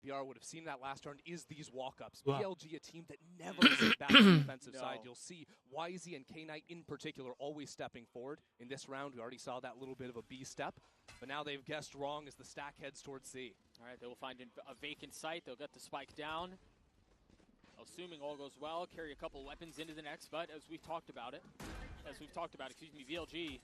BR would have seen that last round is these walk-ups. Wow. BLG, a team that never sits back on the defensive side. You'll see YZ and K-Knight in particular always stepping forward. In this round, we already saw that little bit of a B step, but now they've guessed wrong as the stack heads towards C. All right, they will find a vacant site. They'll get the spike down. Assuming all goes well, carry a couple weapons into the next, but as we've talked about, BLG,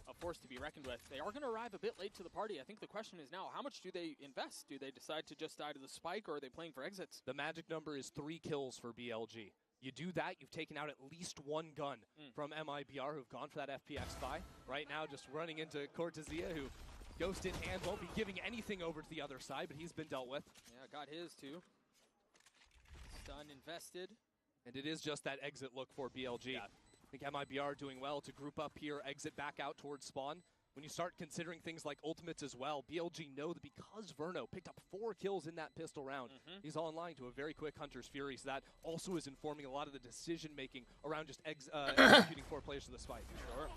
a force to be reckoned with. They are going to arrive a bit late to the party. I think the question is now, how much do they invest? Do they decide to just die to the spike, or are they playing for exits? The magic number is 3 kills for BLG. You do that, you've taken out at least 1 gun from MIBR, who've gone for that FPX buy. Right now, just running into Cortezia, who Ghost in hand won't be giving anything over to the other side, but he's been dealt with. Yeah, got his too. Stun invested. And it is just that exit look for BLG. Yeah. I think MIBR doing well to group up here, exit back out towards spawn. When you start considering things like ultimates as well, BLG know that because Verno picked up 4 kills in that pistol round, he's online to a very quick Hunter's Fury, so that also is informing a lot of the decision-making around just executing 4 players to the spike. Sure.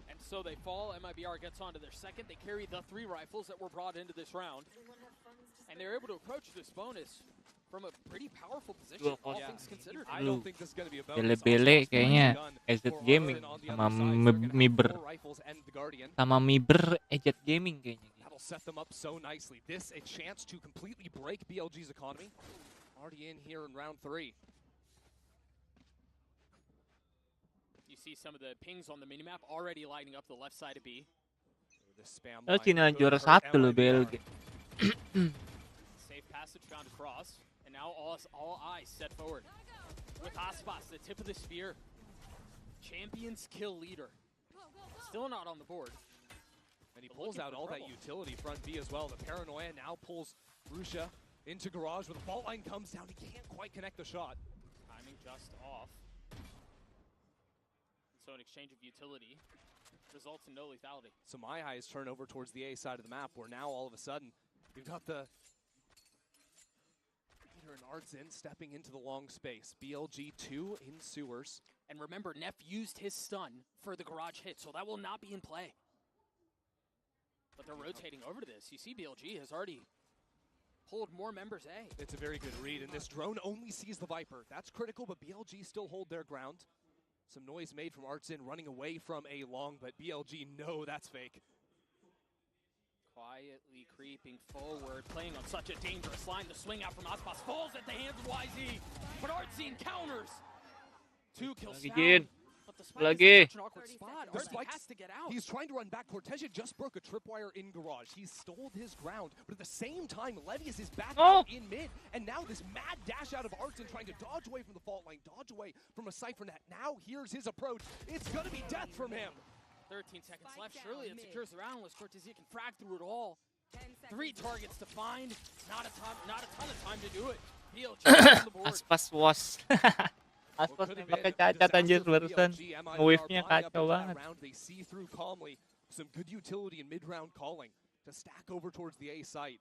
And so they fall, MIBR gets onto their second, they carry the 3 rifles that were brought into this round, and they're able to approach this bonus from a pretty powerful position, all things considered. I don't think this is going to be a bonus. Bele-bele kayaknya exit gaming sama Mibr exit gaming kayaknya. That'll set them up so nicely. This a chance to completely break BLG's economy. Already in here in round 3. You see some of the pings on the minimap already lighting up the left side of B. Cina juara 1 loh BLG. Safe passage found across. Now all eyes set forward. With aspas, the tip of the spear. Champions kill leader. Still not on the board. And he pulls out all that utility front B as well. The paranoia now pulls Rusha into garage where the fault line comes down. He can't quite connect the shot. Timing just off. So an exchange of utility results in no lethality. So my eyes turn over towards the A side of the map where now all of a sudden you've got the and Artsin stepping into the long space. BLG 2 in sewers. And remember, Neff used his stun for the garage hit, so that will not be in play. But they're rotating over to this. You see BLG has already pulled more members A. It's a very good read, and this drone only sees the Viper. That's critical, but BLG still hold their ground. Some noise made from Artsin running away from A long, but BLG know that's fake. Quietly creeping forward, playing on such a dangerous line. The swing out from aspas falls at the hands of YZ, but Artsin counters. 2 kills down. But the spike is in such an awkward spot. Artsin has to get out. He's trying to run back. Cortezia just broke a tripwire in garage. He's stole his ground, but at the same time, Levius is back out in mid, and now this mad dash out of Artsin trying to dodge away from the fault line, dodge away from a Cypher net. Now here's his approach. It's gonna be death from him. 13 seconds left. Surely it secures the round unless Cortezia can frag through it all. 3 targets to find. Not a ton of time to do it. BLG on the board. Aspas was. Aspas pakai cacat anjir barusan. Wave-nya kacau banget. They see through calmly. Some good utility in mid-round calling to stack over towards the A site.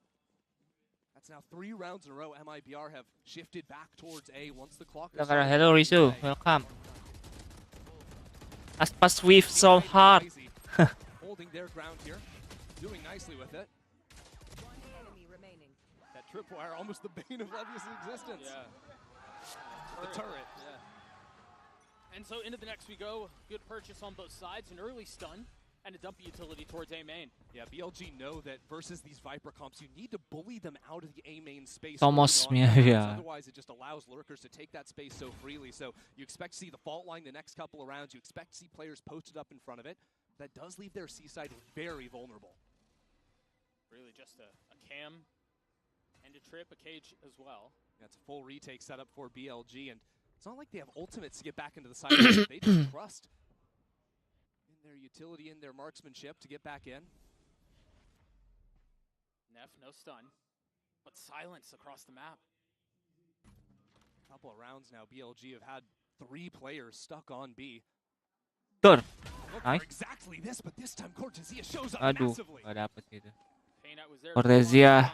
That's now 3 rounds in a row. MIBR have shifted back towards A once the clock. Hello Rizu, welcome. Aspas weave so hard. Holding their ground here, doing nicely with it. That tripwire, almost the bane of Levius' existence. Yeah. The turret. Yeah. And so into the next we go. Good purchase on both sides, an early stun, and a dumpy utility towards A main. Yeah, BLG know that versus these Viper comps, you need to bully them out of the A main space. Thomas, yeah. Otherwise, it just allows lurkers to take that space so freely. So you expect to see the fault line the next couple of rounds. You expect to see players posted up in front of it. That does leave their C side very vulnerable. Really just a cam and a trip, a cage as well. That's a full retake setup for BLG, and it's not like they have ultimates to get back into the side. They just trust their utility and their marksmanship to get back in. Neff, no stun, but silence across the map. Couple of rounds now, BLG have had 3 players stuck on B. Good. Nice. Exactly this, but this time Cortezia shows up massively. Gak dapet gitu. Cortezia.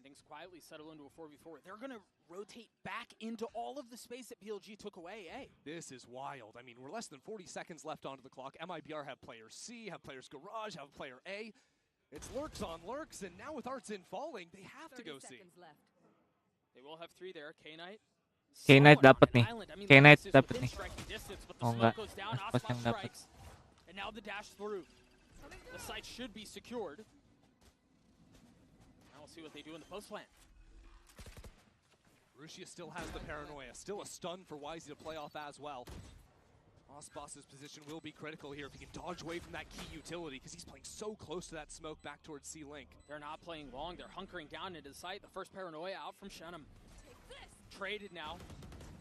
Things quietly settle into a 4v4. They're going to rotate back into all of the space that BLG took away, eh? This is wild. I mean, we're less than 40 seconds left onto the clock. MIBR have players C, have players Garage, have player A. It's lurks on lurks, and now with Artsin falling, they have to go C. They will have 3 there. K-Knight. K-Knight dapat nih. K-Knight dapat nih. Oh Oh enggak. Aspas yang dapat. And now the dash through. The site should be secured. Now we'll see what they do in the post plant. Rushia still has the paranoia. Still a stun for Wisey to play off as well. Aspas's position will be critical here if he can dodge away from that key utility because he's playing so close to that smoke back towards C-Link. They're not playing long. They're hunkering down into the site. The first paranoia out from Shenum. Traded now.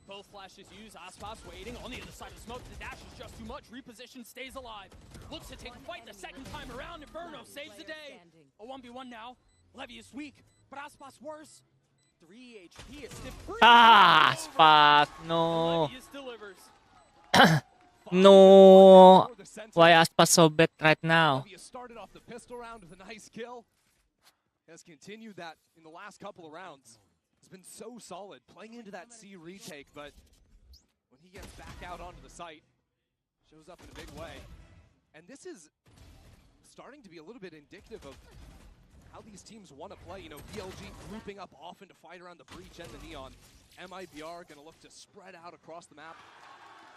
Both flashes used. Aspas waiting on the other side of the smoke. The dash is just too much. Reposition, stays alive. Looks to take a fight the second time around. Inferno saves the day. A 1v1 now. Levy is weak, but Aspas worse. 3 HP. It's stiff. Aspas, no. Levius delivers. No. Why Aspas so bad right now? Levius started off the pistol round with a nice kill. Has continued that in the last couple of rounds. Has been so solid playing into that C retake, but when he gets back out onto the site, shows up in a big way. And this is starting to be a little bit indicative of how these teams want to play. You know, BLG grouping up often to fight around the breach and the neon. MIBR going to look to spread out across the map,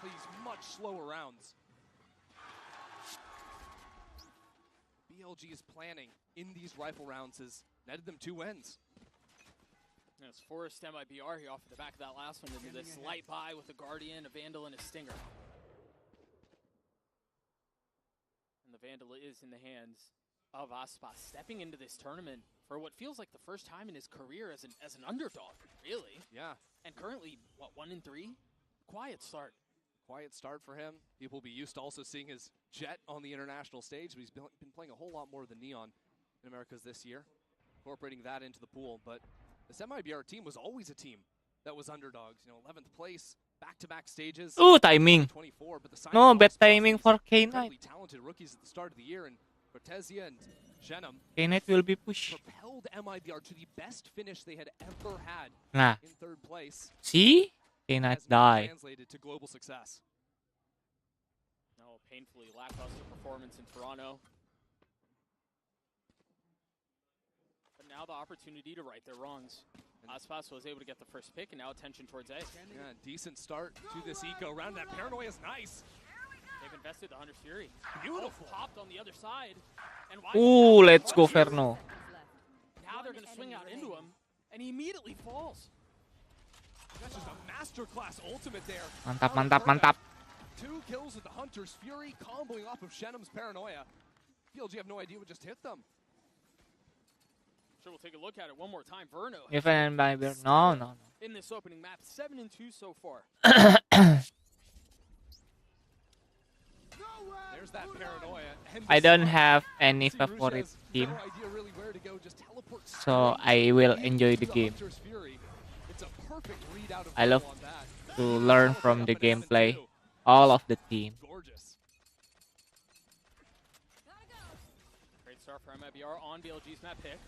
play these much slower rounds. BLG's planning in these rifle rounds has netted them 2 wins. And it's forced MIBR here off the back of that last one into this light buy with a Guardian, a Vandal, and a Stinger. And the Vandal is in the hands of Aspas, stepping into this tournament for what feels like the first time in his career as an underdog, really. Yeah. And currently, what, 1-3? Quiet start. Quiet start for him. People will be used to also seeing his Jet on the international stage, but he's been playing a whole lot more than Neon in Americas this year, incorporating that into the pool. But this MIBR team was always a team that was underdogs. You know, 11th place, back-to-back stages. Ooh, timing. 24, but the No, bad timing for K-Knight. Talented rookies at the start of the year, and Cortesia and Shenum K-Knight will be pushed. propelled MIBR to the best finish they had ever had Nah, in 3rd place. see? K-Knight Has now die. translated to global success. No, painfully lackluster performance in Toronto. But now the opportunity to right their wrongs. Aspas was able to get the first pick, and now attention towards A. Yeah, decent start to this eco round. That paranoia is nice. They've invested the Hunter's Fury. Beautiful. Popped on the other side. And Ooh, let's go Ferno. Now they're going to swing out into him, and he immediately falls. That's just a masterclass ultimate there. Mantap, mantap, mantap. 2 kills with the Hunter's Fury, comboing off of Shenum's paranoia. BLG have no idea what just hit them. Sure, we'll take a look at it one more time. Verno. Even by no. In this opening map, 7-2 so far. There's that paranoia. And I don't despite have any see favorite Rush has team, no idea really where to go, just teleport so straight I will into enjoy the game. Hunter's Fury. It's a perfect readout of I love Verno on that. to learn from the gameplay, all of the team. Gorgeous. Great start for MIBR on BLG's map pick.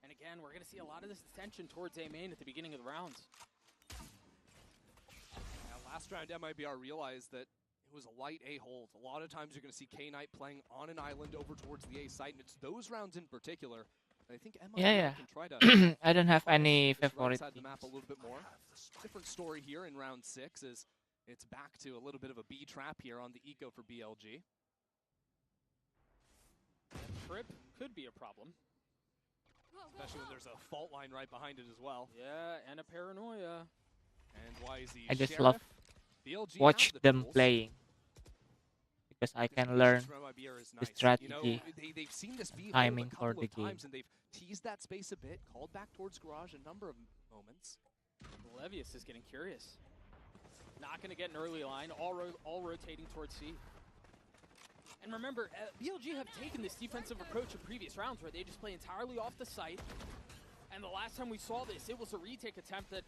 And again, we're going to see a lot of this attention towards A main at the beginning of the rounds. Now, last round, MIBR realized that it was a light A hold. A lot of times you're going to see K-Knight playing on an island over towards the A site, and it's those rounds in particular that I think MIBR Yeah. can try to I don't have any this right favorite side of the team. map a little bit more. Different story here in round 6 is it's back to a little bit of a B trap here on the eco for BLG. Trip could be a problem. Especially when there's a fault line right behind it as well. Yeah, and a paranoia. And YZ I just Sheriff. love BLG watch have the them tools. playing because I This can position learn from MIBR is the nice. strategy, You know, they've seen this B hold timing a for couple the of game. times, and they've teased that space a bit, called back towards garage a number of moments. Levius is getting curious. Not going to get an early line, all rotating towards C. And remember, BLG have taken this defensive approach in previous rounds where they just play entirely off the site. And the last time we saw this, it was a retake attempt that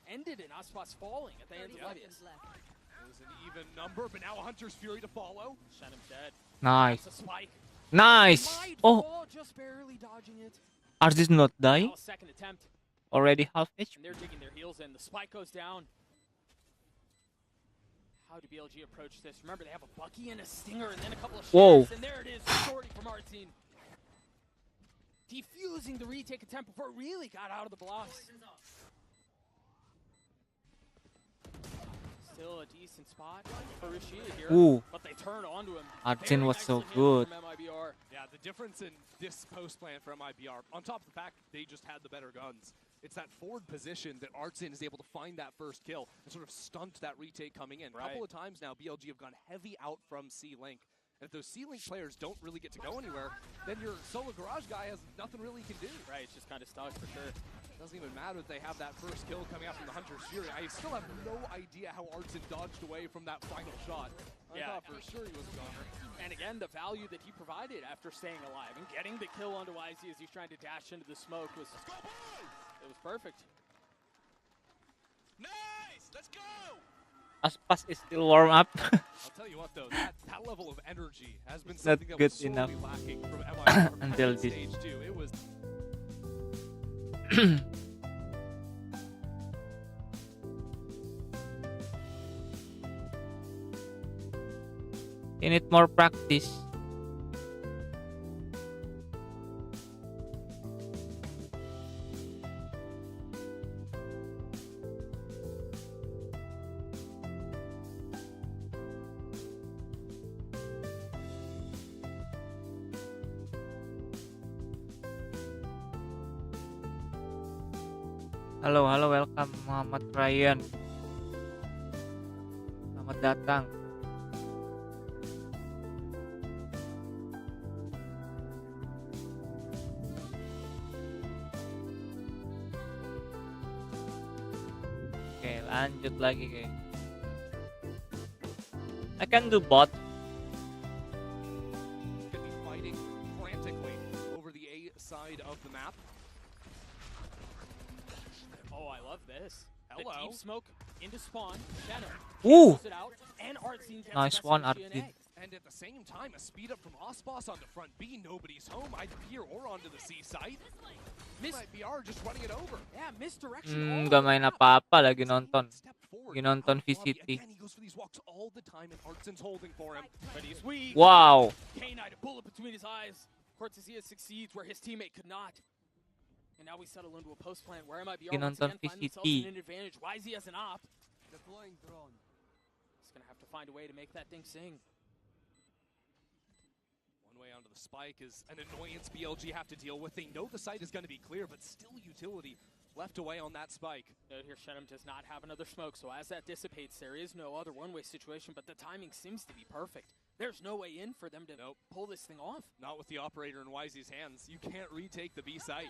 ended in Aspas falling at the hands of Levius. It was an even number, but now a Hunter's Fury to follow. Shenum's dead. Nice, That's a spike. nice. Might Oh, fall, just barely dodging it. are this not dying? Now a second attempt, Already half and HP. they're digging their heels in. The spike goes down. How do BLG approach this? Remember, they have a Bucky and a Stinger and then a couple of Whoa. shares, and there it is, shorty from Artsine. Defusing the retake attempt before it really got out of the blocks. Still a decent spot for Rashid here, Ooh. but they turn onto him. Artsine Very was so nicely handled good. from MIBR. Yeah, the difference in this post plan for MIBR, on top of the fact they just had the better guns, it's that forward position that Artsine is able to find that first kill and sort of stunt that retake coming in. A couple of times now, BLG have gone heavy out from C-Link. And if those C-Link players don't really get to go anywhere, then your solo garage guy has nothing really he can do. Right, it's just kind of stuck for sure. Doesn't even matter that they have that first kill coming out from the Hunter's Fury. I still have no idea how Artsine dodged away from that final shot. I thought for sure he was a goner. And again, the value that he provided after staying alive and getting the kill onto YZ as he's trying to dash into the smoke was, it was perfect. Nice! Let's go! Aspas is still warm up. I'll tell you what though, that level of energy has been Not something that good was sorely enough lacking from MIBR until at this. stage 2. It was You need more practice. Halo, welcome Muhammad Ryan. Selamat datang. Oke, lanjut lagi guys. I can do bot. could be fighting frantically over the A side of the map. Oh, I love this. Hello. The deep smoke into spawn. Shadow. Ooh. Close it out, and Artsine gets Nice the best one, of GNA. Artsine. And at the same time, a speed up from aspas onto front B. Nobody's home, either here or onto the C side. MIBR just running it over. Yeah, misdirection. all Gak over main the map. apa-apa lagi nonton. Step forward. Lagi nonton Out of lobby. VCT. Again, he goes for these walks all the time, and Artsine's holding for him. But he's weak. Wow. K-Knight, a bullet between his eyes. Cortesia succeeds where his teammate could not. And now we settle into a post plan where MIBR once Nonton again find themselves VCT. in an advantage. YZ has an op. Deploying drone. He's gonna have to find a way to make that thing sing. One way onto the spike is an annoyance BLG have to deal with. They know the site is going to be clear, but still utility left away on that spike. Note here, Shenum does not have another smoke, so as that dissipates, there is no other one-way situation, but the timing seems to be perfect. There's no way in for them to pull this thing off. Not with the operator in YZ's hands. You can't retake the B site.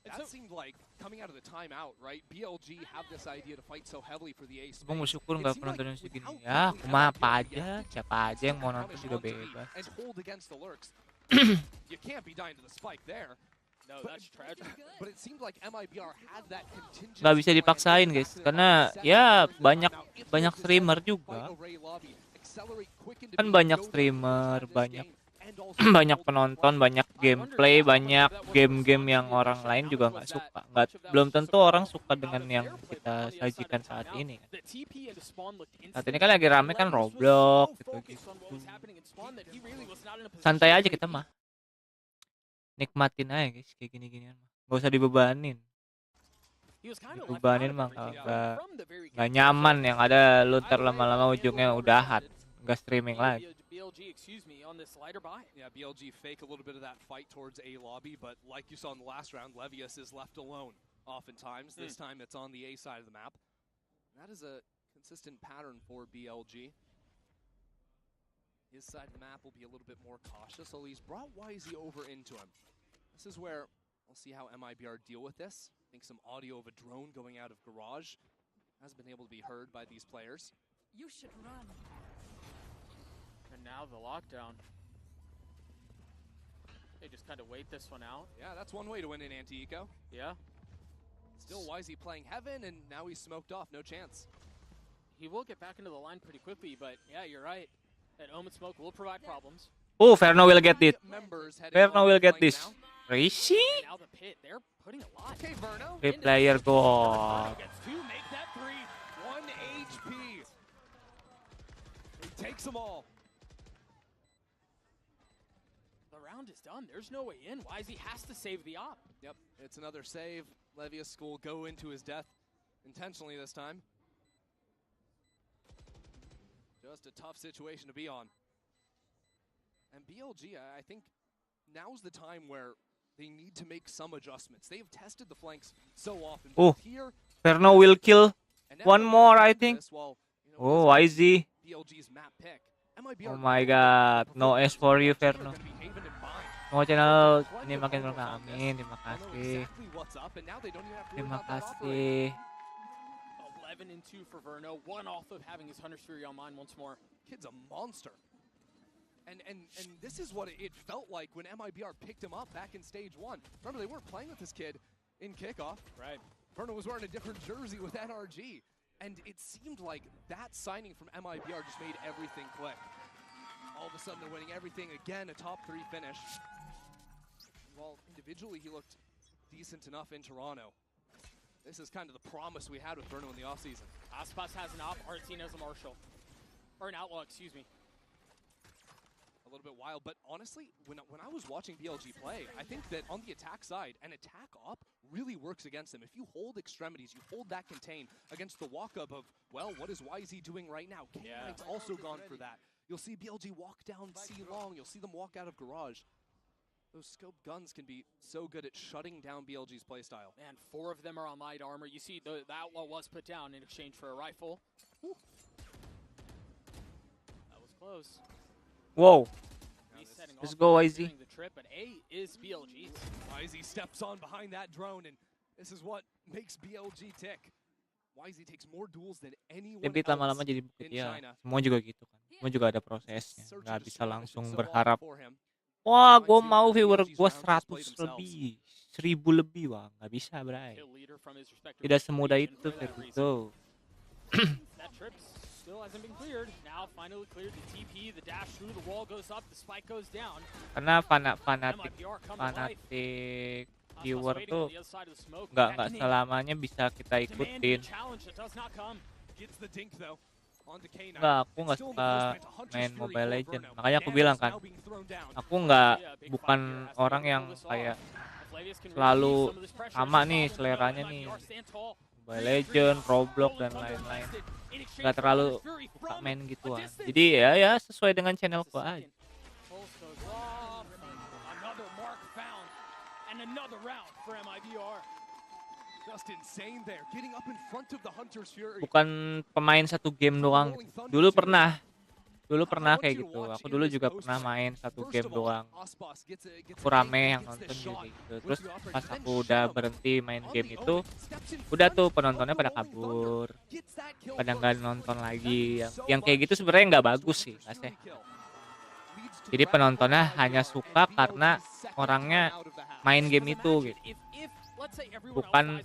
That seemed like coming out of the timeout, right? BLG have this idea to fight so heavily for the A space. Bang bersyukur nggak penonton yang segini. Ya, cuma apa aja, siapa aja yang mau nonton juga bebas. And hold against the lurks. You can't be dying to the spike there. No, that's tragic. But it seemed like MIBR had that contingency. Nggak bisa dipaksain guys, karena ya banyak streamer juga. Kan banyak streamer, banyak penonton, banyak gameplay, banyak game-game yang orang lain juga nggak suka. Belum tentu orang suka dengan yang kita sajikan saat ini. Saat ini kan lagi rame kan Roblox gitu. Santai aja kita mah. Nikmatin aja guys kayak gini-ginian. Nggak usah dibebanin. Dibebanin mah nggak nyaman, yang ada lu ntar lama-lama ujungnya udahan, nggak streaming lagi. BLG, excuse me, on this lighter buy. Yeah, BLG fake a little bit of that fight towards A lobby, but like you saw in the last round, Levius is left alone oftentimes. This time it's on the A side of the map. That is a consistent pattern for BLG. His side of the map will be a little bit more cautious, so he's brought YZ over into him. This is where we'll see how MIBR deal with this. I think some audio of a drone going out of garage has been able to be heard by these players. You should run. And now the lockdown. They just kind of wait this one out. Yeah, that's one way to win in anti-eco. Yeah. Still YZ playing heaven, and now he's smoked off, no chance. He will get back into the line pretty quickly, but yeah, you're right. That Omen smoke will provide problems. Oh, Verno will get it. Verno will get this. Rishi? Now the pit, they're putting a lot. Okay, Verno. 3 player goal. Gets to make that 3. 1 HP. takes them all. The round is done. There's no way in. YZ has to save the op. Yep, it's another save. Levius will go into his death intentionally this time. Just a tough situation to be on. And BLG, I think now's the time where they need to make some adjustments. They've tested the flanks so often. Oh, here, Verno will kill one more, I think. Well, Oh, YZ. BLG's map pick. Oh my god, no S for you, Verno. Mau channel ini makin berkah, amin. Terima kasih. Terima kasih. 11 and 2 for Verno, one off of having his Hunter's Fury on mine once more. Kid's a monster. And this is what it felt like when MIBR picked him up back in stage 1. Remember, they weren't playing with this kid in kickoff. Right. Verno was wearing a different jersey with NRG. And it seemed like that signing from MIBR just made everything click. All of a sudden, they're winning everything. Again, a top 3 finish. Well, individually, he looked decent enough in Toronto. This is kind of the promise we had with Verno in the offseason. Aspas has an op, Artsine has a Marshal. Or an Outlaw, excuse me. A little bit wild, but honestly, when I was watching BLG play, I think that on the attack side, an attack op really works against them. If you hold extremities, you hold that contain against the walk-up of, well, what is YZ doing right now? K-Knight's also gone for that. You'll see BLG walk down C-Long. You'll see them walk out of Garage. Those scope guns can be so good at shutting down BLG's playstyle. Man, 4 of them are on light armor. You see the Outlaw was put down in exchange for a rifle. Whew. That was close. Whoa. Let's go, YZ. The trip, but A is BLG's. YZ steps on behind that drone, and this is what makes BLG tick. YZ takes more duels than anyone Debit lama-lama jadi bukit ya. Semua juga gitu kan. Semua juga ada prosesnya. Nggak bisa langsung berharap. Wah, gue mau viewer gue 100 lebih, 1000 lebih, wah nggak bisa, bray. Tidak semudah itu, Verdugo. Still hasn't been cleared. Now finally cleared. The TP, the dash through, the wall goes up, the spike goes down. Karena fanatik viewer tuh nggak selamanya bisa kita ikutin. Nggak, aku nggak suka main Mobile Legends. Makanya aku bilang kan, aku bukan orang yang kayak selalu sama nih seleranya nih. Mobile Legends, Roblox dan lain-lain. Nggak terlalu suka main gituan. Jadi ya sesuai dengan channelku aja. Bukan pemain satu game doang. Dulu pernah kayak gitu. Aku dulu juga pernah main satu game doang. Aku rame yang nonton gitu. Terus pas aku udah berhenti main game itu, udah tuh penontonnya pada kabur, pada nggak nonton lagi. Yang kayak gitu sebenarnya nggak bagus sih, kasih. Jadi penontonnya hanya suka karena orangnya main game itu gitu. Bukan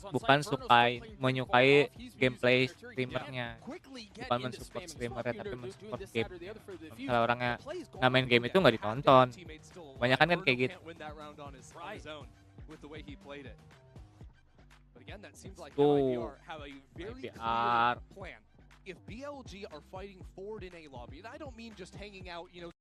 menyukai gameplay streamernya, bukan mensupport streamernya, tapi mensupport game. Kalau orangnya nggak main game itu nggak ditonton, banyak kan kayak gitu. Tuh, IBR. If BLG are fighting forward in A lobby, and I don't mean just hanging out, you know.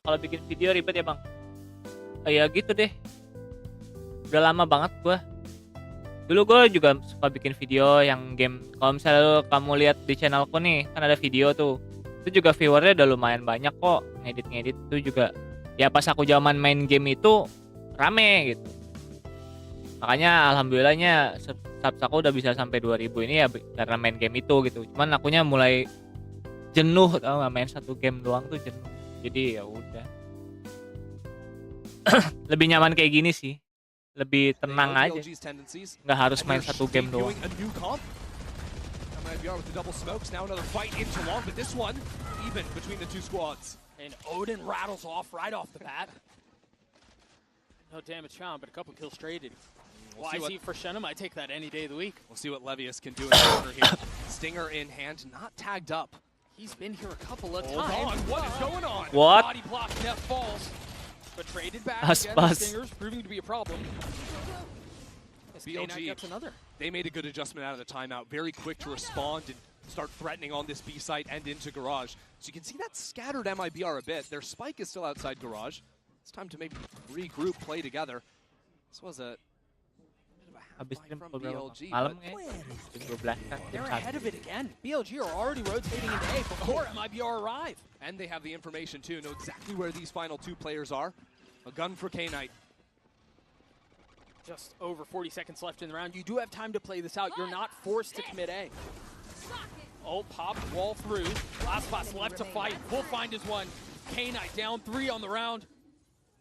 Kalau bikin video ribet ya bang, kayak gitu deh. Udah lama banget gua. Dulu gue juga suka bikin video yang game. Kalau misalnya kamu lihat di channelku nih, kan ada video tuh. Itu juga viewernya udah lumayan banyak kok. Ngedit itu juga. Ya pas aku zaman main game itu rame gitu. Makanya alhamdulillahnya subs aku udah bisa sampai 2000 ini ya karena main game itu gitu. Cuman akunya mulai jenuh, tau gak, main satu game doang tuh jenuh. Jadi ya udah. Lebih nyaman kayak gini sih. Lebih tenang aja. Nggak harus main satu game doang. And Odin rattles off right off the bat. No damage found, but a couple kills traded. YZ for Shenum, I take that any day of the week. We'll see what Levius can do in the corner here. Stinger in hand, not tagged up. He's been here a couple of Hold times. on, what is going on? What? Body block, Neff falls. But traded back Aspas. again, the Stingers proving to be a problem. As K9 BLG. gets another. They made a good adjustment out of the timeout. Very quick to respond and start threatening on this B site and into Garage. So you can see that scattered MIBR a bit. Their spike is still outside Garage. It's time to maybe regroup, play together. This was a bit of a half Habis fight stream from ko berapa BLG, malam but ngayon? Jam 12 kan. They're ahead of it again. BLG are already rotating into A before MIBR arrive. and they have the information too, know exactly where these final two players are. A gun for K-Knight. Just over 40 seconds left in the round. You do have time to play this out. You're not forced to commit A. Oh, pop, wall through. Aspas left to fight. Will find his one. K-Knight down 3 on the round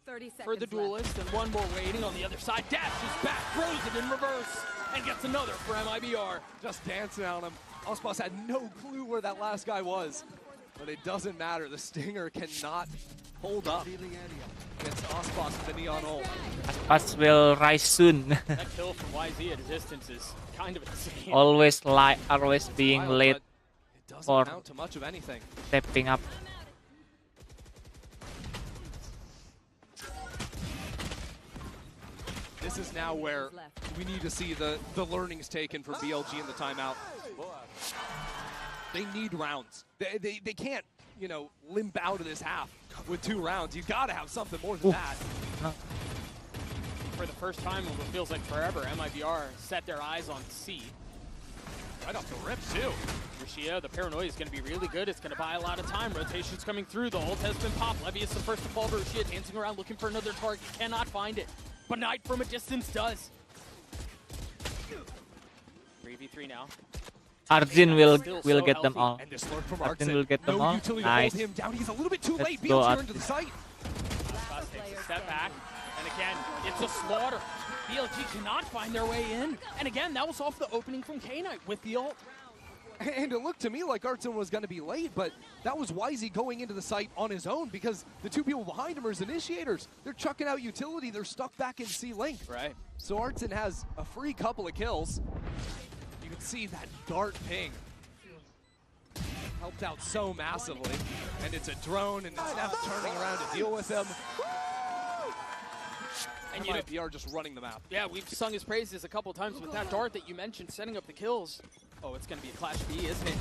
30 seconds for the duelist, and one more waiting on the other side. Dashes back, throws it in reverse, and gets another for MIBR. Just dancing on him. Aspas had no clue where that last guy was. But it doesn't matter. The Stinger cannot hold up against Aspas with the Neon ult. Aspas will rise soon. That kill from YZ at a distance is kind of insane. always being Wild, late, but it doesn't for- amount to much of anything. stepping up. This is now where we need to see the learnings taken for BLG in the timeout. They need rounds. They can't, you know, limp out of this half with 2 rounds. You got to have something more than that. For the first time in what feels like forever, MIBR set their eyes on C. Right off the rip, too. Rashia, the paranoia is going to be really good. It's going to buy a lot of time. Rotation's coming through. The ult has been popped. Levy is the first to fall to Rashia, dancing around looking for another target. Cannot find it. But Knight from a distance does. 3v3 now. Arjun will get them all. And this lurk from Arjun Arxen. will get them No all. utility Nice. to hold him down. He's a little bit too Let's late. go, BLG into Arjun. the site. Aspas takes a step back. And again, it's a slaughter. BLG cannot find their way in. And again, that was off the opening from K-Knight with the ult. And it looked to me like Arxen was going to be late, but that was YZ going into the site on his own because the 2 people behind him are his initiators. They're chucking out utility. They're stuck back in C-Link. Right. So Arxen has a free couple of kills. You can see that dart ping. Helped out so massively. And it's a drone, and it's Neff turning around to deal with him. And And you know, MIBR just running the map. yeah, we've sung his praises a couple times with that dart that you mentioned setting up the kills. Oh, it's going to be a Clash B, isn't it?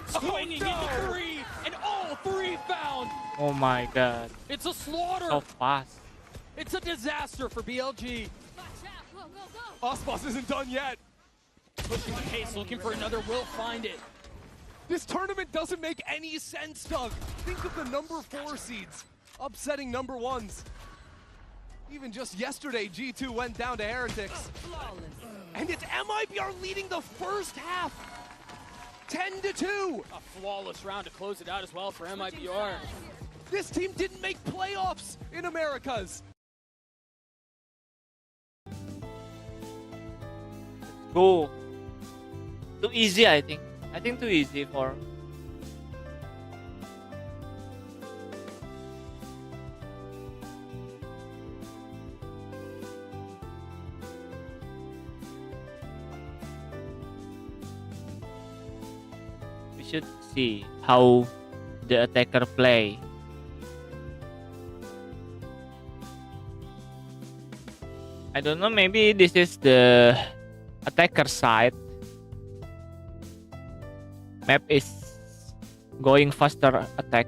Swinging no! into 3, and all 3 found. Oh my god. It's a slaughter. So fast. It's a disaster for BLG. Aspas isn't done yet. Pushing the pace, looking for another, will find it. This tournament doesn't make any sense, Doug. Think of the number 4 seeds upsetting number 1s. Even just yesterday, G2 went down to Heretics. And it's MIBR leading the first half, 10-2. A flawless round to close it out as well for MIBR. This team didn't make playoffs in Americas. Go. Too easy, I think. I think too easy for. We should see how the attacker play. I don't know, maybe this is the attacker side. Map is going faster attack.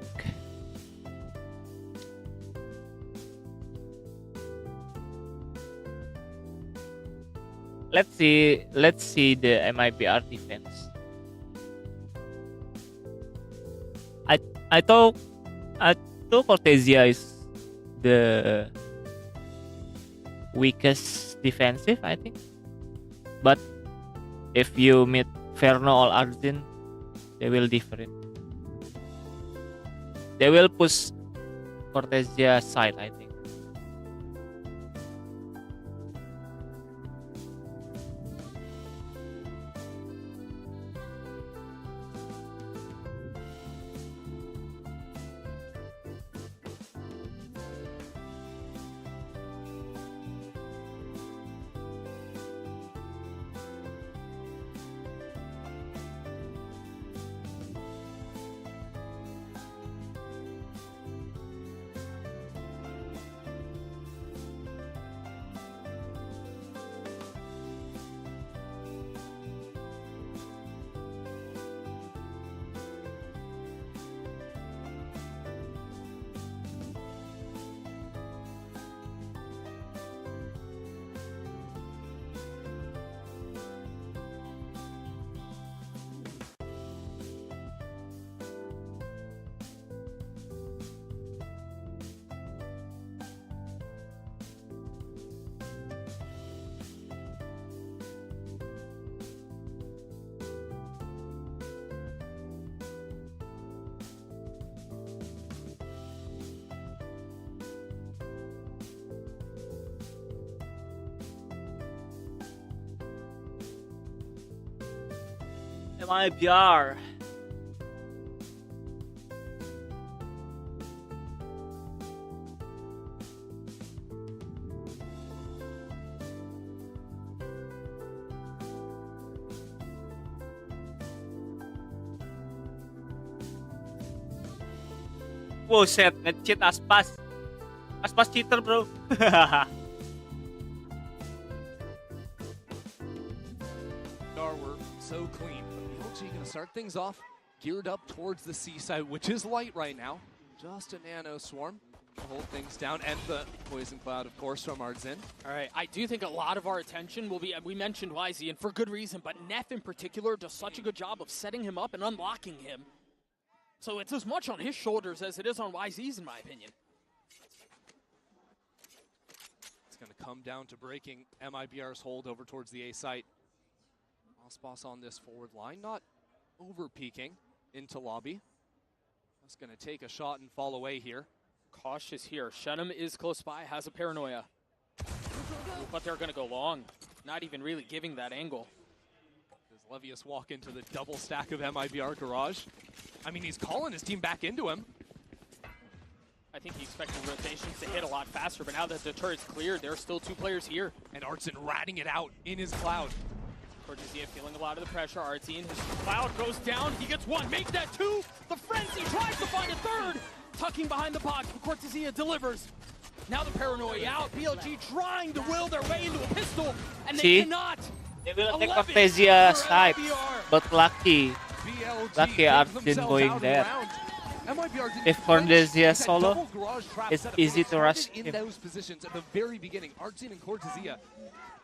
Let's see the MIBR defense. I thought Cortesia is the weakest defensive, I think. But if you meet Verno or Arjun, they will different. They will push Cortesia side, I think. MIBR. Wow, set nge-cheat aspas. Aspas cheater, bro. Were so clean. BLG gonna start things off geared up towards the seaside, which is light right now. Just a nano swarm to hold things down, and the poison cloud, of course, from Artzin. All right, I do think a lot of our attention will be, we mentioned YZ, and for good reason, but Neff in particular does such a good job of setting him up and unlocking him. So it's as much on his shoulders as it is on YZ's, in my opinion. It's going to come down to breaking MIBR's hold over towards the A site. Aspas on this forward line, not over-peeking into lobby. Just going to take a shot and fall away here. Cautious here. Shenum is close by, has a paranoia. But they're going to go long. Not even really giving that angle. Does Levius walk into the double stack of MIBR garage? I mean, he's calling his team back into him. I think he expected rotations to hit a lot faster, but now that the turret's cleared, there are still 2 players here. And Artzin ratting it out in his cloud. Cortezia feeling a lot of the pressure. Artzin, his cloud goes down. He gets 1, make that 2. The frenzy tries to find a 3rd. Tucking behind the box, but Cortezia delivers. Now the paranoia out. BLG trying to will their way into a pistol, and they cannot. They will take Cortezia side, but lucky Artzin going there. If Cortezia solo, it's easy to rush in him. those positions at the very beginning. Artzin and Cortezia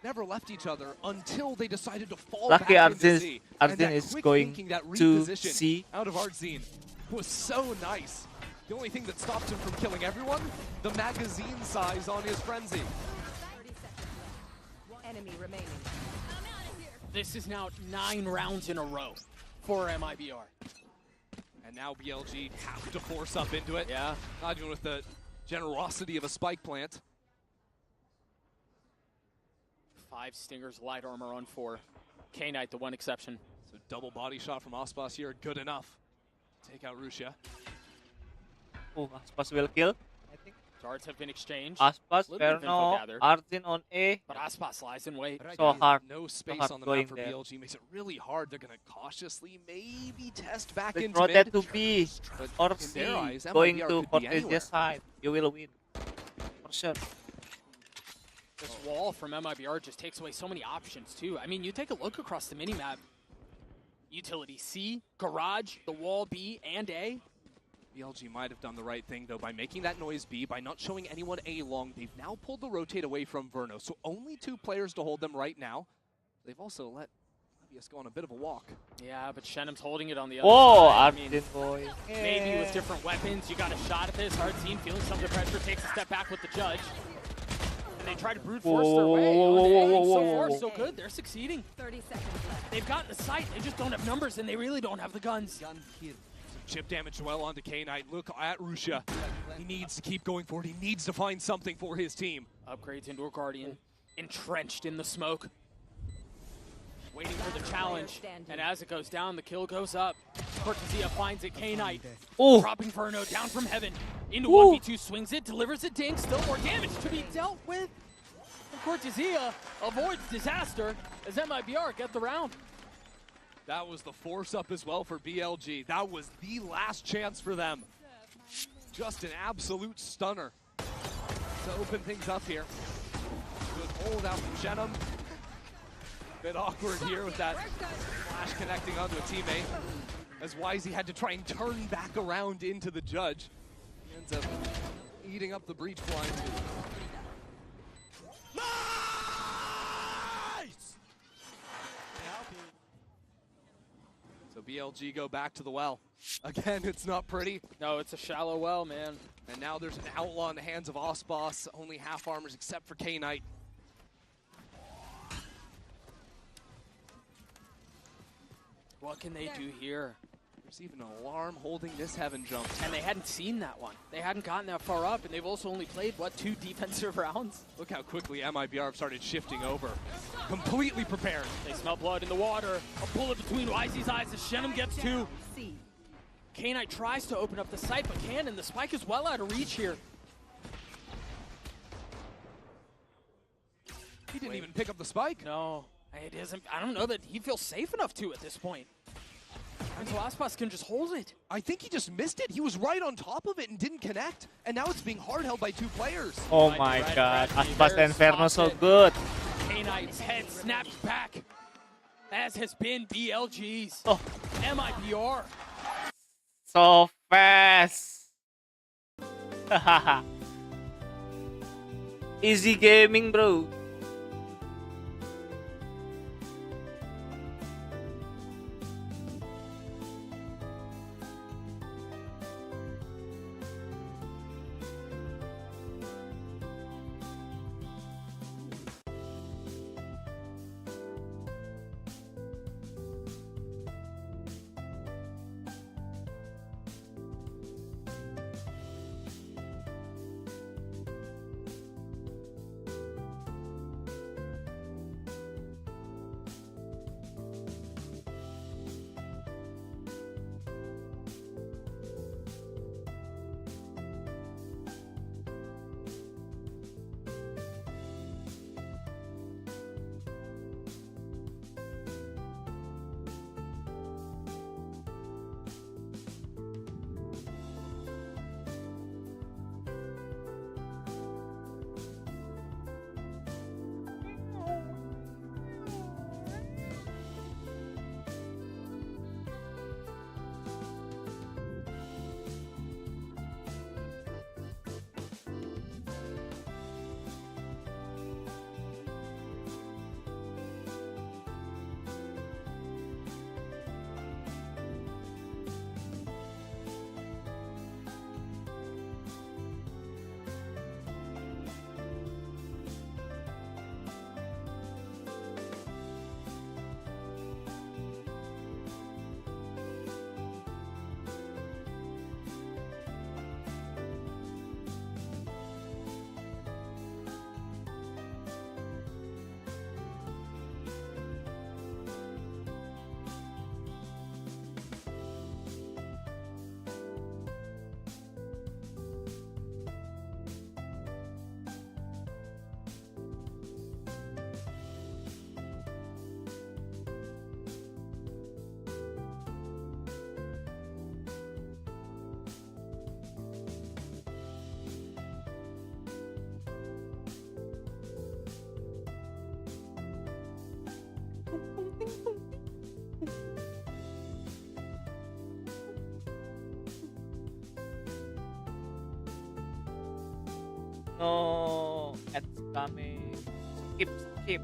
never left each other until they decided to fall Lucky back into Artzin C. is going to C. Out of Artzin was so nice. The only thing that stopped him from killing everyone, the magazine size on his frenzy. 30 seconds left. Enemy remaining. This is now 9 rounds in a row for MIBR. And now BLG have to force up into it. Yeah. Not even with the generosity of a spike plant. 5 Stingers, light armor on 4. K-Knight, the one exception. So double body shot from Aspas here, good enough. Take out Russia. Oh, Aspas will kill. I think. Darts have been exchanged. Aspas, Little bit of info Perno, gathered. Artzin on A. But Aspas lies in wait. So hard. No space hard on the going map for there. BLG. Makes it really hard. They're going to cautiously maybe test back Let's into rotate mid. to B But or in C. their eyes, Going MIBR to could be anywhere. Cortezia side. You will win. For sure. This wall from MIBR just takes away so many options, too. I mean, you take a look across the minimap. Utility C, garage, the wall B, and A. BLG might have done the right thing, though, by making that noise B, by not showing anyone A long. They've now pulled the rotate away from Verno, so only 2 players to hold them right now. They've also let Levius go on a bit of a walk. Yeah, but Shenum's holding it on the other Oh, side. I mean, Artzin boy. maybe with different weapons, you got a shot at this. Artzin feeling some of the pressure, takes a step back with the judge. And they try to brute force their way on A. So far, so good. They're succeeding. 30 seconds left. They've gotten the sight. They just don't have numbers, and they really don't have the guns. Chip damage well onto K-Knight. Look at Russia. He needs to keep going forward. He needs to find something for his team. Upgrades into a Guardian. Entrenched in the smoke. Waiting for the challenge. And as it goes down, the kill goes up. Cortezia finds it. K-Knight Oh, dropping Verno down from heaven. Into 1v2, swings it, delivers a dink. Still more damage to be dealt with. And Cortezia avoids disaster as MIBR get the round. That was the force up as well for BLG. That was the last chance for them. Just an absolute stunner to open things up here. Good hold out from Shenum. Bit awkward here with that flash connecting onto a teammate. As YZ had to try and turn back around into the judge. He ends up eating up the breach blind. So BLG go back to the well. Again, it's not pretty. No, it's a shallow well, man. And now there's an outlaw in the hands of Aspas. Only half armors except for K-Knight. What can they do here? There's even an alarm holding this heaven jump. And they hadn't seen that one. They hadn't gotten that far up, and they've also only played, what, 2 defensive rounds? Look how quickly MIBR have started shifting over. Completely prepared. They smell blood in the water. A bullet between YZ's eyes as Shenum gets 2. K-Knight tries to open up the site, but Cannon, the spike is well out of reach here. He didn't even pick up the spike. No, it isn't. I don't know that he feels safe enough to at this point. And so aspas can just hold it. I think he just missed it. He was right on top of it and didn't connect. And now it's being hard held by 2 players. Oh my god, aspas Inferno so good. K-Knight's head snaps back, as has been BLG's. Oh. MIBR. So fast. Easy gaming, bro. No, ads coming. Skip.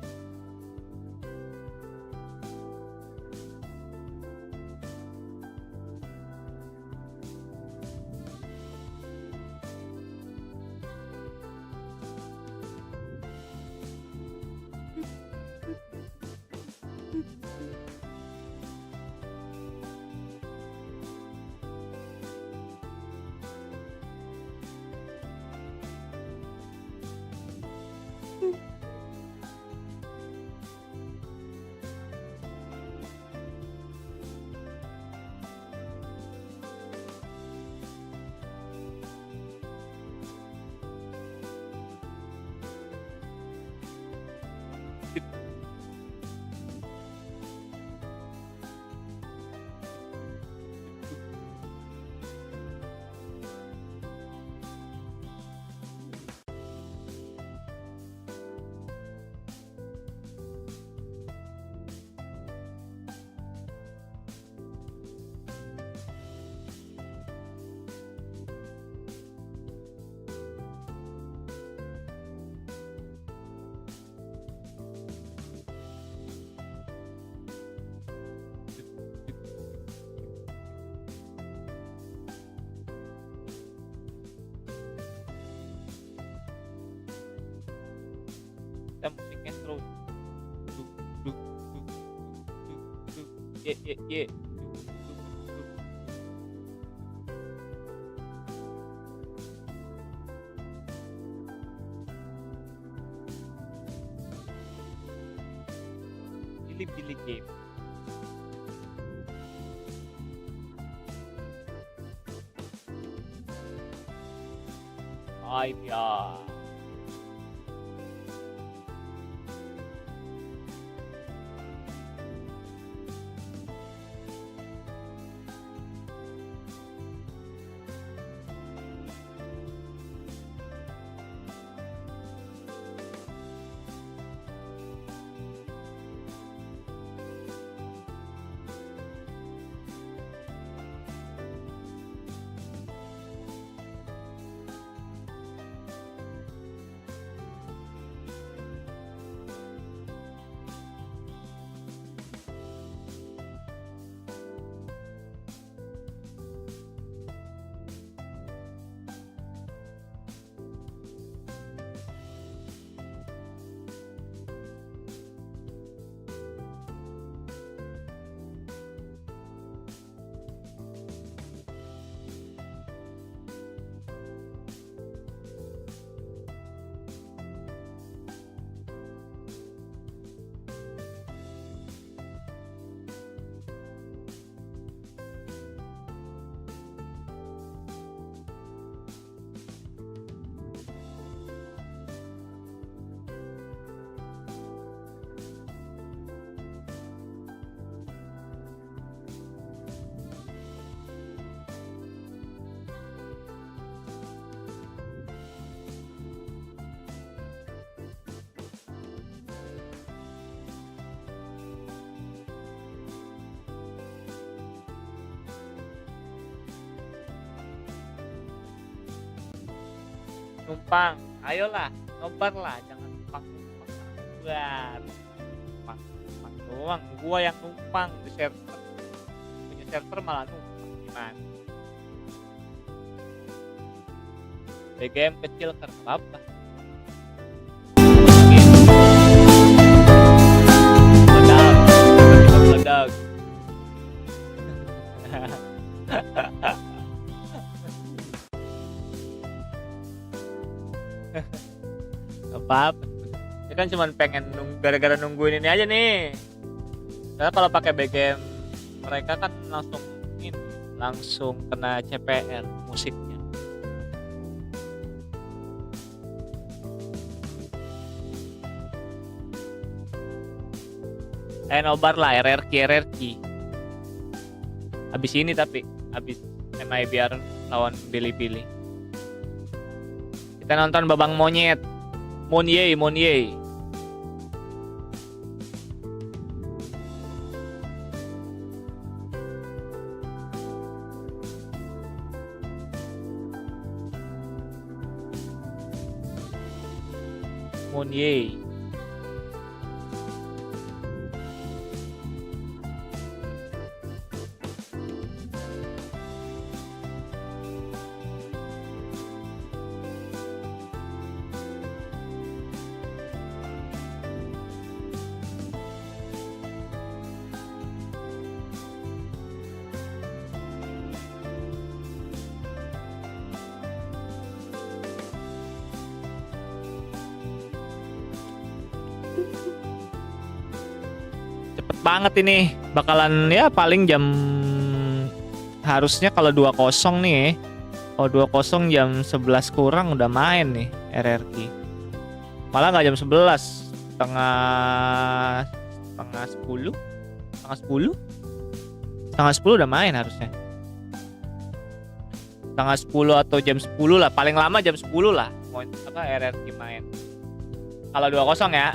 Kita musiknya seru. Duk. Ye. Pilih-pilih game. IDN. Numpang, ayolah, nobar lah, jangan numpang. Buat numpang doang, gua yang numpang di server. Punya server malah numpang, gimana? BGM kecil karena apa? Meledak. Apa? Ini kan cuma pengen gara-gara nungguin ini aja nih. Karena kalau pakai BGM mereka kan langsung kena CPR musiknya. Nobar lah RRQ. Habis ini tapi habis MIBR lawan Billy. Kita nonton Babang Monyet. Monye. Monye. Cepet banget ini, bakalan ya paling jam, harusnya kalau 2-0 nih, kalau 2-0 jam 11 kurang udah main nih RRQ. Malah nggak jam 11, setengah 10 udah main harusnya. Setengah 10 atau jam 10 lah, paling lama jam 10 lah mau RRQ main. Kalau 2-0 ya.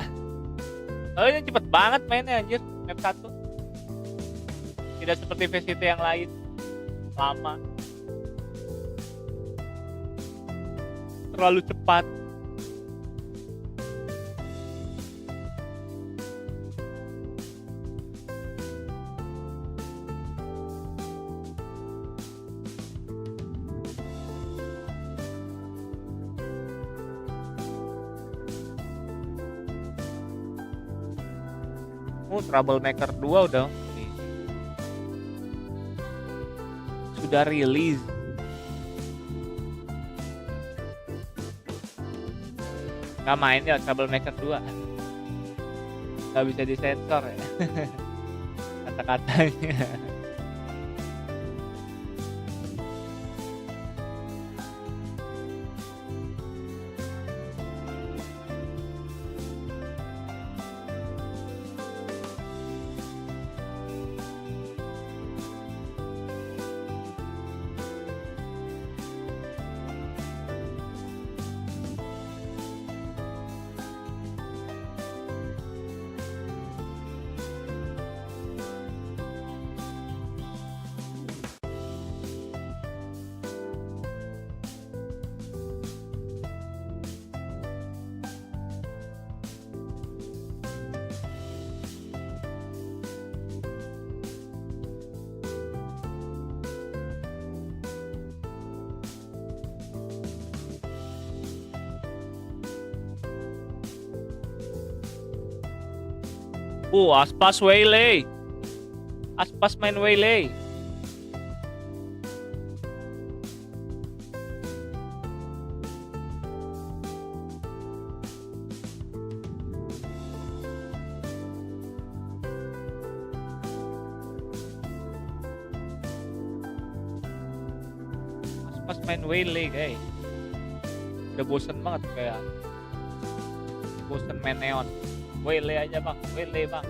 Oh, ini cepet banget mainnya anjir, map 1. Tidak seperti VCT yang lain, lama. Terlalu cepat. Troublemaker 2 udah sudah rilis. Nggak main ya Troublemaker 2. Nggak bisa disensor ya. Kata-katanya. Aspas waylay. Aspas main waylay. Aspas main waylay, guys. Udah bosen banget kayak. Bosen main neon. Waylay aja bang, waylay bang.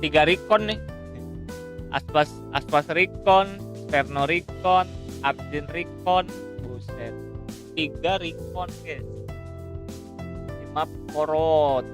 Tiga recon nih. Aspas recon, Verno recon, Abdin recon. Buset. 3 recon, guys. 5 porot.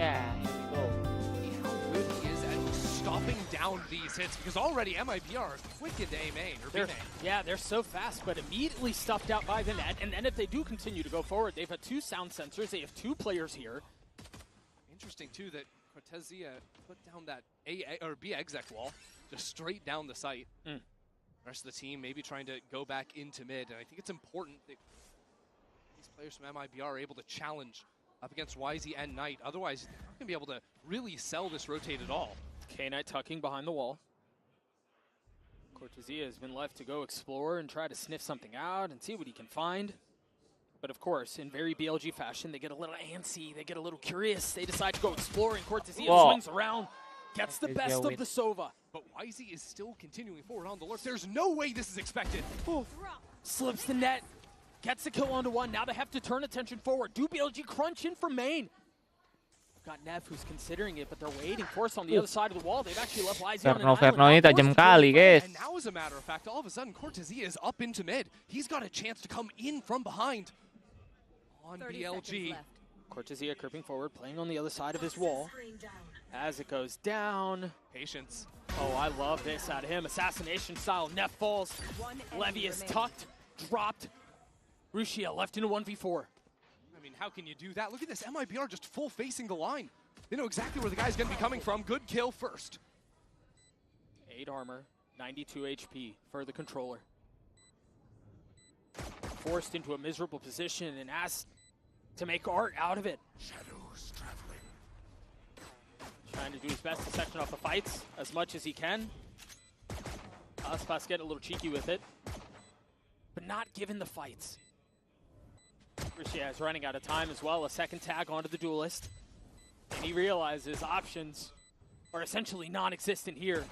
Yeah, here we go. How good he is at stopping down these hits, because already MIBR are quick into A main or B main. Yeah, they're so fast, but immediately stuffed out by the net. And then if they do continue to go forward, they've had 2 sound sensors. They have 2 players here. Interesting too that Cortezia put down that A or B exec wall just straight down the site. The rest of the team maybe trying to go back into mid, and I think it's important that these players from MIBR are able to challenge up against YZ and Knight. Otherwise, they're not going to be able to really sell this rotate at all. K-Knight tucking behind the wall. Cortezia has been left to go explore and try to sniff something out and see what he can find. But of course, in very BLG fashion, they get a little antsy, they get a little curious, they decide to go exploring. Cortezia swings around, gets the best of the Sova. But YZ is still continuing forward on the lurk. There's no way this is expected. Slips the net, gets the kill onto 1. Now they have to turn attention forward. Do BLG crunch in for main? Got Nev who's considering it, but they're waiting for us on the other side of the wall. They've actually left YZ on an island. Verno ini tajam kali, guys. And now, as a matter of fact, all of a sudden, Cortezia is up into mid. He's got a chance to come in from behind on BLG. Cortezia creeping forward, playing on the other side of his wall. As it goes down. Patience. Oh, I love this out of him. Assassination style. Neff falls. Levy is tucked, dropped. Rushia left in a 1v4. I mean, how can you do that? Look at this, MIBR just full facing the line. They know exactly where the guy's gonna be coming from. Good kill first. 8 armor, 92 HP for the controller. Forced into a miserable position and asked to make art out of it. Shadows traveling. Trying to do his best to section off the fights as much as he can. Aspas getting a little cheeky with it, but not given the fights. Rishia is running out of time as well. A second tag onto the duelist. And he realizes options are essentially non-existent here.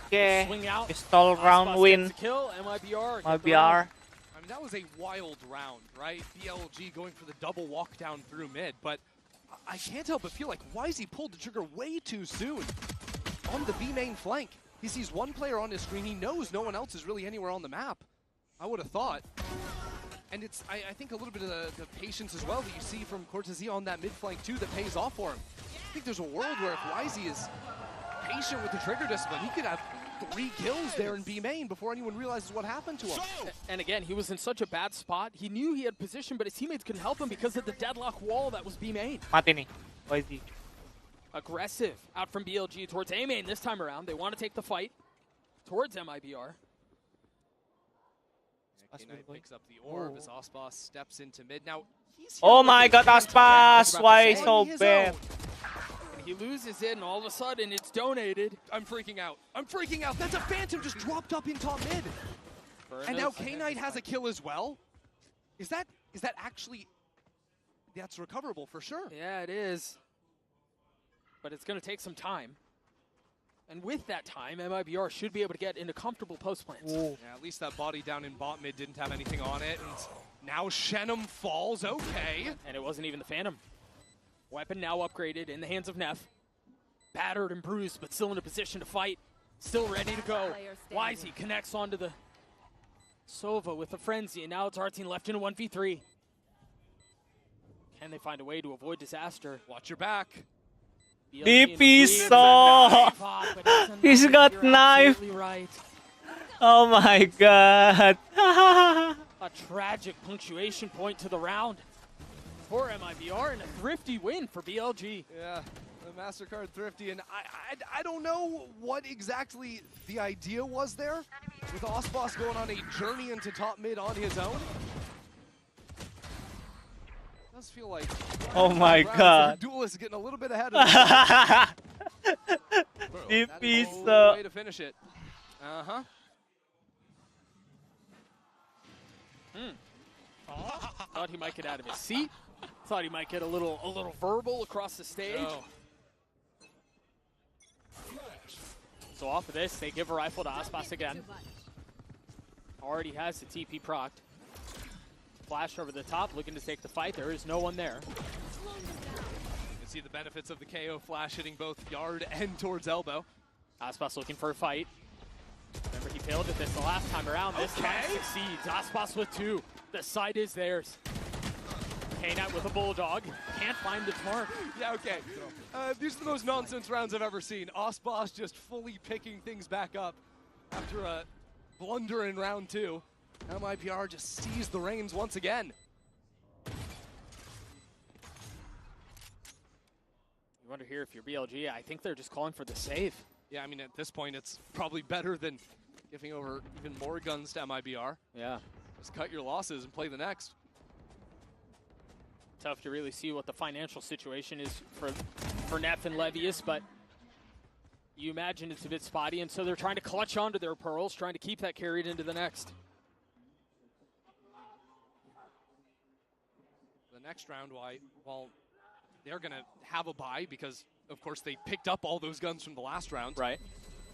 Okay, Swing out. pistol round Aspas win. gets the kill. MIBR. MIBR. I mean, that was a wild round, right? BLG going for the double walk down through mid, but I can't help but feel like YZ pulled the trigger way too soon on the B main flank. He sees one player on his screen. He knows no one else is really anywhere on the map. I would have thought. And it's, I think, a little bit of the patience as well that you see from Cortezia on that mid flank too that pays off for him. I think there's a world where if YZ is patient with the trigger discipline, he could have 3 kills there in B main before anyone realizes what happened to him. And again, he was in such a bad spot. He knew he had position, but his teammates couldn't help him because of the deadlock wall that was B main. Mati nih, YZ. Aggressive out from BLG towards A main this time around. They want to take the fight towards MIBR. K9 picks up the orb as Aspas steps into mid. Now, he's Oh my god, Aspas! Why so bad? And he loses it, and all of a sudden, it's donated. I'm freaking out. I'm freaking out. That's a Phantom just dropped up in top mid. And now K9 has a kill as well. Is that actually... That's recoverable for sure. Yeah, it is. But it's going to take some time. And with that time, MIBR should be able to get into comfortable post plants. Yeah, at least that body down in bot mid didn't have anything on it. And now Shenum falls, okay. And it wasn't even the Phantom. Weapon now upgraded in the hands of Neff. Battered and bruised, but still in a position to fight. Still ready to go. YZ connects onto the Sova with the Frenzy, and now it's our team left in a 1v3. Can they find a way to avoid disaster? Watch your back. DP saw. He's got knife. Right. Oh my god. A tragic punctuation point to the round for MIBR and a thrifty win for BLG. Yeah, the MasterCard thrifty, and I don't know what exactly the idea was there with Aspas going on a journey into top mid on his own. Does feel like Oh my god. Duelist is getting a little bit ahead of DP the saw. way to finish it. Uh-huh. Thought he might get out of his seat. Thought he might get a little verbal across the stage. Oh. So off of this, they give a rifle to Aspas again. Already has the TP procced. Flash over the top, looking to take the fight. There is no one there. You can see the benefits of the KO flash hitting both yard and towards elbow. Aspas looking for a fight. Remember, he failed at this the last time around. This time succeeds. Aspas with 2. The side is theirs. K9 with a bulldog. Can't find the mark. Yeah, okay. These are the most nonsense rounds I've ever seen. Aspas just fully picking things back up after a blunder in round 2. MIBR just seized the reins once again. You wonder here if you're BLG, I think they're just calling for the save. Yeah, I mean, at this point, it's probably better than giving over even more guns to MIBR. Yeah. Just cut your losses and play the next. Tough to really see what the financial situation is for Neff and Levius, but you imagine it's a bit spotty, and so they're trying to clutch onto their pearls, trying to keep that carried into the next. The next round, while they're going to have a bye because, of course, they picked up all those guns from the last round. Right.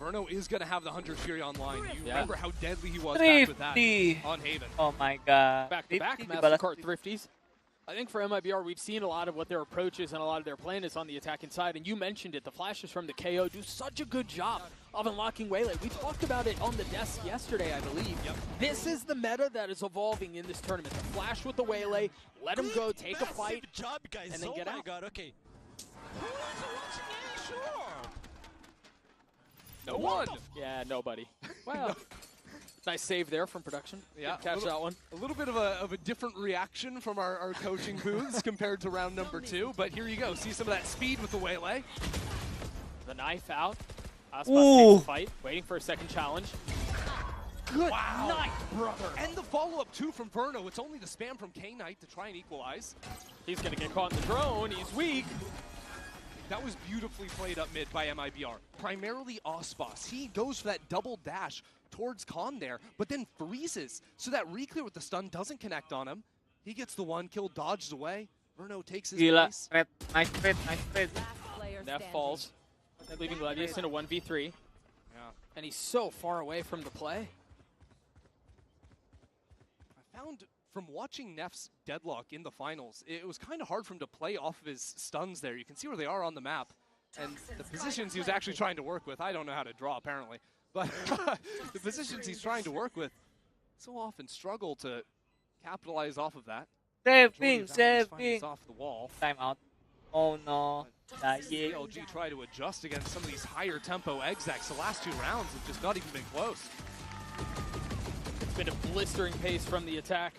Verno is going to have the Hunter Fury online. You Yeah. remember how deadly he was back with that Thrifty. on Haven. Oh my god. Back-to-back Thrifty dibalas. MasterCard thrifties. I think for MIBR, we've seen a lot of what their approach is and a lot of their plan is on the attacking side. And you mentioned it, the flashes from the KO do such a good job of unlocking Waylay. We talked about it on the desk yesterday, I believe. Yep. This is the meta that is evolving in this tournament. The flash with the Waylay, let him go, take a fight, Job, guys. and then get Oh my out. god, okay. Who is watching it? Sure. No one. Yeah, nobody. Well, nice save there from production. Yeah, Didn't catch that one. A little bit of a different reaction from our coaching booths compared to round number 2, but here you go. See some of that speed with the Waylay. The knife out. Aspas takes the fight, waiting for a second challenge. Good night, brother. And the follow-up, too, from Verno. It's only the spam from K-Knight to try and equalize. He's going to get caught in the drone. He's weak. That was beautifully played up mid by MIBR. Primarily aspas. He goes for that double dash towards Khan there, but then freezes. So that reclear with the stun doesn't connect on him. He gets the one kill, dodges away. Verno takes his place. Nice trade. Neff falls, leaving Levius in a 1v3. Yeah. And he's so far away from the play. I found from watching Neff's deadlock in the finals, it was kind of hard for him to play off of his stuns there. You can see where they are on the map. And the positions he was actually trying to work with, I don't know how to draw apparently, but the positions he's trying to work with so often struggle to capitalize off of that. Saving. Off the wall. Time out. Oh no. BLG try to adjust against some of these higher tempo execs. The last 2 rounds have just not even been close. It's been a blistering pace from the attack.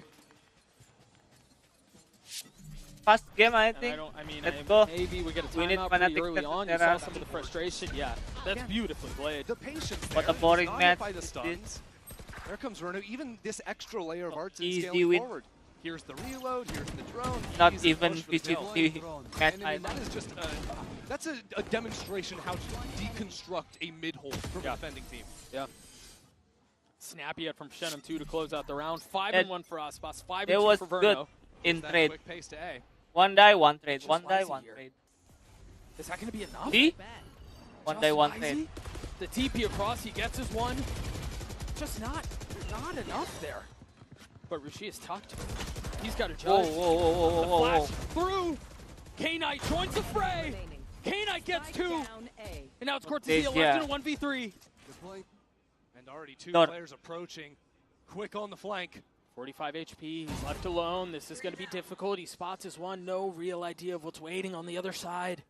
Fast game, I think. Let's go. Maybe we get a We need timeout pretty Fnatic early on. You saw some of the frustration. Yeah, that's beautifully played. The patience What there. a boring He's not match hit by the this stuns. There comes Verno. Even this extra layer of arts and Easy scaling win. forward. Here's the reload, here's the drone. Not easy even push for the kill. 50 match. And that is just that's a demonstration how to deconstruct a mid-hold from a defending team. Yeah. Snappy out from Shenum 2 to close out the round. 5-1 for Aspas, 5-2 It was for good Verno. in That trade. quick pace to A. One die, one trade. Just One die, Wisey one here. trade. Is that going to be enough? See? One die, one Wisey? trade. The TP across, he gets his one. Just not enough there. But Rishi is tucked. He's got to judge. Whoa. Flash through. K-Knight joins the fray. K-Knight gets 2. And now it's Cortezia left in a 1v3. And already 2 Done. players approaching. Quick on the flank. 45 HP, he's left alone. This is going to be difficult. He spots his one. No real idea of what's waiting on the other side.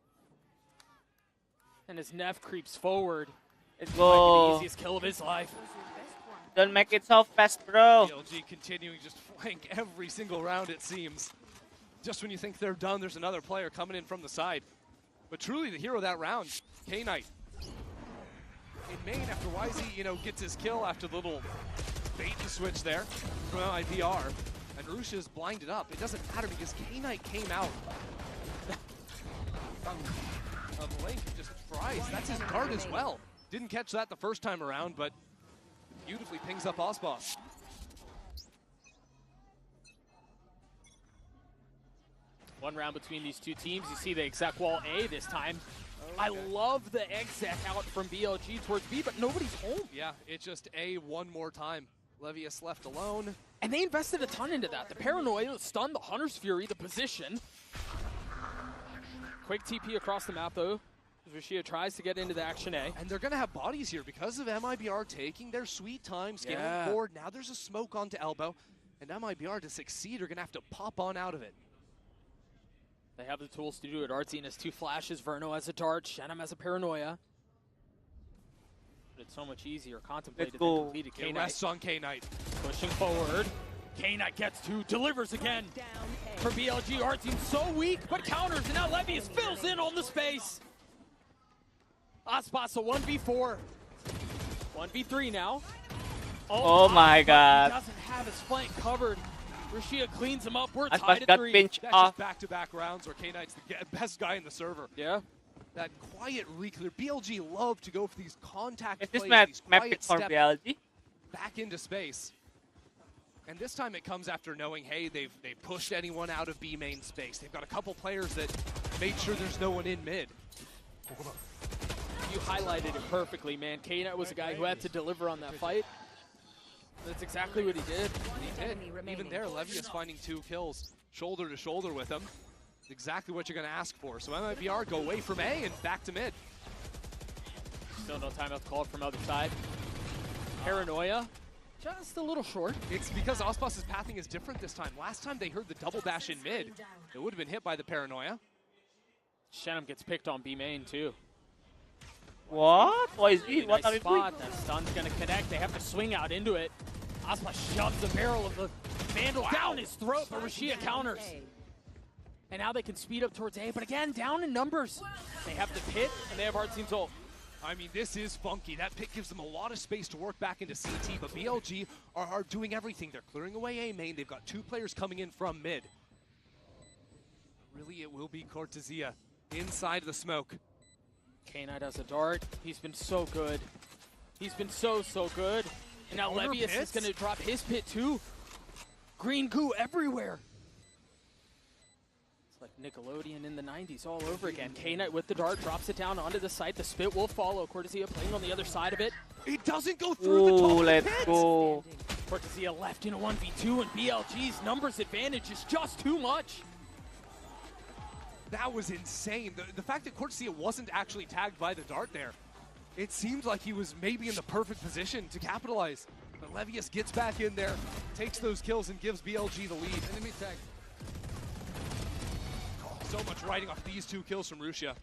And as Neff creeps forward, Let's might be the go. easiest kill of his life. Don't make it so fast, bro. BLG continuing just flank every single round, it seems. Just when you think they're done, there's another player coming in from the side. But truly the hero of that round, K-Knight. In main, after YZ, gets his kill after the little bait and switch there from MIBR. And Rusha's blinded up. It doesn't matter because K-Knight came out of the lane and just fries. That's his card as well. Didn't catch that the first time around, but beautifully pings up aspas. One round between these two teams. You see the exec wall A this time. I love the exec out from BLG towards B, but nobody's home. Yeah, it's just A one more time. Levius left alone. And they invested a ton into that. The paranoia, the stun, the Hunter's Fury, the position. Quick TP across the map, though. Rashia tries to get into the action A. And they're going to have bodies here because of MIBR taking their sweet time, scaling forward. Now there's a smoke onto elbow. And MIBR, to succeed, are going to have to pop on out of it. They have the tools to do it. Artsy has 2 flashes. Verno has a dart. Shenum has a paranoia. But it's so much easier contemplated than completed. K-Knight rests on K-Knight. Pushing forward. K-Knight gets 2, delivers again. For BLG, Artsy so weak, but counters, and now Levius fills in on the space. Aspas a 1v4. 1v3 now. Oh my god. He doesn't have his flank covered. Rashia cleans him up. We're Aspas tied at got 3. pinched That's off. just back-to-back rounds where K-Knight's the best guy in the server. Yeah. That quiet reclear. BLG love to go for these contact Is this plays, map these map quiet it for steps BLG? back into space. And this time it comes after knowing, hey, they've pushed anyone out of B main space. They've got a couple players that made sure there's no one in mid. You highlighted it perfectly, man. K-Knight was a guy who had to deliver on that fight. That's exactly what he did. He did. Even there, Levius finding 2 kills, shoulder to shoulder with him. It's exactly what you're going to ask for. So MIBR go away from A and back to mid. Still no timeout called from other side. Paranoia, just a little short. It's because Aspas' pathing is different this time. Last time they heard the double dash in mid. It would have been hit by the paranoia. Shenum gets picked on B main too. What? Why is he? Really What nice are you doing? spot. That stun's gonna connect. They have to swing out into it. Aspas shoves the barrel of the Vandal down his throat, but Rashia counters. And now they can speed up towards A, but again, down in numbers. They have the pit, and they have Artseem's ult. I mean, this is funky. That pick gives them a lot of space to work back into CT, but BLG are doing everything. They're clearing away A main. They've got 2 players coming in from mid. Really, it will be Cortezia inside the smoke. K-Knight has a dart. He's been so good. He's been so good. And now Levius is going to drop his pit too. Green goo everywhere. It's like Nickelodeon in the 90s all over again. K-Knight with the dart drops it down onto the site. The spit will follow. Cortezia playing on the other side of it. It doesn't go through the top of the let's pit. go. Cortezia left in a 1v2, and BLG's numbers advantage is just too much. That was insane. The fact that Cortezia wasn't actually tagged by the dart there, it seemed like he was maybe in the perfect position to capitalize. But Levius gets back in there, takes those kills, and gives BLG the lead. Enemy tag. So much riding off these 2 kills from Russia.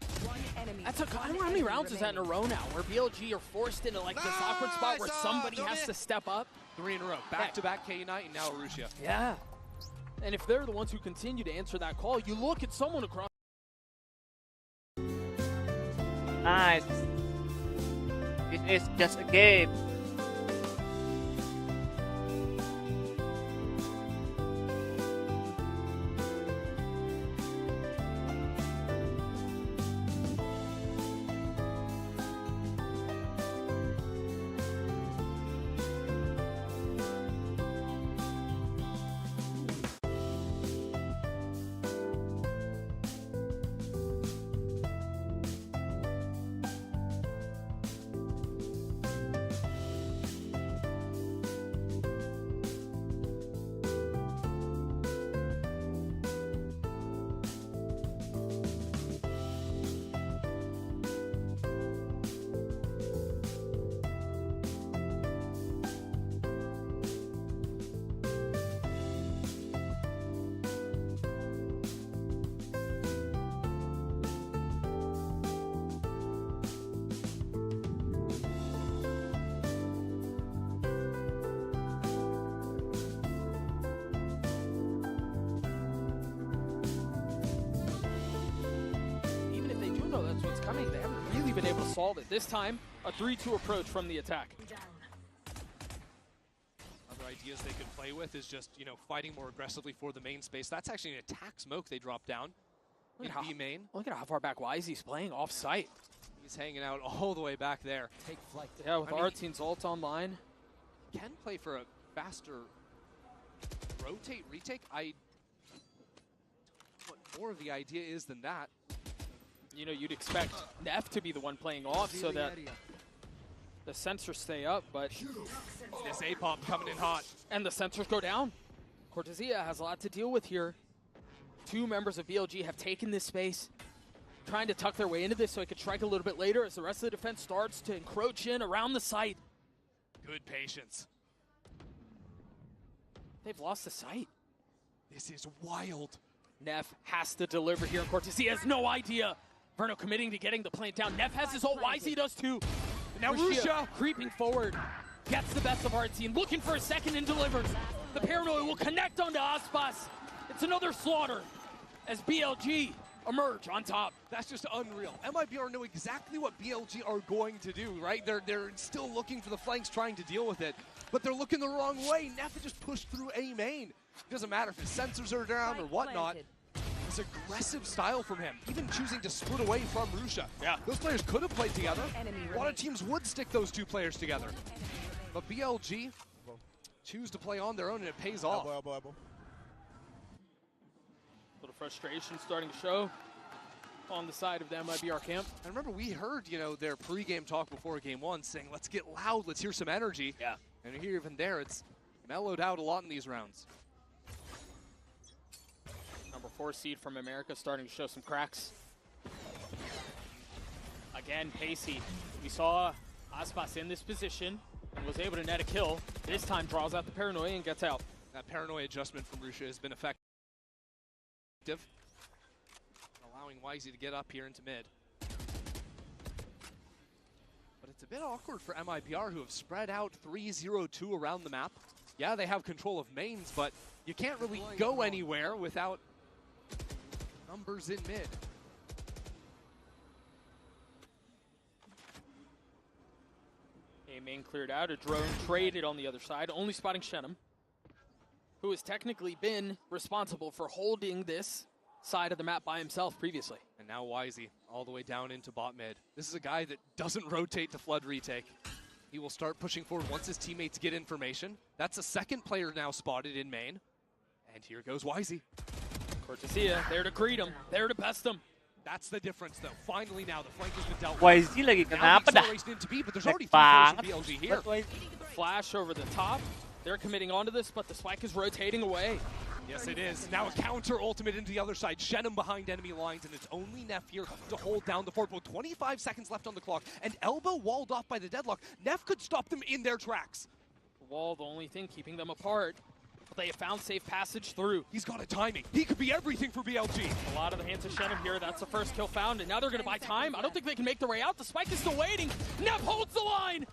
That's I don't know how many rounds is that in a row now, where BLG are forced into like this awkward spot where somebody has to step up. 3 in a row. Back-to-back K-Knight and now Russia. Yeah. And if they're the ones who continue to answer that call, you look at someone across. Nice. This is just a game. That's what's coming. They haven't really been able to solve it. This time, a 3-2 approach from the attack. Other ideas they could play with is just, you know, fighting more aggressively for the main space. That's actually an attack smoke they dropped down in B main. Look at how far back Wisey's playing off-site. He's hanging out all the way back there. Take flight. Yeah, with Artzine's ult online. Can play for a faster rotate, retake. What more of the idea is than that. You know, you'd expect Neff to be the one playing off so that the sensors stay up, but this A-pop coming in hot. And the sensors go down. Cortezia has a lot to deal with here. 2 members of BLG have taken this space, trying to tuck their way into this so it could strike a little bit later as the rest of the defense starts to encroach in around the site. Good patience. They've lost the site. This is wild. Neff has to deliver here, and Cortezia has no idea. Verno committing to getting the plant down. Neff has his ult. Wisey does too. Now Russia creeping forward, gets the best of Artsine, looking for a second and delivers. The Paranoid will connect onto Aspas. It's another slaughter as BLG emerge on top. That's just unreal. MIBR know exactly what BLG are going to do, right? They're still looking for the flanks, trying to deal with it, but they're looking the wrong way. Neff just pushed through A main. It doesn't matter if his sensors are down or whatnot. It's aggressive style from him, even choosing to split away from Russia. Yeah. Those players could have played together. A lot of teams would stick those 2 players together. But BLG choose to play on their own, and it pays off. Little frustration starting to show on the side of the MIBR camp. And remember, we heard, you know, their pre-game talk before game 1 saying, let's get loud, let's hear some energy. Yeah. And here, even there, it's mellowed out a lot in these rounds. Number 4 seed from America starting to show some cracks. Again, pacey. We saw Aspas in this position and was able to net a kill. This time draws out the Paranoia and gets out. That Paranoia adjustment from Russia has been effective. Allowing Wisey to get up here into mid. But it's a bit awkward for MIBR, who have spread out 3-0-2 around the map. Yeah, they have control of mains, but you can't really go anywhere without numbers in mid. main cleared out. A drone traded on the other side, only spotting Shenum, who has technically been responsible for holding this side of the map by himself previously. And now Wisey all the way down into bot mid. This is a guy that doesn't rotate to flood retake. He will start pushing forward once his teammates get information. That's a second player now spotted in main. And here goes Wisey. Cortesia, there to greet him, there to best him. That's the difference, though. Finally now, the flank has been dealt with. YZ lagi Now kenapa the dah? acceleration into B, but there's already Banget. 3 players from BLG here. YZ. Flash over the top. They're committing onto this, but the spike is rotating away. Yes, it is. Now a counter ultimate into the other side. Shenum behind enemy lines, and it's only Neff here to hold down the fort. With 25 seconds left on the clock, and Elbow walled off by the deadlock. Neff could stop them in their tracks. The wall, the only thing keeping them apart. But they have found safe passage through. He's got a timing. He could be everything for BLG. A lot of the hands of Shenum here. That's the first kill found, and now they're going to buy time. I don't think they can make their way out. The spike is still waiting. Neff holds the line.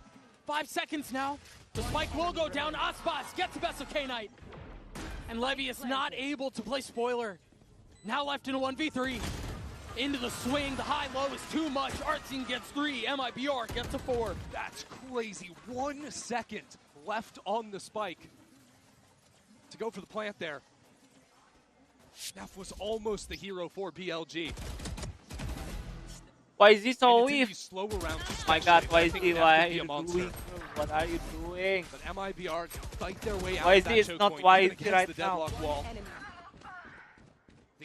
5 seconds now. The spike will go down. Aspas gets the best of K-Knight. And Levy is not able to play spoiler. Now left in a 1v3. Into the swing. The high-low is too much. Artsine gets 3. MIBR gets a 4. That's crazy. 1 second left on the spike to go for the plant there. Neff was almost the hero for BLG. YZ so And it's in weak. these slower rounds My God, especially, I think YZ, Neff why could are be a you monster. doing? What are you doing? But MIBR can fight their way out YZ of that is choke not point, YZ even against right the now. deadlock wall.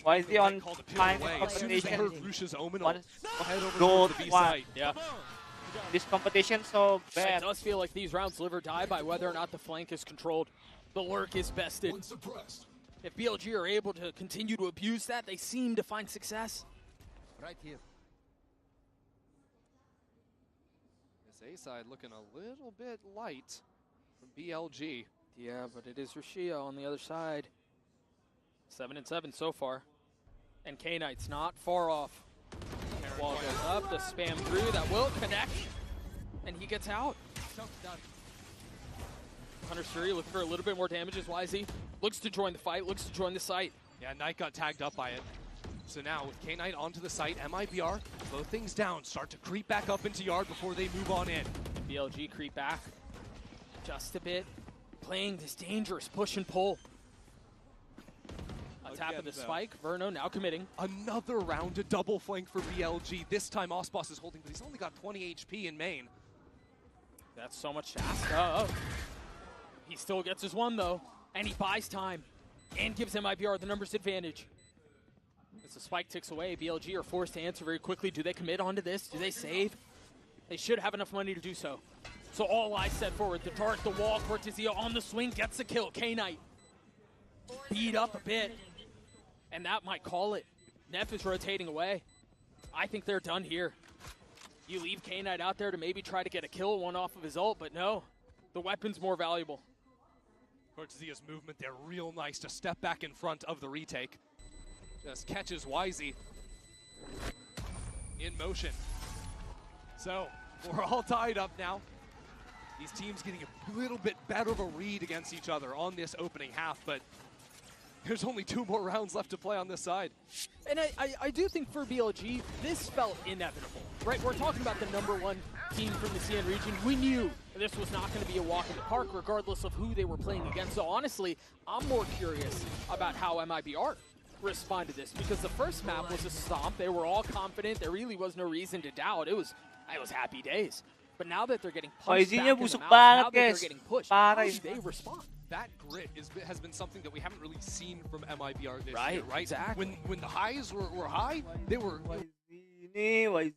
Why is he on Called a peel time away. As soon as they competition? heard Rush's omen, What is head over gold to the B one? side. Yeah. This competition so It bad? does feel like these rounds live or die by whether or not the flank is controlled. The lurk is bested. If BLG are able to continue to abuse that, they seem to find success. Right here. This A side looking a little bit light from BLG. Yeah, but it is Rashia on the other side. 7-7 so far. And K-Knight's not far off. Wall goes up, the spam through, that will connect. And he gets out. Hunter's Fury looking for a little bit more damage as YZ looks to join the fight, looks to join the site. Yeah, Knight got tagged up by it. So now with K-Knight onto the site, MIBR, slow things down, start to creep back up into yard before they move on in. BLG creep back just a bit, playing this dangerous push and pull. A tap of the Again, though. spike, Verno now committing. Another round, a double flank for BLG. This time Aspas is holding, but he's only got 20 HP in main. That's so much to ask of. He still gets his one though, and he buys time and gives MIBR the numbers advantage. As the spike ticks away, BLG are forced to answer very quickly. Do they commit onto this? Do they save? They should have enough money to do so. So all eyes set forward. The dart, the wall, Cortesia on the swing, gets the kill. K-Knight beat up a bit, and that might call it. Neff is rotating away. I think they're done here. You leave K-Knight out there to maybe try to get a kill, one off of his ult, but no. The weapon's more valuable. Cortesia's movement there, real nice to step back in front of the retake. Just catches Wisey in motion. So, we're all tied up now. These teams getting a little bit better of a read against each other on this opening half, but there's only 2 more rounds left to play on this side. And I do think for BLG, this felt inevitable, right? We're talking about the #1 team from the CN region. We knew this was not going to be a walk in the park, regardless of who they were playing against. So honestly, I'm more curious about how MIBR responded to this, because the first map was a stomp. They were all confident. There really was no reason to doubt. It was happy days. But now that they're getting punched YZ back nya in the busuk mouth, banget, now that they're guys. getting pushed, Parah how ini. do they respond? That grit has been something that we haven't really seen from MIBR this Right, year, right? exactly. When the highs were high, they were YZ ini, YZ.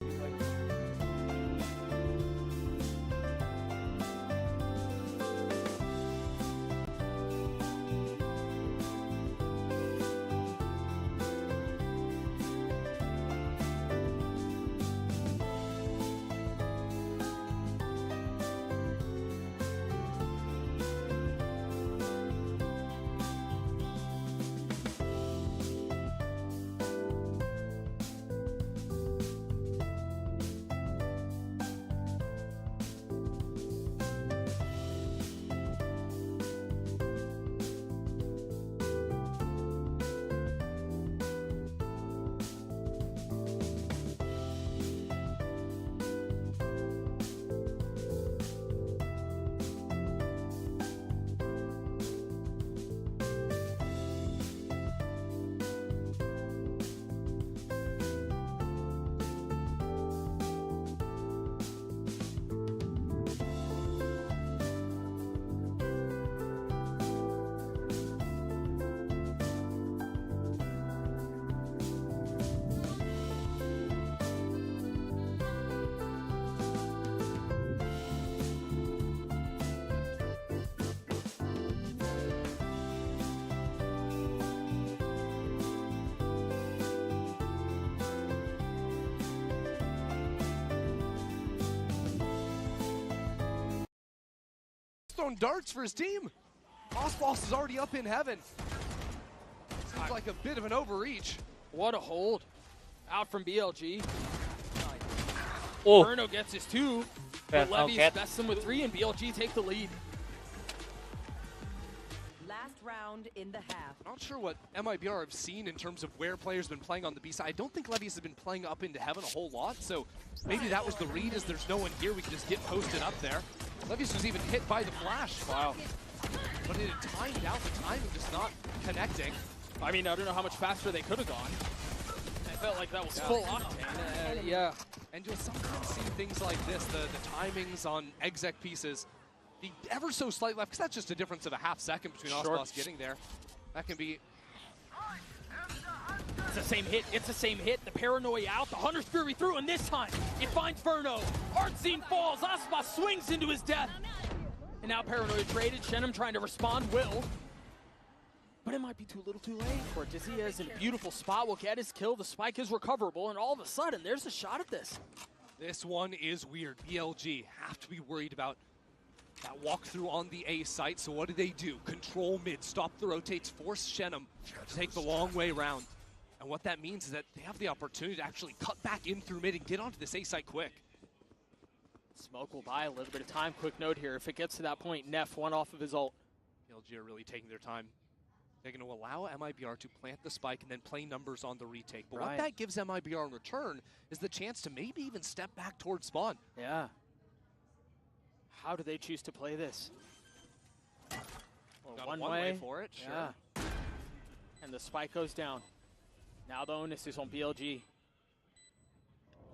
throwing darts for his team. Aspas is already up in heaven. Seems like a bit of an overreach. What a hold. Out from BLG. Oh, Verno gets his 2. fair, But Levy's okay. bests him with 3, and BLG take the lead. Last round in the half. Not sure what MIBR have seen in terms of where players have been playing on the B side. I don't think Levy's have been playing up into heaven a whole lot, so maybe that was the read, as there's no one here. We can just get posted up there. Levy's was even hit by the flash. Wow. But it had timed out, the timing just not connecting. I mean, I don't know how much faster they could have gone. I felt like that was full octane. Yeah. And you'll sometimes see things like this, the timings on exec pieces, the ever so slight left, because that's just a difference of a half second between Aspas getting there. That can be... It's the same hit. It's the same hit. The paranoia out. The Hunter's Fury through, and this time it finds Verno. Artscene falls. Aspas swings into his death. And now paranoia traded. Shenum trying to respond. Will. But it might be too little too late. Cortezia is in a beautiful spot. Will get his kill. The spike is recoverable. And all of a sudden, there's a shot at this. This one is weird. BLG have to be worried about that walkthrough on the A site. So what do? Control mid, stop the rotates, force Shenum to take the long way round. And what that means is that they have the opportunity to actually cut back in through mid and get onto this A site quick. Smoke will buy a little bit of time. Quick note here. If it gets to that point, Neff one off of his ult. BLG are really taking their time. They're going to allow MIBR to plant the spike and then play numbers on the retake. But what that gives MIBR in return is the chance to maybe even step back towards spawn. Yeah. How do they choose to play this? Well, Got one way for it, sure. Yeah. And the spike goes down. Now the onus is on BLG.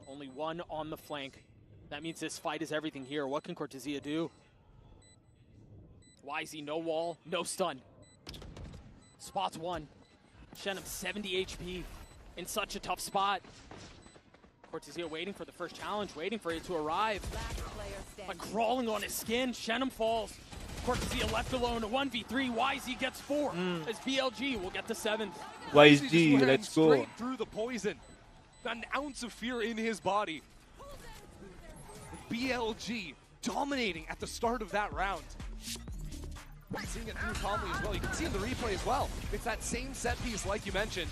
Only one on the flank. That means this fight is everything here. What can Cortezia do? YZ, no wall, no stun. Spots 1. Shenum 70 HP in such a tough spot. Cortezia waiting for the first challenge, waiting for it to arrive. But crawling on his skin, Shenum falls. Cortezia left alone, a 1v3. YZ gets 4 as BLG will get the 7th. YZ, let's go. Straight through the poison. Not an ounce of fear in his body. BLG dominating at the start of that round. Seeing it through calmly as well. You can see in the replay as well. It's that same set piece like you mentioned.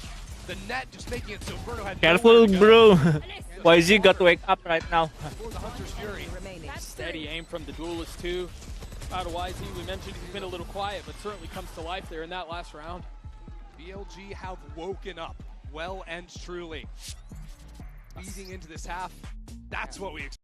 The net just making it so Verno had Careful, bro. YZ got to wake up right now. For the Hunter's Fury. Steady aim from the duelist too. Out of YZ, we mentioned he's been a little quiet, but certainly comes to life there in that last round. BLG have woken up well and truly. Easing into this half, that's what we expect.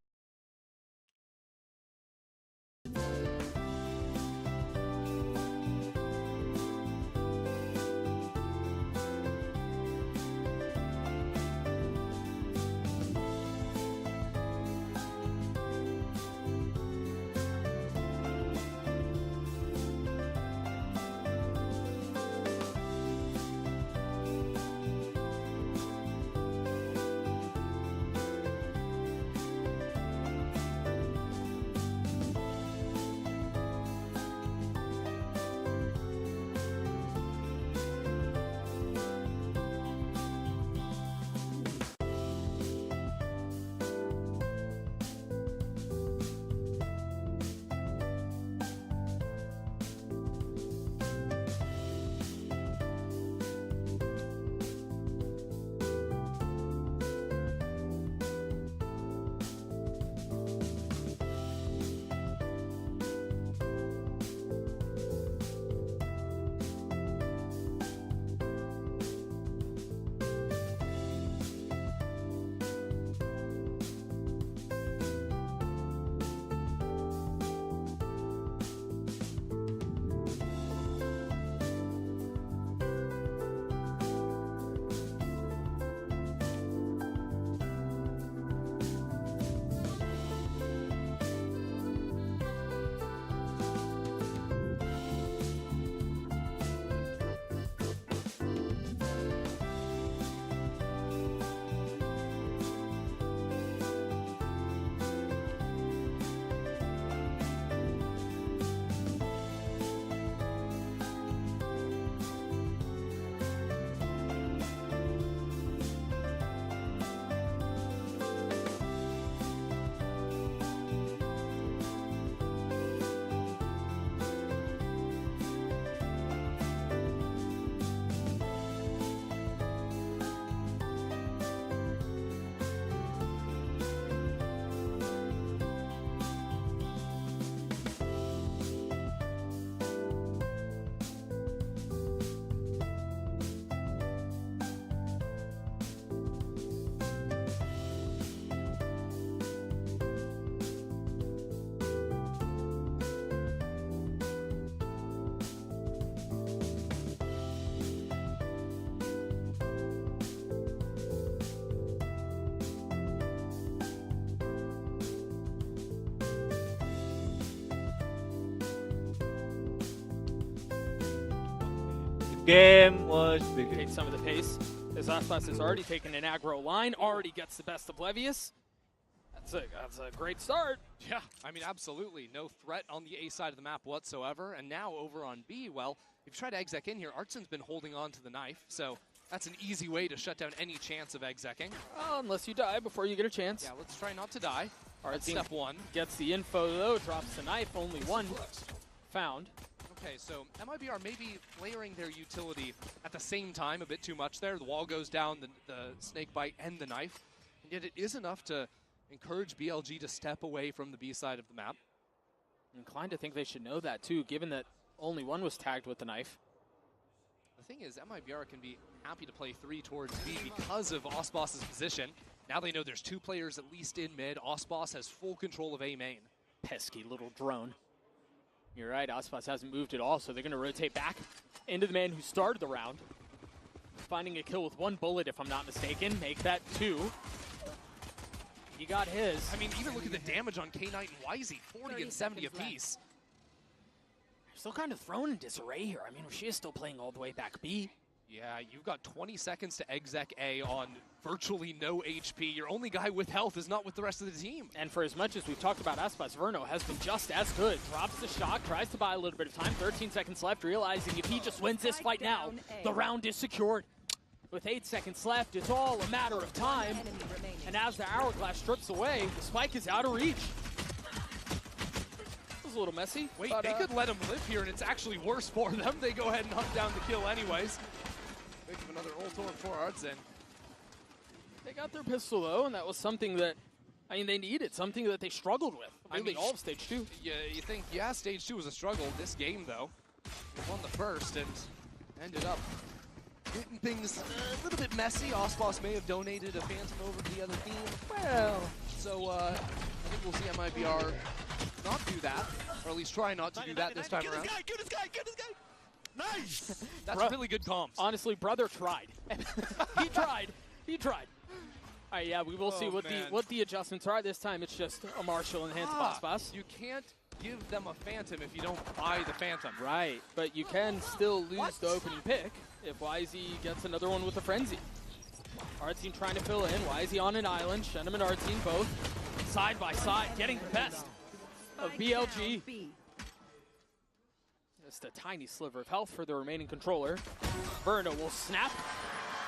game was big. Take some of the pace. As aspas has already taken an aggro line, already gets the best of Levius. That's a great start. Yeah, I mean, absolutely. No threat on the A side of the map whatsoever. And now over on B, well, if you try to exec in here, Artsen's been holding on to the knife. So that's an easy way to shut down any chance of execing. Unless you die before you get a chance. Yeah, let's try not to die. All right, That's step one. Gets the info, though. Drops the knife. Only one found. Okay, so MIBR may be layering their utility at the same time a bit too much there. The wall goes down, the snake bite, and the knife. And yet it is enough to encourage BLG to step away from the B side of the map. I'm inclined to think they should know that, too, given that only one was tagged with the knife. The thing is, MIBR can be happy to play 3 towards B because of aspas' position. Now they know there's 2 players at least in mid. aspas has full control of A main. Pesky little drone. You're right, aspas hasn't moved at all, so they're going to rotate back into the man who started the round. Finding a kill with 1 bullet, if I'm not mistaken. Make that 2. He got his. I mean, even look at the damage on K-Knight and YZ, 40 and 70 apiece. Still kind of thrown in disarray here. I mean, she is still playing all the way back B. Yeah, you've got 20 seconds to exec A on virtually no HP. Your only guy with health is not with the rest of the team. And for as much as we've talked about aspas, Verno has been just as good. Drops the shock, tries to buy a little bit of time. 13 seconds left, realizing if he just wins this fight now, the round is secured. With 8 seconds left, it's all a matter of time. And as the hourglass strips away, the spike is out of reach. It was a little messy. Wait, they could let him live here, and it's actually worse for them. They go ahead and hunt down the kill anyways. Think of another ult for Artsen. They got their pistol, though, and that was something that, I mean, they needed, something that they struggled with. Really, all of stage 2. Yeah, you think, yeah, stage 2 was a struggle. This game, though, won the first and ended up getting things a little bit messy. aspas may have donated a Phantom over to the other team. Well, so I think we'll see MIBR not do that, or at least try not to do that this time around. Get this guy! Nice! That's really good comms. Honestly, brother tried. He tried. All right, yeah, we will see what the adjustments are. This time it's just a Marshall enhanced aspas. You can't give them a Phantom if you don't buy the Phantom. Right, but you can still lose the opening pick if YZ gets another one with a Frenzy. Artsine trying to fill in. YZ on an island. Shenham and Artsine both side by side, getting the best of BLG. Just a tiny sliver of health for the remaining controller. Verno will snap.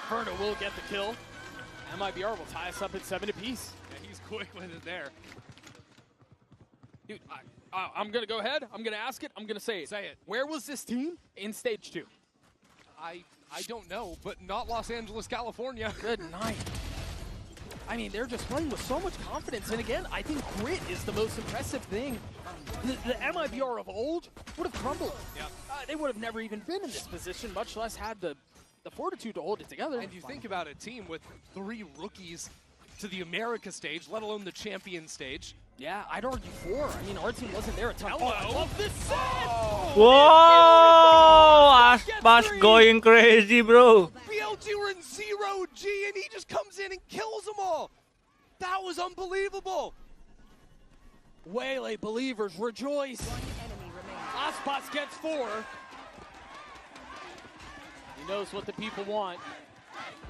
Verno will get the kill. MIBR will tie us up at 7 apiece. Yeah, he's quick with it there. Dude, I'm going to go ahead. I'm going to ask it. I'm going to say it. Say it. Where was this team in stage 2? I don't know, but not Los Angeles, California. Good night. I mean, they're just playing with so much confidence. And again, I think grit is the most impressive thing. The MIBR of old would have crumbled. Yeah. They would have never even been in this position, much less had the fortitude to hold it together. And you think about a team with 3 rookies to the America stage, let alone the champion stage. Yeah, I'd argue 4. I mean, our team wasn't there a ton. Oh, I love this set! Whoa! aspas going crazy, bro. BLG were in 0G and he just comes in and kills them all. That was unbelievable. Waylay believers rejoice. aspas gets 4. He knows what the people want.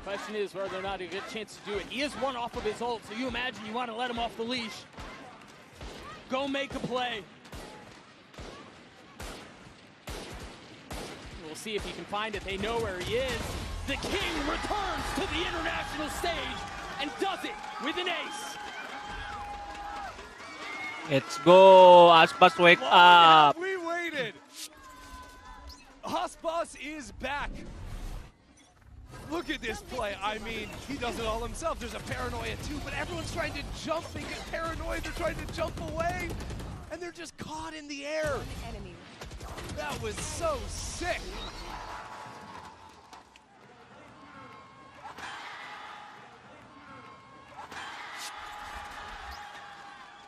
Question is whether or not he gets a chance to do it. He is 1 off of his ult, so you imagine you want to let him off the leash. Go make a play. We'll see if he can find it. They know where he is. The king returns to the international stage and does it with an ace. Let's go, aspas, wake up. We waited. aspas is back. Look at this play. I mean, he does it all himself. There's a paranoia too, but everyone's trying to jump. They get paranoid. They're trying to jump away, and they're just caught in the air. That was so sick.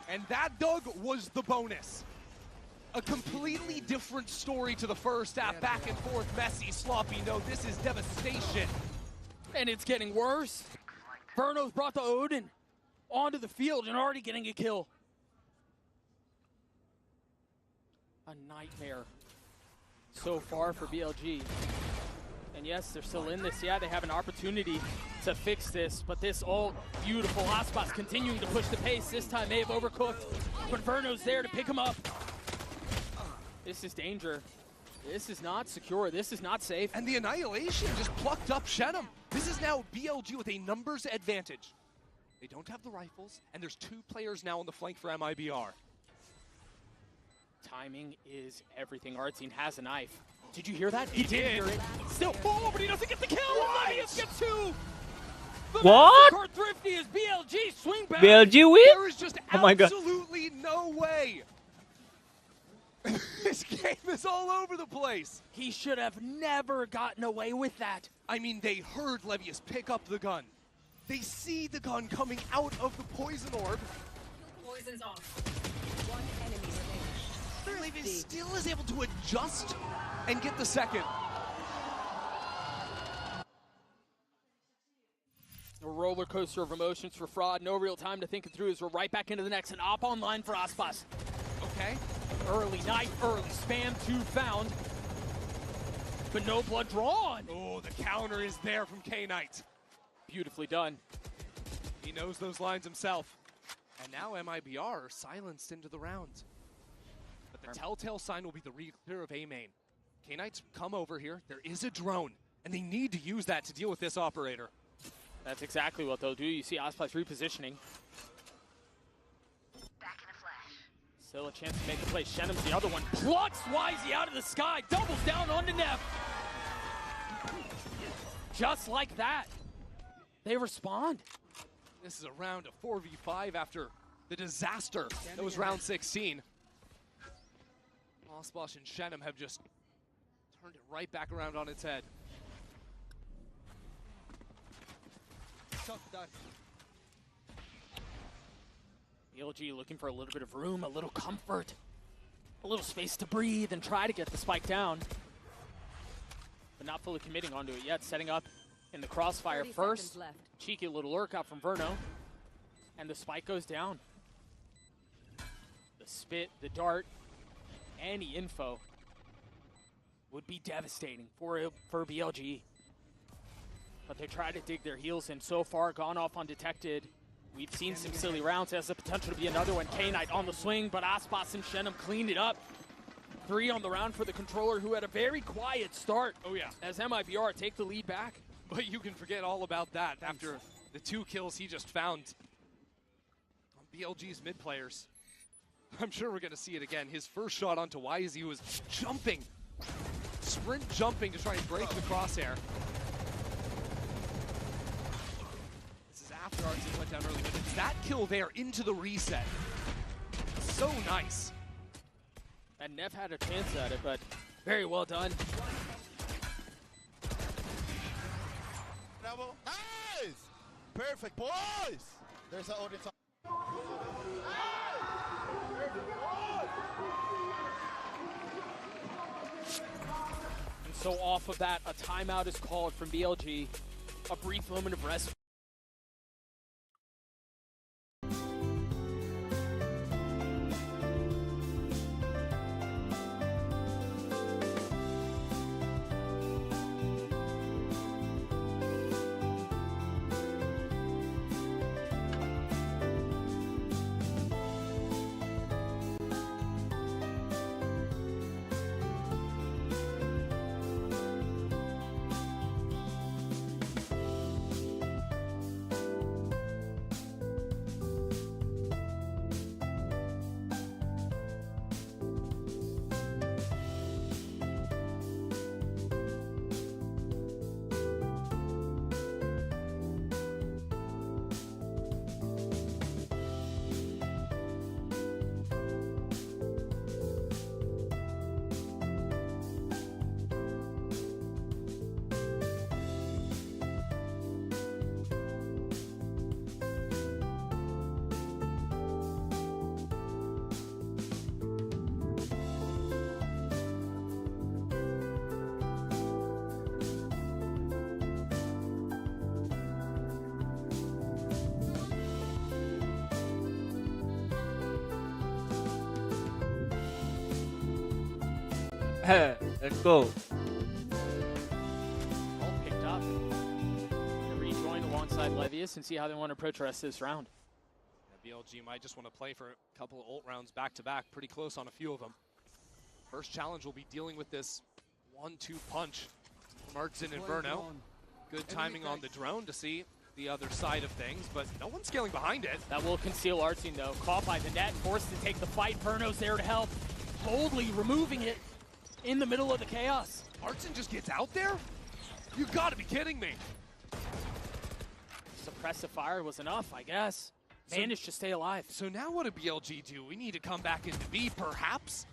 And that, Doug, was the bonus. A completely different story to the first half. Back and forth, messy, sloppy. No, this is devastation. And it's getting worse. Verno's brought the Odin onto the field and already getting a kill. A nightmare so far for BLG. And yes, they're still in this. Yeah, they have an opportunity to fix this, but this all beautiful aspas continuing to push the pace. This time they have overcooked, but Verno's there to pick him up. This is danger. This is not secure. This is not safe. And the Annihilation just plucked up Shenum. This is now BLG with a numbers advantage. They don't have the rifles, and there's 2 players now on the flank for MIBR. Timing is everything. Artsine has a knife. Did you hear that? He did hear it. Still, oh, but he doesn't get the kill. Levius gets 2. What? Mastercard Thrifty is BLG swing back. BLG win? There is just Oh my God. absolutely no way. This game is all over the place. He should have never gotten away with that. I mean, they heard Levius pick up the gun. They see the gun coming out of the poison orb. Poison's off. One enemy remaining. Levius still is able to adjust and get the second. A roller coaster of emotions for Fraud. No real time to think it through as we're right back into the next. And op online for aspas. Okay. Early knife, early spam, 2 found. But no blood drawn. Oh, the counter is there from K-Knight. Beautifully done. He knows those lines himself. And now MIBR are silenced into the round. But the telltale sign will be the re-clear of A main. K-Knight's come over here. There is a drone, and they need to use that to deal with this operator. That's exactly what they'll do. You see aspas repositioning. Still a chance to make a play. Shenum's the other one. Plucks Wisey out of the sky. Doubles down onto Neff. Just like that. They respond. This is a round of 4v5 after the disaster that was round 16. aspas and Shenum have just turned it right back around on its head. BLG looking for a little bit of room, a little comfort, a little space to breathe and try to get the spike down. But not fully committing onto it yet, setting up in the crossfire first. Cheeky little lurk out from Verno. And the spike goes down. The spit, the dart, any info would be devastating for BLG. But they try to dig their heels in. So far, gone off undetected. We've seen some silly rounds. Has the potential to be another one. K-Knight on the swing, but aspas and Shenum cleaned it up. 3 on the round for the controller, who had a very quiet start. Oh yeah. As MIBR take the lead back. But you can forget all about that after the 2 kills he just found on BLG's mid players. I'm sure we're going to see it again. His first shot onto Wisey was jumping, sprint jumping to try and break the crosshair. After Artsine went down early, but it's that kill there into the reset. So nice. And Neff had a chance at it, but very well done. Bravo. Nice! Perfect, boys! There's an audience. And so off of that, a timeout is called from BLG. A brief moment of rest. Let's go. alongside Levius and see how they want to approach the rest of this round. Yeah, BLG might just want to play for a couple of ult rounds back-to-back, pretty close on a few of them. First challenge will be dealing with this 1-2 punch from Artsin and Verno. Good timing on the drone to see the other side of things, but no one's scaling behind it. That will conceal Artsin though. Caught by the net, forced to take the fight. Verno's there to help, boldly removing it in the middle of the chaos. Artsin just gets out there? You gotta be kidding me. Suppressive fire was enough, I guess. Managed to stay alive. So now what do BLG do? We need to come back into B, perhaps?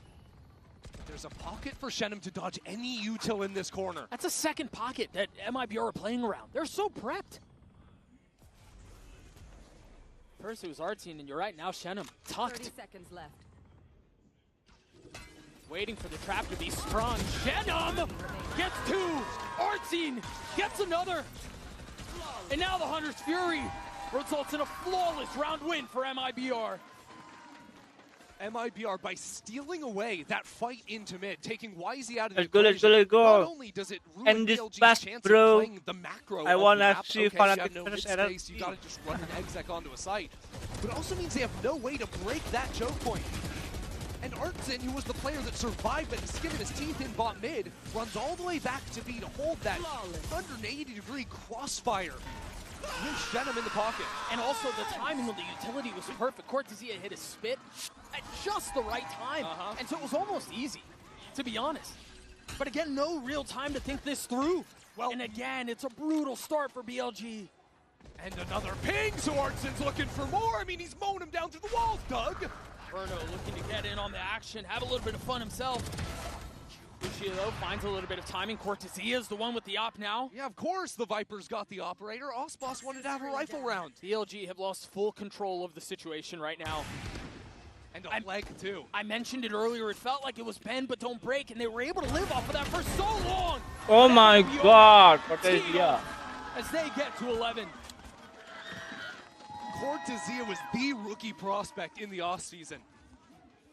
But there's a pocket for Shenum to dodge any util in this corner. That's a second pocket that MIBR are playing around. They're so prepped. First it was Artsin, and you're right, now Shenum. 30 Tucked. seconds left. Waiting for the trap to be sprung. Shenum gets two. Artsin gets another. And now the Hunter's Fury results in a flawless round win for MIBR. MIBR, by stealing away that fight into mid, taking YZ out of the Let's go, let's go, equation, let's go. not only does it ruin End this BLG's fast, chance bro. of playing the macro I of wanna the map. see Okay, Fanatic you have no finish mid-space, you RRQ. gotta just run an exec onto a site. But it also means they have no way to break that choke point. And Artsin, who was the player that survived but skimming his teeth in bot mid, runs all the way back to B to hold that 180-degree crossfire with Shenum in the pocket. And also the timing of the utility was perfect. Cortezia hit a spit at just the right time. And so it was almost easy, to be honest. But again, no real time to think this through. Well, and again, it's a brutal start for BLG. And another ping, so Artsin's looking for more. I mean, he's mowing him down through the walls, Doug. Verno looking to get in on the action, have a little bit of fun himself. Lucio, though, finds a little bit of timing. Cortezia is the one with the op now. Yeah, of course the Vipers got the operator. Aspas wanted to have a rifle round. BLG have lost full control of the situation right now. And a leg, too. I mentioned it earlier, it felt like it was bend but don't break, and they were able to live off of that for so long. Oh my MIBR god, team Cortezia. as they get to 11. Cortezia was the rookie prospect in the offseason,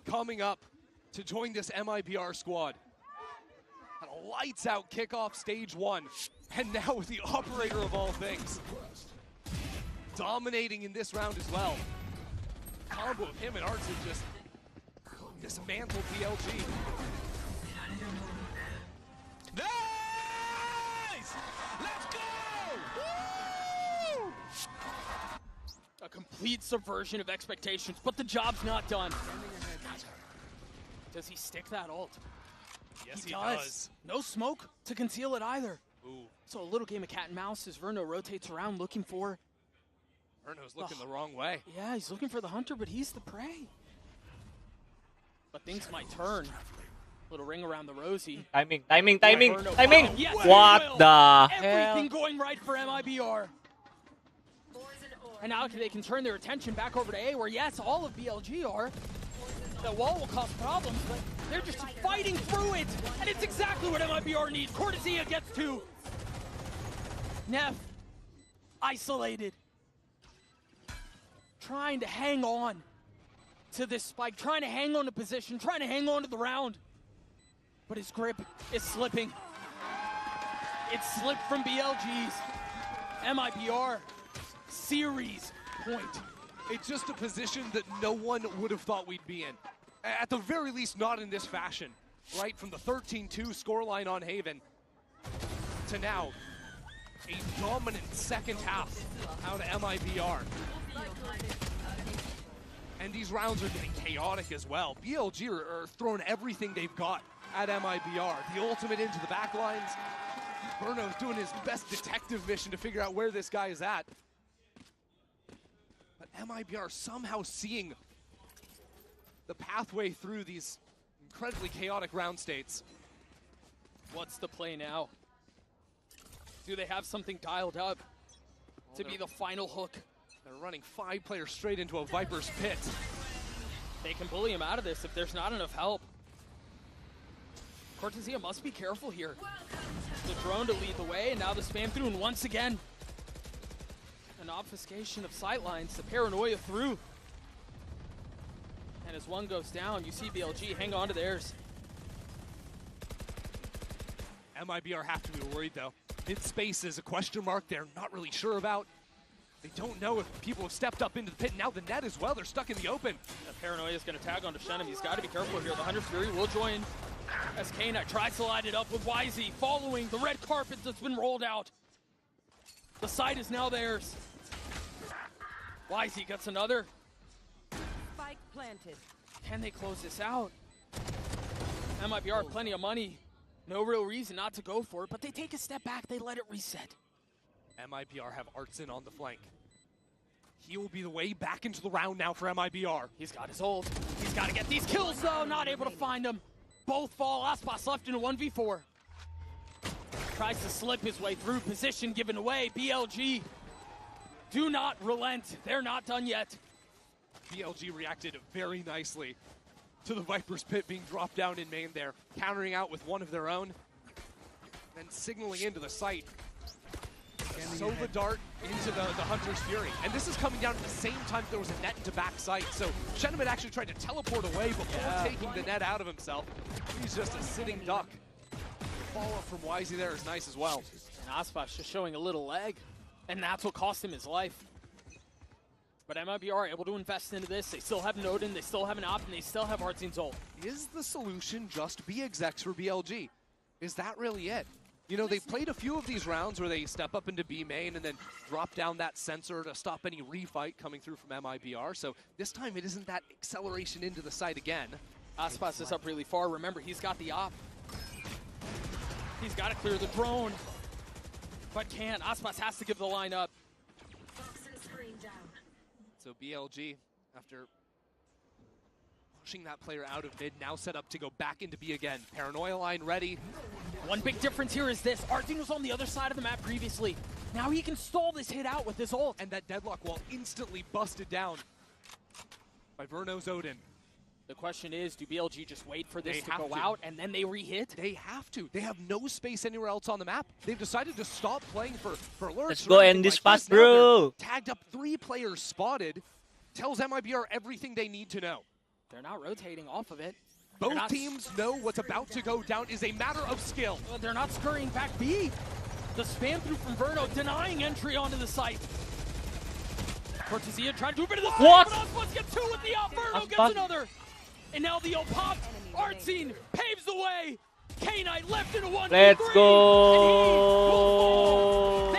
coming up to join this MIBR squad. Had a lights-out kickoff stage 1, and now with the operator of all things, dominating in this round as well. Combo of him and Artsin just dismantled BLG. Nice! Let's go! Woo! A complete subversion of expectations, but the job's not done. Does he stick that ult? Yes, he does. does. No smoke to conceal it either. Ooh, So a little game of cat and mouse as Verno rotates around looking for... Verno's looking the wrong way. Yeah, he's looking for the hunter, but he's the prey. But things might turn. Little ring around the rosy. Timing. Verno- Timing. Yes, What he will. the Everything hell? going right for MIBR. And now they can turn their attention back over to A, where yes, all of BLG are. The wall will cause problems, but they're just fighting through it. And it's exactly what MIBR needs. Cortezia gets two. Neff, isolated. Trying to hang on to this spike, trying to hang on to position, trying to hang on to the round. But his grip is slipping. It slipped from BLG's. MIBR, series point. It's just a position that no one would have thought we'd be in. At the very least, not in this fashion. Right, from the 13-2 scoreline on Haven to now, a dominant second half out of MIBR. And these rounds are getting chaotic as well. BLG are throwing everything they've got at MIBR. The ultimate into the back lines. Verno's doing his best detective mission to figure out where this guy is at. But MIBR somehow seeing the pathway through these incredibly chaotic round states. What's the play now? Do they have something dialed up to be the final hook? They're running 5 players straight into a Viper's pit. They can bully him out of this if there's not enough help. Cortezia must be careful here. The drone to lead the way, and now the spam through, and once again, an obfuscation of sightlines, the paranoia through. And as one goes down, you see BLG hang on to theirs. MIBR have to be worried though. Mid-space is a question mark they're not really sure about. They don't know if people have stepped up into the pit. Now the net as well. They're stuck in the open. Paranoia is going to tag onto Shenum. He's got to be careful here. The Hunter's Fury will join as K-Knight tries to line it up with YZ, following the red carpet that's been rolled out. The site is now theirs. YZ gets another. Spike planted. Can they close this out? MIBR, plenty of money. No real reason not to go for it, but they take a step back. They let it reset. MIBR have Artsin on the flank. He will be the way back into the round now for MIBR. He's got his ult. He's got to get these kills, though. Not able to find them. Both fall. Aspas left in a 1v4. Tries to slip his way through. Position given away. BLG do not relent. They're not done yet. BLG reacted very nicely to the Viper's pit being dropped down in main there, countering out with one of their own, then signaling into the site. Sova dart into the Hunter's Fury. And this is coming down at the same time there was a net into back site. So Shenum had actually tried to teleport away before taking the net out of himself. He's just a sitting duck. The follow-up from YZ there is nice as well. And Aspas just showing a little leg, and that's what cost him his life. But MIBR are able to invest into this. They still have Nodin, they still have an op, and they still have Artzin's ult. Is the solution just B execs for BLG? Is that really it? You know, they've played a few of these rounds where they step up into B main and then drop down that sensor to stop any refight coming through from MIBR. So this time it isn't that acceleration into the site again. Aspas is up really far. Remember, he's got the op. He's got to clear the drone, but can't. Aspas has to give the line up. So BLG, after pushing that player out of mid, now set up to go back into B again. Paranoia line ready. One big difference here is this. Artin was on the other side of the map previously. Now he can stall this hit out with his ult. And that deadlock wall instantly busted down by Verno's Odin. The question is, do BLG just wait for this to go to. out and then they re-hit? They have to. They have no space anywhere else on the map. They've decided to stop playing for alerts. Let's go end this fast, Now bro. they're tagged up 3 players spotted. Tells MIBR everything they need to know. They're not rotating off of it. Both teams know what's about to go down is a matter of skill. They're not scurrying back B. The spam through from Verno, denying entry onto the site. Cortesia trying to do a bit of the What? But Aspas gets 2 with the op. Verno Aspas. gets another. And now the ult popped. Artsine paves the way. K-Knight left in a 1v3. Let's And he will fall. go.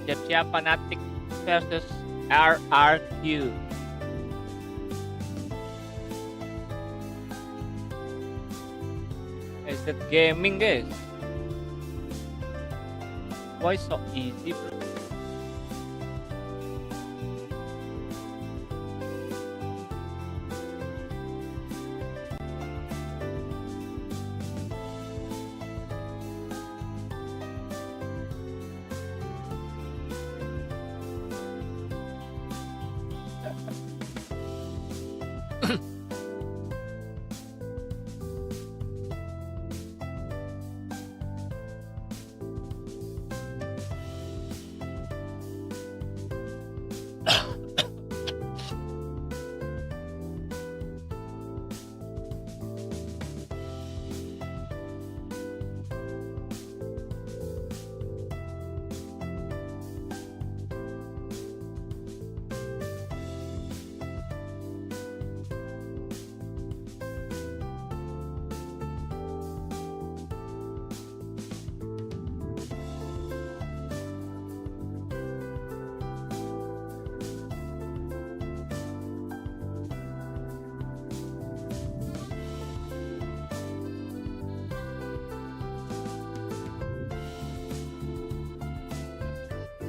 Siap-siap Fnatic versus RRQ. Is that gaming, guys? Why so easy, bro?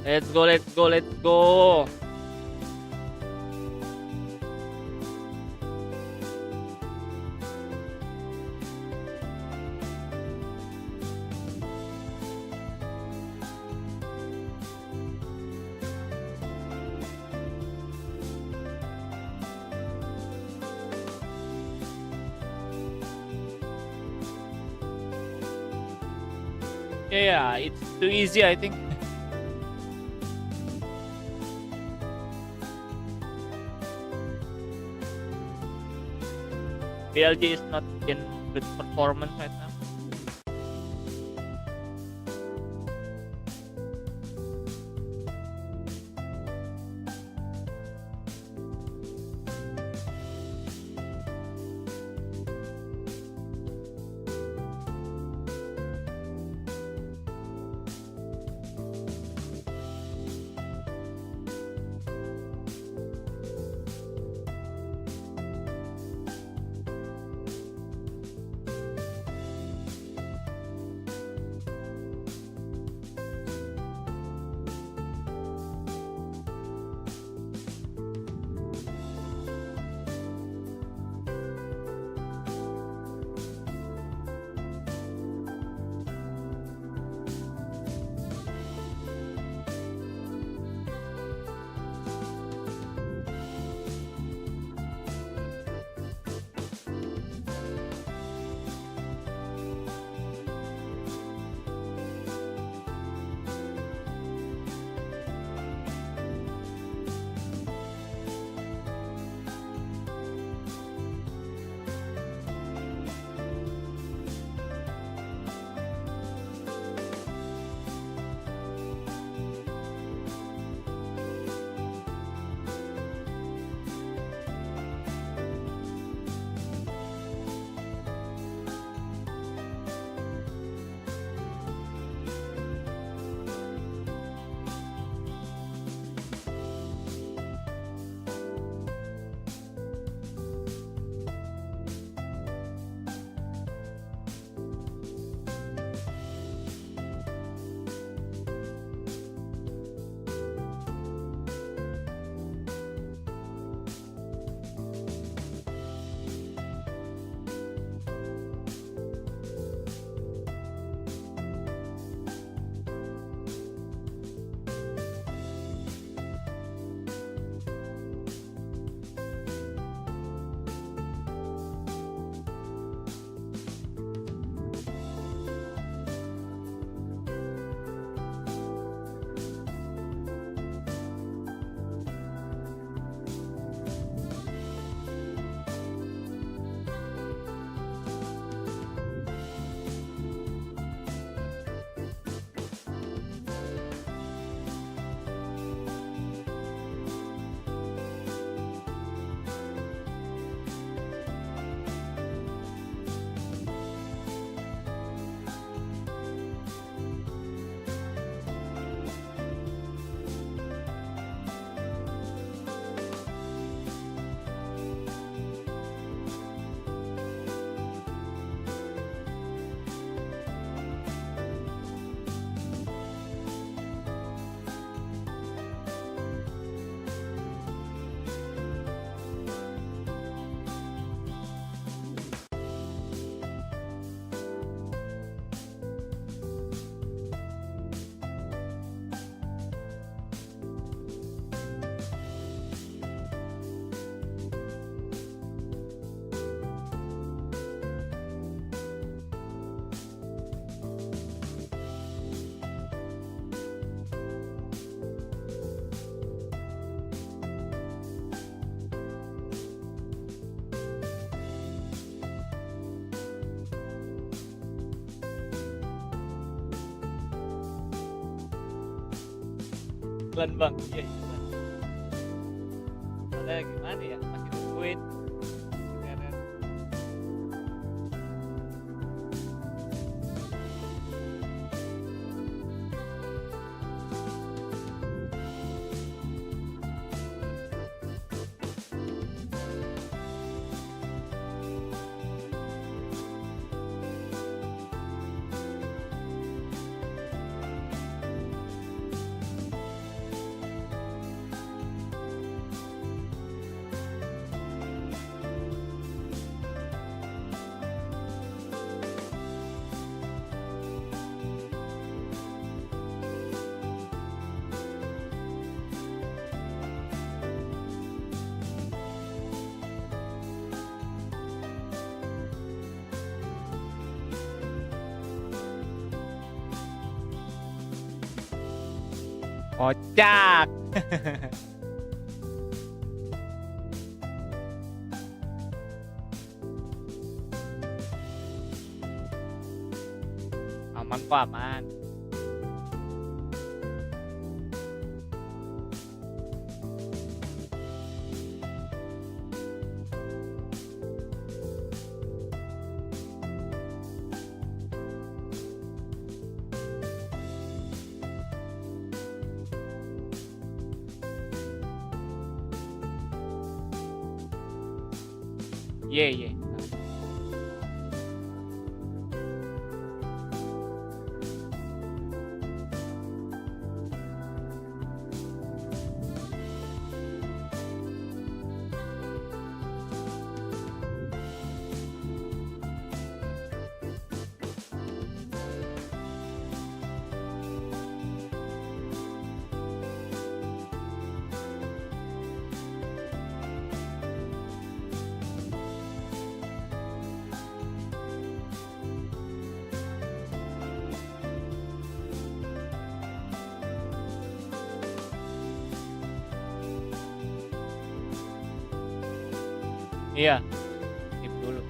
Let's go, let's go, let's go. Yeah, it's too easy, I think. BLG is not in good performance right now. Iklan bang, iya iklan. Soalnya gimana ya, masih nungguin. Keren. Kocak. Aku aman. Iya. Iya. Tip dulu.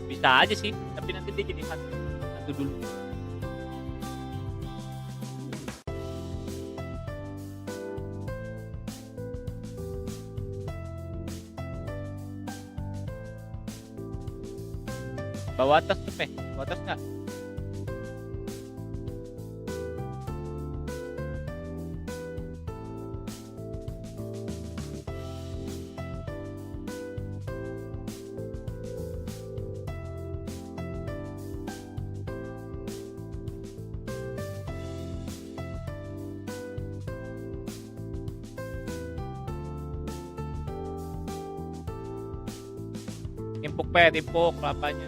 Bisa aja sih, tapi nanti dia jadi satu dulu. Bawa atas tuh, bawa atas nggak? Timpuk kelapanya.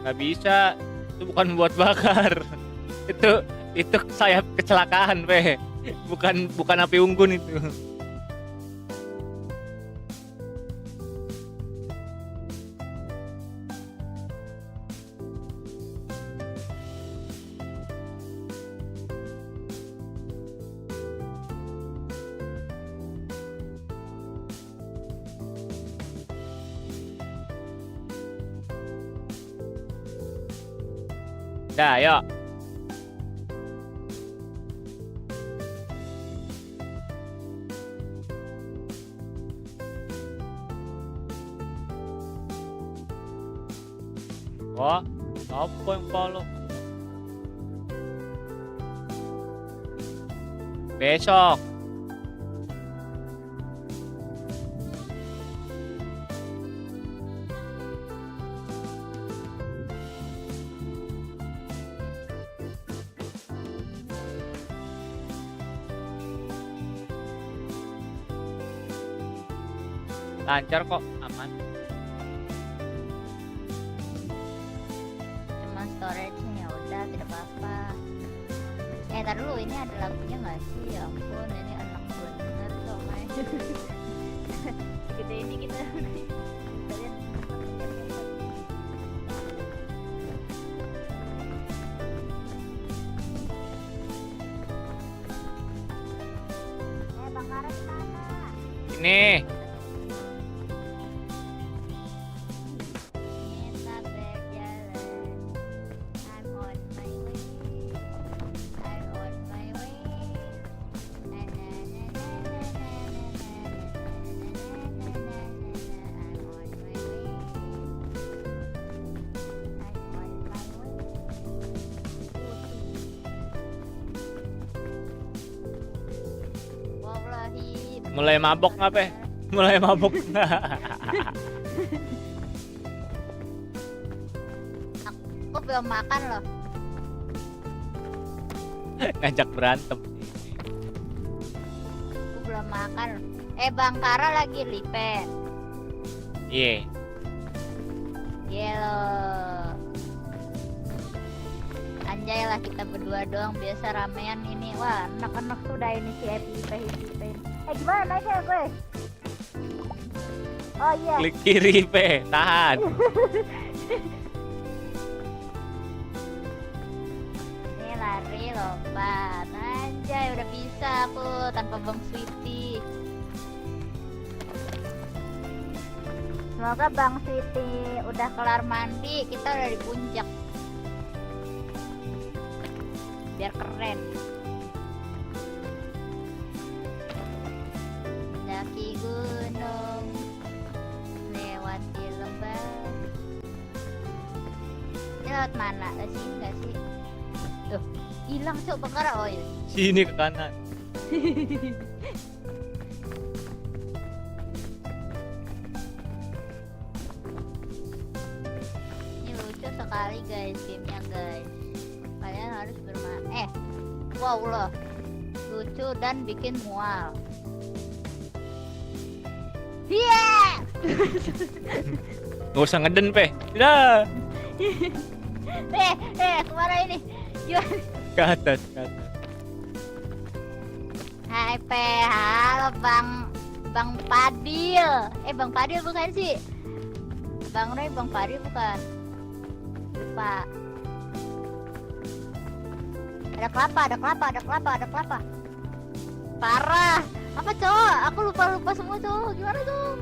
Nggak bisa, itu bukan buat bakar. itu sayap kecelakaan, bukan api unggun itu. Dah, yuk. Wah, apa yang follow? Besok. Lancar kok, aman. Cuma storage-nya ya udah, tidak apa-apa. Tar dulu, ini ada lampunya nggak sih? Ya ampun, ini enak bener kok main. Gede ini kita. Kalian bakaran sana. Ini. Wallahi Mulai mabok nggak, Pe? Mulai mabok nggak? Aku belum makan loh. Ngajak berantem. Aku belum makan. Bang Kara lagi lipe. Iya. Yelo. Anjay lah kita berdua doang, biasa ramean ini. Wah, anak-anak sudah ini si happy. Gimana naiknya gue? Oh iya. Klik kiri, Pe. Tahan. Ini lari lompat. Anjay, udah bisa aku tanpa Bang Sweetie. Semoga Bang Sweetie udah kelar mandi, kita udah di puncak. Biar keren. Daki gunung, lewati lembah. Ini lewat mana? Sini nggak sih? Tuh, hilang Cok Bang Kara. Oh iya. Sini ke kanan. Ini lucu sekali guys gamenya guys. Kalian harus bermain. Wow loh, lucu dan bikin mual. Iya. Nggak usah ngeden, Pe. Tidak. Kemana ini? Gimana? Ke atas. Hai Pe, halo Bang Padil. Bang Padil bukan sih? Bang Roy, Bang Padil bukan? Lupa. Ada kelapa. Parah. Apa cowok? Aku lupa semua cowok. Gimana tuh?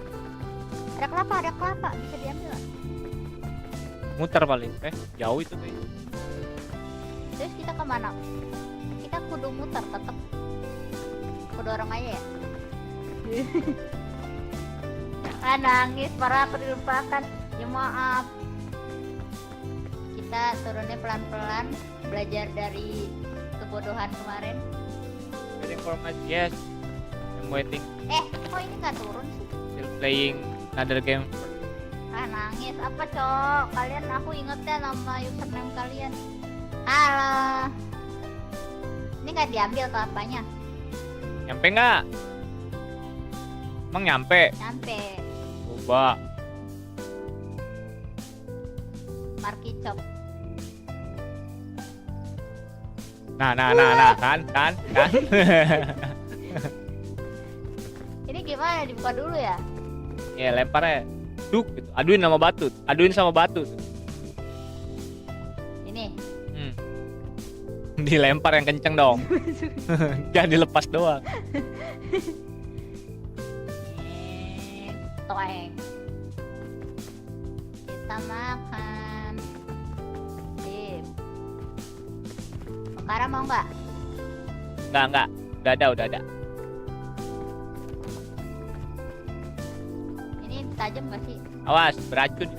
Ada kelapa. Bisa diambil gak? Muter paling, Pe. Jauh itu, Pe. Terus kita kemana? Kita kudu muter tetep. Aku dorong aja ya. Nangis, parah aku dilupakan. Ya maaf. Kita turunnya pelan-pelan, belajar dari kebodohan kemarin. Waiting for my yes. I'm waiting. Kok ini nggak turun sih? Still playing another game. Nangis apa cok? Kalian aku ingetnya nama username kalian. Halo. Ini nggak diambil kelapanya? Nyampe nggak? Emang nyampe? Nyampe. Coba. Marki Cop. Nah, kan. Ini gimana? Dibuka dulu ya? Ya, lempar ya. Duk, gitu. Aduin sama batu. Ini. Dilempar yang kenceng dong. Jangan dilepas doang. Toeng. Kita makan. Sip. Makara mau nggak? Enggak. Udah ada. Ini tajam nggak sih? Awas, beracun.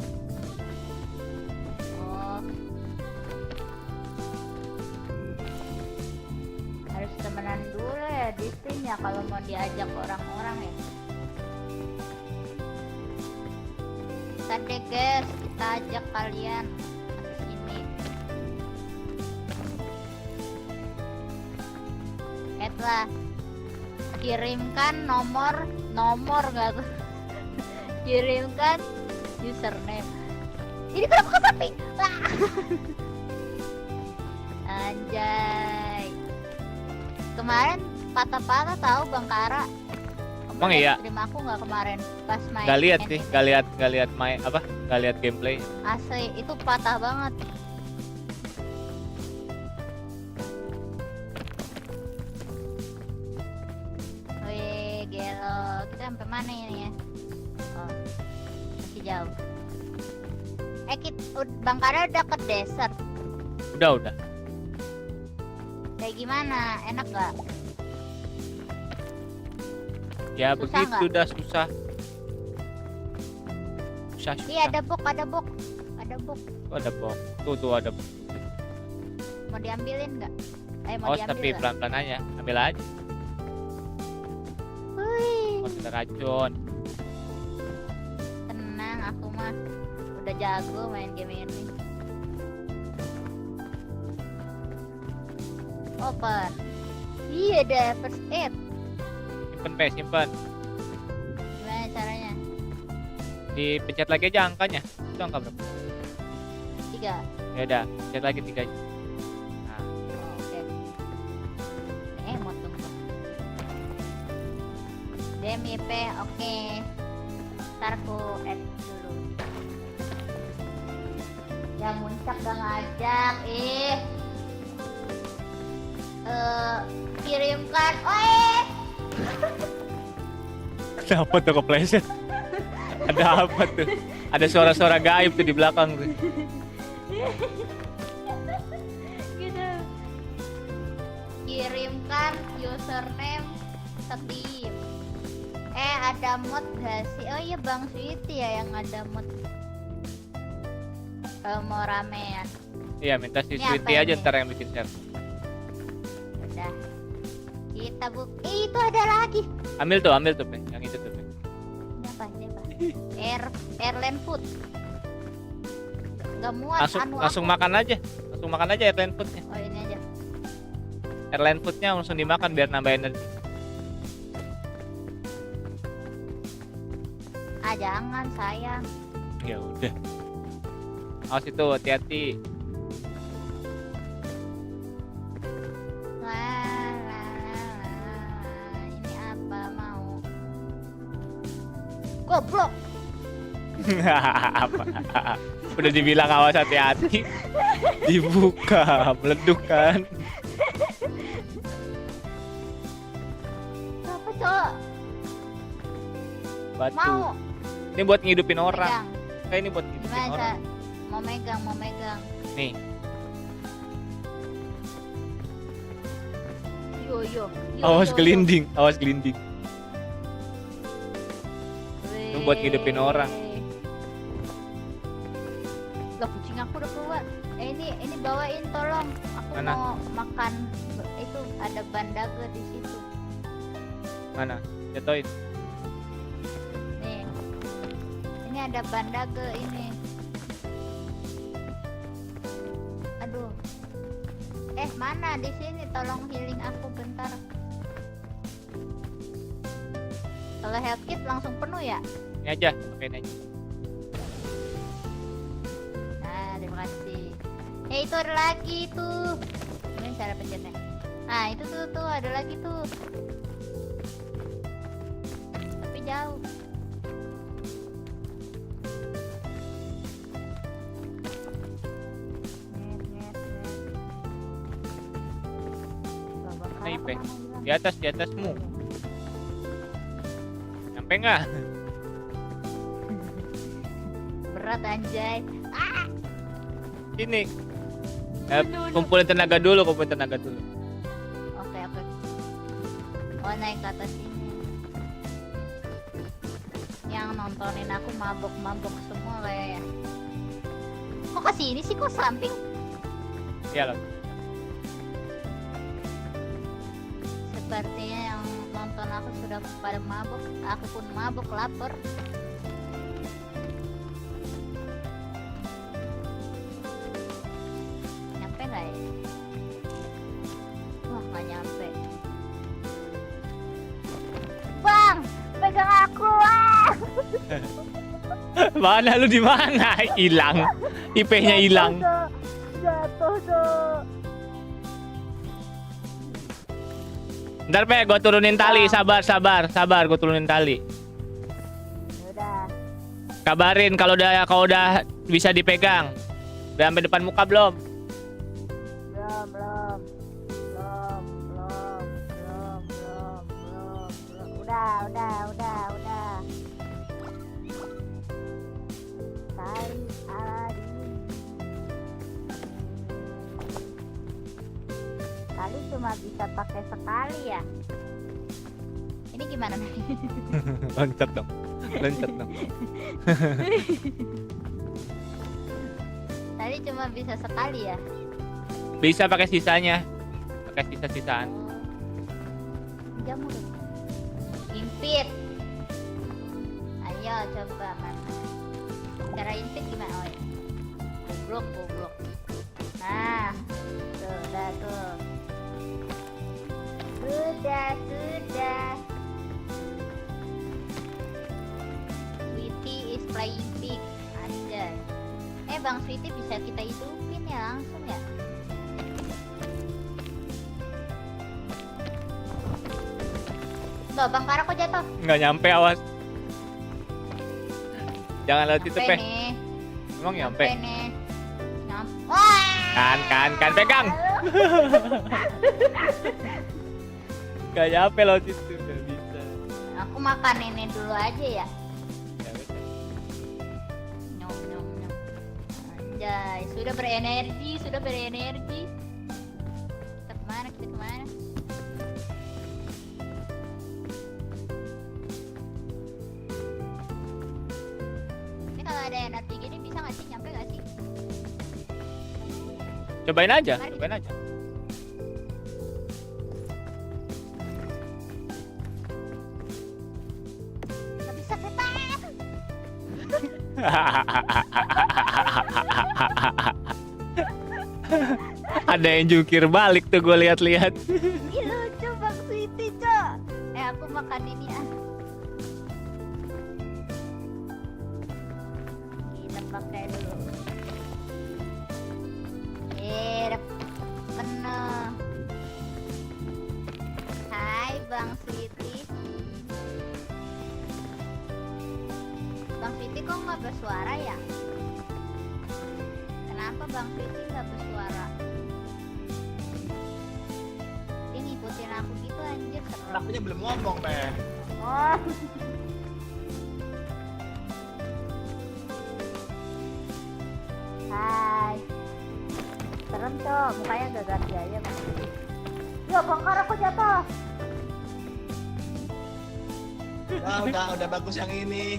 Oh. Harus temenan dulu ya di tim ya kalau mau diajak orang-orang ya. Tadi guys, kita ajak kalian ke sini. Lah, kirimkan nomor nggak tuh? Kirimkan username. Ini kenapa ke samping? Anjay. Kemarin patah-patah tahu Bang Kara. Emang iya? Stream aku nggak kemarin pas main. Gak lihat sih, gak lihat main apa? Gak lihat gameplay. Asli itu patah banget. Wih, gelo. Kita sampai mana ini ya? Oh, masih jauh. Bang Kara udah ke desert. Udah. Kayak gimana? Enak gak? Ya Susah begitu nggak? udah susah. Iya ada bok. Oh, ada bok. Tuh ada bok. Mau diambilin nggak? Mau Oh, diambil tapi nggak? pelan-pelan aja. Ambil aja. Wih, racun. Tenang, aku mah udah jago main game ini. Open. Iya, ada first aid. Simpen Pe, simpen. Gimana caranya? Dipencet lagi aja angkanya. Itu angka berapa? 3. Ya udah, pencet lagi 3 aja. Nah, Oh, oke. Emot dong. DMIP, oke. Ntar aku edit dulu. Ya muncak gak ngajak, kirimkan, Kenapa tuh kepleset? Ada apa tuh? Ada suara-suara gaib tuh di belakang tuh. Gitu. Kirimkan username Steam. Ada mod gak sih? Oh iya, Bang Sweety ya yang ada mod. Kalau mau ramean. Iya, minta si Ini Sweety apa aja ini? ntar yang bikin share. Udah. Kita itu ada lagi. Ambil tuh Pe. Yang itu tuh Pe. Ini apa? Airline food. Gak muat Langsung aku. makan aja. Langsung makan aja airline foodnya. Oh, ini aja. Airline foodnya langsung dimakan biar nambah energi. Jangan sayang. Ya udah. Awas itu, hati-hati. Ini apa mau? Goblok. Apa? Udah dibilang awas hati-hati. Dibuka, meleduk kan. Apa, Cok? Batu. Mau Ini buat ngidupin orang. megang. Ini buat ngidupin Gimana? orang. Mau megang. Nih, Yo. awas gelinding. Weh. Itu buat ngidupin orang. Lah, kucing aku udah keluar. Ini bawain tolong. Aku Mana? mau makan. Itu ada bandaga di situ. Mana? Jatoin. Nih. Ini ada bandaga ini. Aduh. Mana di sini? Tolong healing aku bentar. Kalau health kit langsung penuh ya? Ini aja, pakein aja. Nah, terima kasih. Itu ada lagi tuh. Ini cara pencetnya. Nah, itu tuh ada lagi tuh. Tapi jauh. Mana IP? Di atasmu. Nyampe nggak? Berat anjay. Sini. Kumpulin tenaga dulu. Oke. Oh, naik ke atas ini. Yang nontonin aku mabok semua kayaknya. Kok ke sini sih? Kok samping? Iya loh. Sepertinya yang nonton aku sudah pada mabok. Aku pun mabok, lapar. Nyampe nggak ya? Wah, nggak nyampe. Bang, pegang aku. Mana lu di mana? Hilang. IP-nya hilang. Jatuh tuh. Ntar Pe, gue turunin tali. Sabar. Gue turunin tali. Udah. Kabarin kalau udah bisa dipegang. Udah sampai depan muka belum? Belum. Udah. Tali Aladin. Tali cuma bisa pakai sekali ya. Ini gimana nih? Loncat dong. Tali cuma bisa sekali ya. Bisa pakai sisanya. Pakai sisa-sisaan. Jamu dong. Impit. coba mana? Cara invite gimana? Oh ya. Goblok. Nah, tuh, udah tuh. Sudah. Sweetie is playing big. Anjay. Bang Sweetie bisa kita hidupin ya langsung ya. Tuh, Bang Kara kok jatuh? Nggak nyampe, awas. Jangan lewat itu, Pe. Nih. Emang nyampe? Nih. Wah! Kan, pegang. Nggak nyampe lewat itu, nggak bisa. Aku makan ini dulu aja ya. Ya, bisa. Nyom. Anjay, sudah berenergi. Kita kemana? Ini kalau ada energi gini bisa nggak sih? Nyampe nggak sih? Cobain aja. Nggak bisa, setan. Ada yang jungkir balik tuh, gue lihat-lihat. Ih, lucu Bang Sweetie, Cok. Aku makan ini ah. Kita pakai dulu. Penuh. Hai Bang Sweetie. Bang Sweetie kok nggak bersuara ya? Kenapa Bang Sweetie nggak bersuara? Dia ngikutin aku gitu anjir. Akunya belum ngomong, Pe. Oh. Hai. Serem Cok, mukanya agak ganti aja Bang. Yo, Bang Kara kok jatuh? Nah, udah bagus yang ini.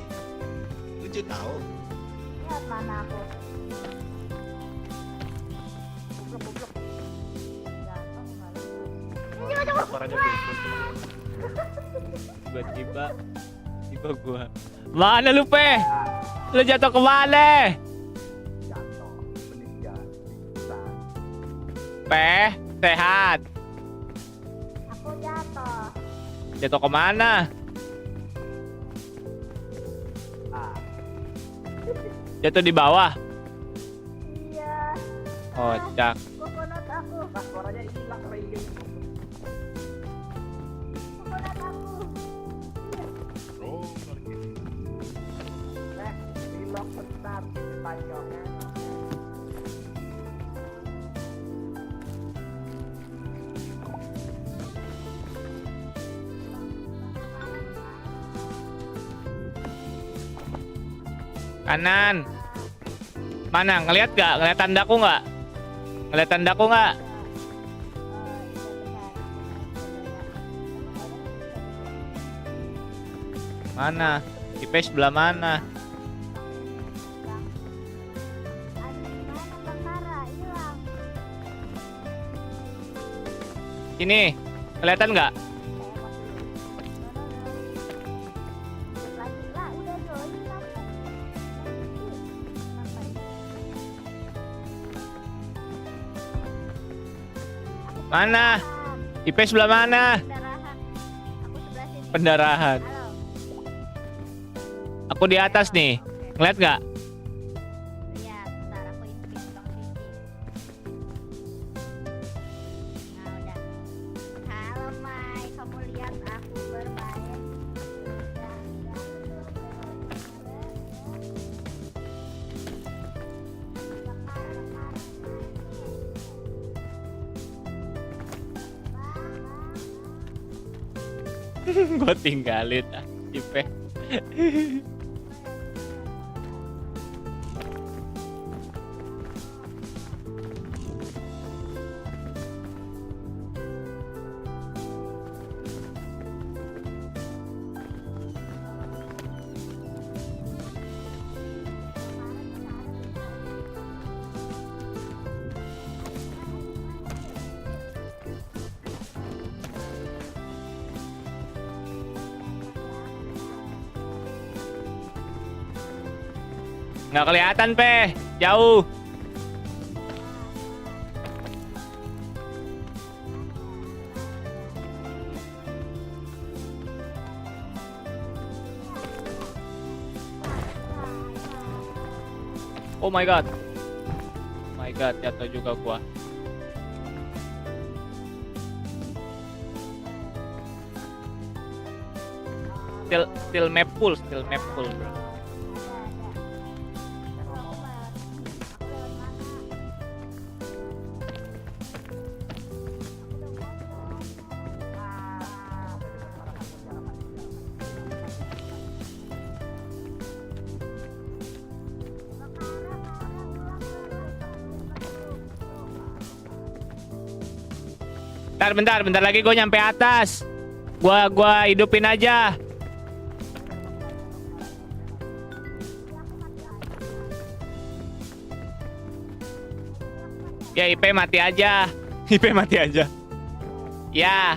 Lucu tahu. Lihat mana aku. Goblok. Jatuh malah. Suaranya bagus. Tiba-tiba gua. Mana lu, Pe? Lu jatuh kemana? Jatuh, meninggal, pingsan. Pe, sehat. Aku jatuh. Jatuh kemana? Jatuh di bawah. Iya. Kocak. Kokonat aku. Nah, suaranya hilang ringin. Kokonat aku. Oh, ngerti. Hilang bentar, panjangnya. Kanan. Mana? Ngeliat gak? Ngeliat tandaku gak? Ngeliat tandaku gak? Mana? IP sebelah mana? Sini. Kelihatan gak? Mana? IP sebelah mana? Pendarahan. Aku di atas nih. Ngeliat gak? Lihat, bentar aku invite Bang Sweetie. Nah, udah. Halo Mai, kamu lihat aku bermain. Gue tinggalin IP. Nggak kelihatan, Pe. Jauh. Oh my god. Oh my god, jatuh juga gua. Still map full, bro. Bentar lagi gue nyampe atas. Gua hidupin aja. Ya IP mati aja. IP mati aja. Ya.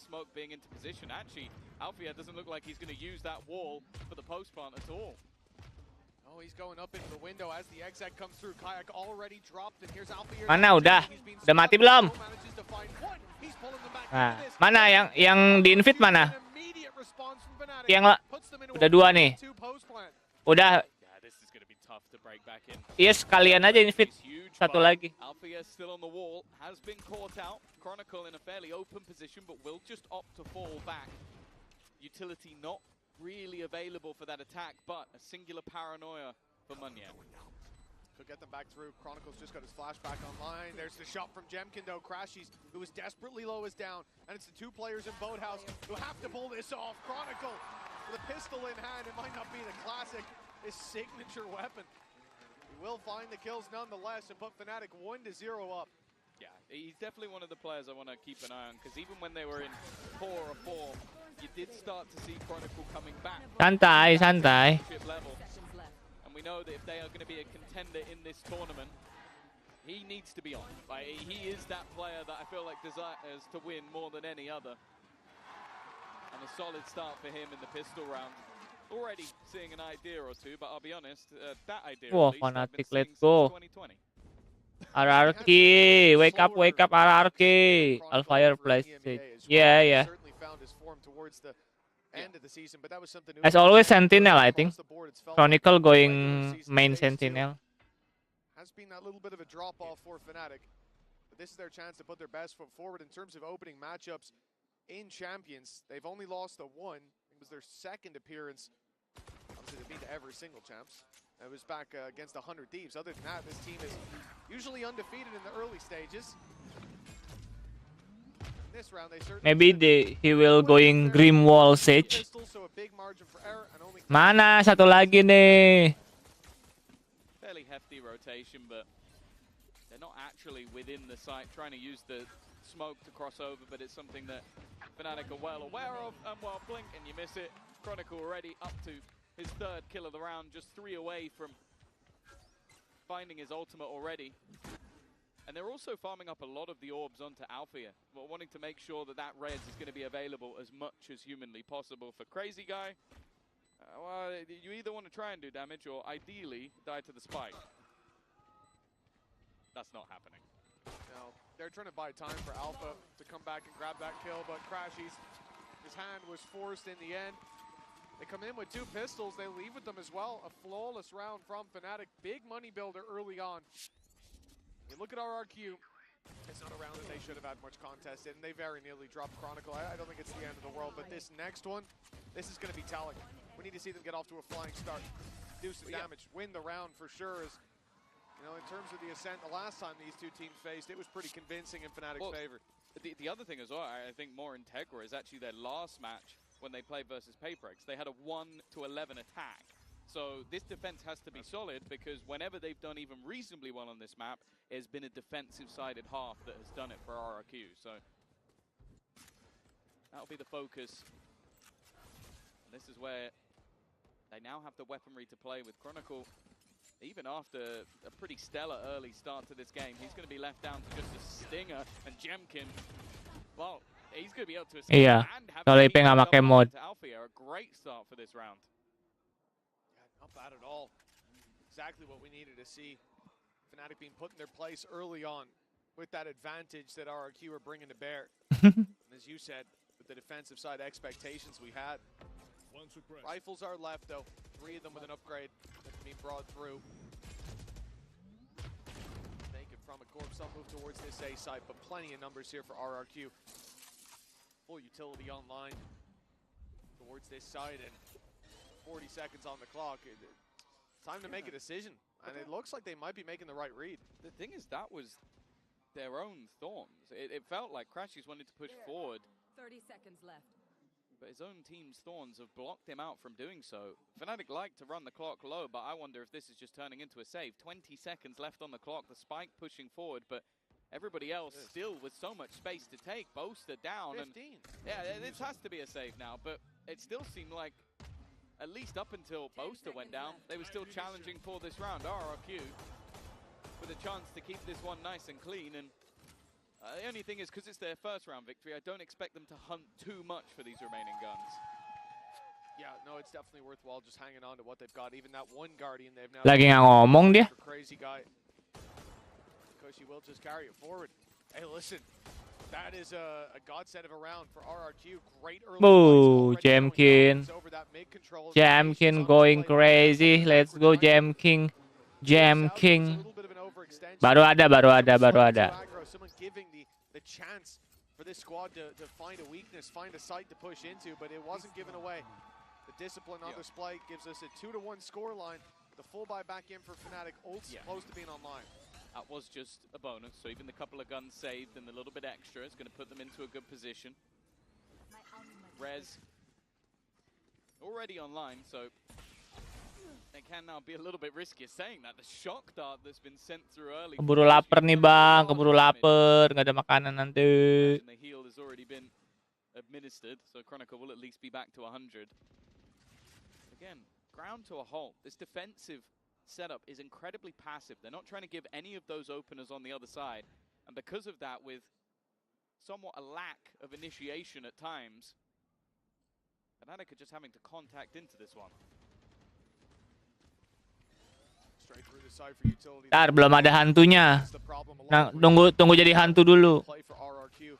Smoke being into position. Actually, Alfia doesn't look like he's going to use that wall for the post plant at all. Oh, he's going up into the window as the exec comes through. Kayak already dropped, and here's Alfia. Mana udah mati belum? Nah, mana yang di invite mana? Yang udah 2 nih. Udah. Iya, sekalian aja invite satu lagi. Alfia still on the wall, has been caught out. Chronicle in a fairly open position, but will just opt to fall back. Utility not really available for that attack, but a singular paranoia for Munya. Could get them back through. Chronicle's just got his flashback online. There's the shot from Jemkin though. Crashies, who is desperately low, is down. And it's the 2 players in Boathouse who have to pull this off. Chronicle with a pistol in hand. It might not be the classic, his signature weapon. He will find the kills nonetheless and put Fnatic 1-0 up. Yeah, he's definitely one of the players I want to keep an eye on, because even when they were in 4-4, you did start to see Chronicle coming back. Santai. Level. And we know that if they are going to be a contender in this tournament, he needs to be on. Like, he is that player that I feel like desires to win more than any other. And a solid start for him in the pistol round. Already seeing an idea or two, but I'll be honest, that idea Wah, at least I've been Fnatic, let's seeing go. since 2020. RRQ, wake up RRQ. Alfire plays it. Yeah. As always, Sentinel, I think. Chronicle going main Sentinel. Has been that little bit of a drop off for Fnatic, but this is their chance to put their best foot forward in terms of opening matchups in Champions. They've only lost a 1. It was their 2nd appearance. Obviously, they beat every single champs. It was back against 100 Thieves. Other than that, this team is usually undefeated in the early stages. In this round, they certainly Maybe he will going Grim Wall Sage. Mana satu lagi nih? Fairly hefty rotation, but they're not actually within the site trying to use the smoke to cross over, but it's something that Fnatic are well aware of. And well, blink and you miss it. Chronicle already up to his 3rd kill of the round, just 3 away from finding his ultimate already. And they're also farming up a lot of the orbs onto Alfia, but wanting to make sure that that res is going to be available as much as humanly possible. For Crazy Guy, well, you either want to try and do damage or ideally die to the spike. That's not happening. No, they're trying to buy time for Alpha to come back and grab that kill, but Crashies, his hand was forced in the end. They come in with 2 pistols. They leave with them as well. A flawless round from Fnatic. Big money builder early on. You look at RRQ. It's not a round that they should have had much contest in. They very nearly dropped Chronicle. I don't think it's the end of the world, but this next one, this is going to be telling. We need to see them get off to a flying start. do some damage, win the round for sure. As you know, in terms of the Ascent, the last time these two teams faced, it was pretty convincing in Fnatic's favor. The other thing as well, I think more Integra is actually their last match when they played versus Paperex. They had a 1-11 attack. So this defense has to be solid, because whenever they've done even reasonably well on this map, it's been a defensive-sided half that has done it for RRQ. So that'll be the focus. And this is where they now have the weaponry to play with Chronicle. Even after a pretty stellar early start to this game, he's going to be left down to just a stinger. And Jemkin, well, he's going to be able to escape. Iya, and have kalau a IP nggak pakai mod. Alfia, a great start for this round. Not bad at all. Exactly what we needed to see. Fnatic being put in their place early on with that advantage that RRQ are bringing to bear. And as you said, with the defensive side expectations we had. Rifles are left though. 3 of them with an upgrade that's being brought through. Make it from a corpse. I'll move towards this A side, but plenty of numbers here for RRQ. Full utility online towards this side, and 40 seconds on the clock. Time to make a decision, and it looks like they might be making the right read. The thing is, that was their own thorns. It felt like Crashies wanted to push forward, 30 seconds left. but his own team's thorns have blocked him out from doing so. Fnatic like to run the clock low, but I wonder if this is just turning into a save. 20 seconds left on the clock, the spike pushing forward, but everybody else still with so much space to take. Boaster down. 15. And yeah, this has to be a save now, but it still seemed like, at least up until Boaster went down, they were still challenging for this round. RRQ with a chance to keep this one nice and clean. And the only thing is, because it's their first round victory, I don't expect them to hunt too much for these remaining guns. Yeah, no, it's definitely worthwhile just hanging on to what they've got. Even that one Guardian they've now... Lagi nggak ngomong dia. Crazy guy. Because he will just carry it forward. Hey, listen. That is a godsend of a round for RRQ. Great early Boo, fights already Jemkin. going over that mid-control. Jemkin going crazy. Let's go Jemkin. Jemkin. Baru ada. Someone giving the chance for this squad to find a weakness, find a site to push into, but it wasn't given away. The discipline on display gives us a 2-1 scoreline. The full buy back in for Fnatic, ult's close to being online. That was just a bonus, so even the couple of guns saved and a little bit extra is going to put them into a good position. Rez already online, so they can now be a little bit riskier. Saying that, the shock dart that's been sent through early. Keburu lapar nih bang, keburu lapar, nggak ada makanan nanti. The heal has already been administered, so Chronicle will at least be back to 100. Again, ground to a halt. This defensive setup is incredibly passive. They're not trying to give any of those openers on the other side, and because of that, with somewhat a lack of initiation at times, Fnatic are just having to contact into this one. Straight through the side for utility. Ntar belum ada hantunya. Nah, tunggu jadi hantu dulu. Play for RRQ.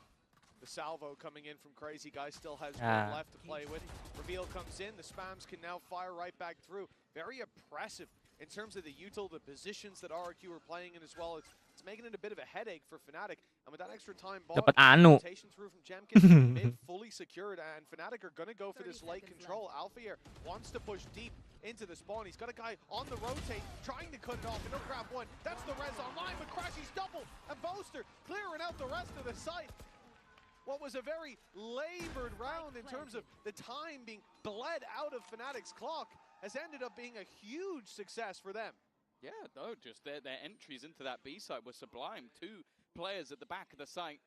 The salvo coming in from Crazy Guy still has one left to play with. Reveal comes in. The spams can now fire right back through. Very oppressive in terms of the util, the positions that RRQ are playing in as well. It's making it a bit of a headache for Fnatic. And with that extra time ball, dapat anu. rotation through from Jemkin, mid fully secured, and Fnatic are going to go for this late control. Alfier wants to push deep into the spawn. He's got a guy on the rotate, trying to cut it off, and he'll grab one. That's the res online, but Crashy's double, and Boaster clearing out the rest of the site. What was a very labored round in terms of the time being bled out of Fnatic's clock has ended up being a huge success for them. Yeah, no, just their entries into that B site were sublime. 2 players at the back of the site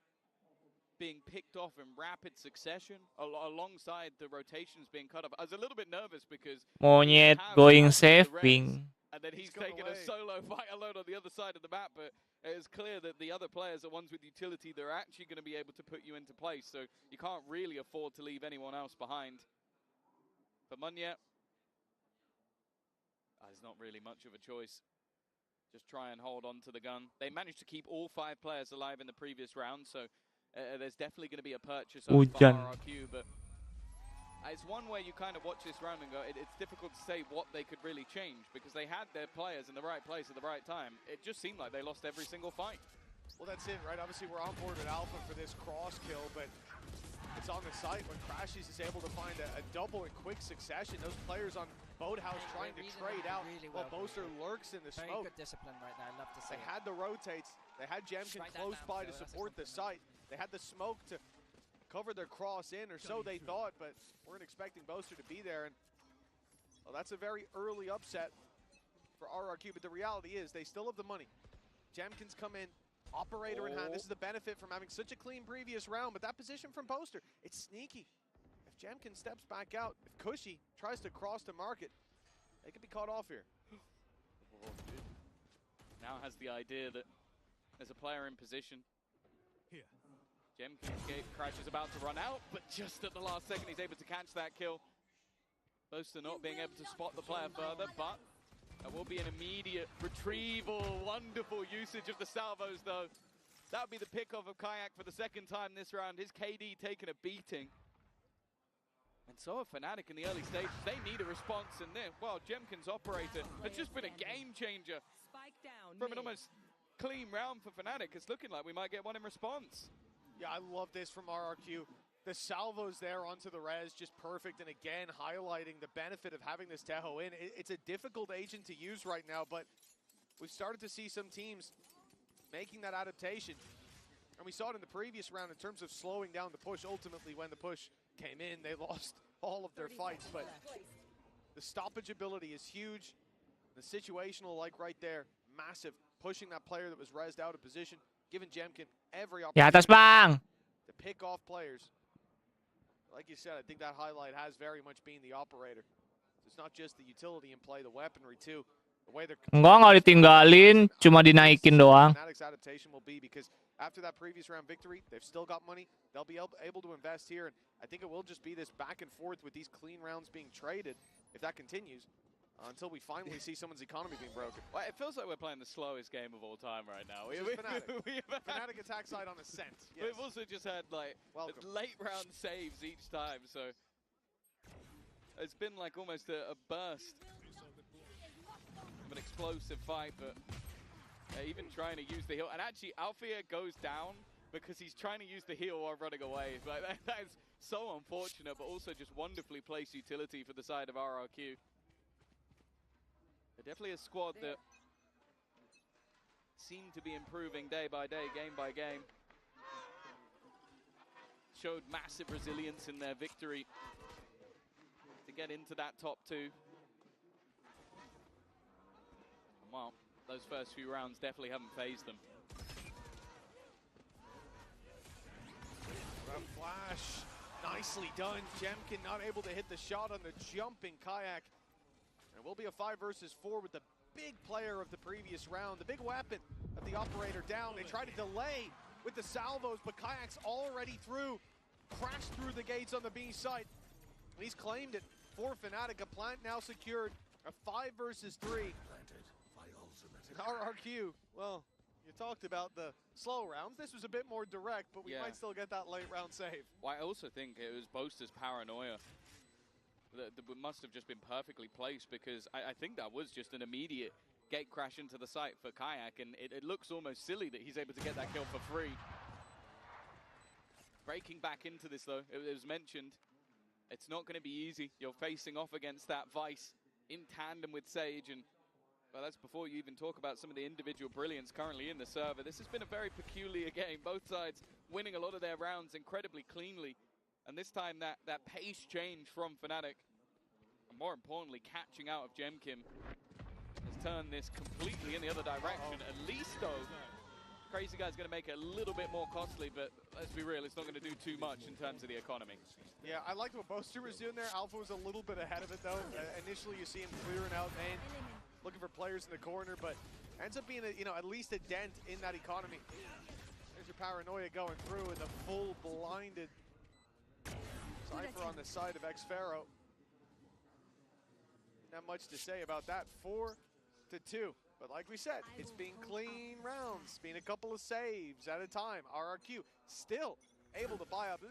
being picked off in rapid succession alongside the rotations being cut off. I was a little bit nervous because Monyet going saving. And then he's taking a solo fight alone on the other side of the map, but it is clear that the other players are ones with utility. They're actually going to be able to put you into place, so you can't really afford to leave anyone else behind. For Munyet, there's not really much of a choice. Just try and hold on to the gun. They managed to keep all 5 players alive in the previous round, so there's definitely going to be a purchase for RRQ, but it's one where you kind of watch this round and go, it's difficult to say what they could really change, because they had their players in the right place at the right time. It just seemed like they lost every single fight. Well, that's it, right? Obviously, we're on board with Alpha for this cross kill, but it's on the site when Crashies is able to find a double in quick succession. Those players on Boathouse trying to trade out while Boaster lurks in the Very smoke. good discipline right there. I love to see They it. had the rotates. They had Jemkin Strike that close down by too, to that's a support the compliment. site. They had the smoke to cover their cross in, or so they thought, but weren't expecting Boaster to be there. And well, that's a very early upset for RRQ, but the reality is they still have the money. Jemkin's come in, operator in hand. This is the benefit from having such a clean previous round, but that position from Boaster, it's sneaky. If Jemkin steps back out, if Cushy tries to cross to market, they could be caught off here. Now has the idea that there's a player in position. Here. Jemkin's gate crash is about to run out, but just at the last second he's able to catch that kill. Boaster not being able to spot the player further, but there will be an immediate retrieval. Wonderful usage of the salvos though. That would be the pickoff of Kayak for the second time this round. His KD taking a beating. And so a Fnatic in the early stages, they need a response, and then, well, Jemkin's operator has just been a game changer. Spike down. From an mid. almost clean round for Fnatic, it's looking like we might get one in response. Yeah, I love this from RRQ. The salvos there onto the res, just perfect, and again, highlighting the benefit of having this Teho in. It's a difficult agent to use right now, but we've started to see some teams making that adaptation. And we saw it in the previous round in terms of slowing down the push. Ultimately, when the push came in, they lost all of their fights, but the stoppage ability is huge. The situational, like right there, massive. Pushing that player that was rezzed out of position, giving Jemkin every Di atas, opportunity Bang. to pick off players. Like you said, I think that highlight has very much been the operator. So it's not just the utility in play, the weaponry too. The way they're Enggak ditinggalin, cuma dinaikin doang. Fnatic's adaptation will be, because after that previous round victory, they've still got money. They'll be able to invest here, and I think it will just be this back and forth with these clean rounds being traded, if that continues, until we finally see someone's economy being broken. Well, it feels like we're playing the slowest game of all time right now. This is Fnatic. Fnatic attack side on ascent. Yes. We've also just had like late round saves each time, so it's been like almost a burst of an explosive fight, but even trying to use the heal. And actually, Althea goes down because he's trying to use the heal while running away. Like, that is so unfortunate, but also just wonderfully placed utility for the side of RRQ. They're definitely a squad that seem to be improving day by day, game by game. Showed massive resilience in their victory to get into that top two. Well, those first few rounds definitely haven't phased them. A flash, nicely done. Jemkin not able to hit the shot on the jumping Kayak. And it will be a 5 versus 4 with the big player of the previous round, the big weapon of the operator down. They try to delay with the salvos, but Kayak's already through, crashed through the gates on the B site. And he's claimed it for Fnatic. A plant now secured, a 5 versus 3. RRQ, well, you talked about the slow rounds. This was a bit more direct, but we might still get that late round save. Well, I also think it was Boaster's paranoia that must have just been perfectly placed, because I think that was just an immediate gate crash into the site for Kayak, and it looks almost silly that he's able to get that kill for free. Breaking back into this though, it was mentioned, it's not going to be easy. You're facing off against that Vice in tandem with Sage, and well, that's before you even talk about some of the individual brilliance currently in the server. This has been a very peculiar game. Both sides winning a lot of their rounds incredibly cleanly. And this time that pace change from Fnatic, and more importantly, catching out of Jemkin, has turned this completely in the other direction. At least though, Crazy Guy's going to make it a little bit more costly, but let's be real, it's not going to do too much in terms of the economy. Yeah, I liked what Boaster was doing there. Alpha was a little bit ahead of it though. Initially you see him clearing out main, looking for players in the corner, but ends up being at least a dent in that economy. There's your paranoia going through, and the full blinded Cypher on the side of Xfero. Not much to say about that. 4-2. But like we said, it's been clean rounds, been a couple of saves at a time. RRQ still able to buy up.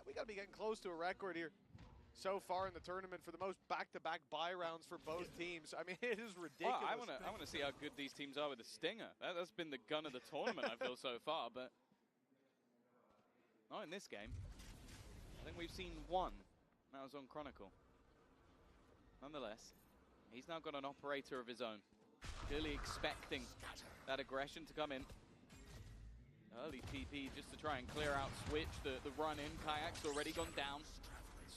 We got to be getting close to a record here so far in the tournament for the most back-to-back buy rounds for both teams. I mean, it is ridiculous. Well, I want to see how good these teams are with the Stinger. That's been the gun of the tournament, I feel, so far, but not in this game. I think we've seen one. That was on Chronicle. Nonetheless, he's now got an operator of his own. Clearly expecting that aggression to come in. Early TP just to try and clear out Switch. The run in. Kayak's already gone down.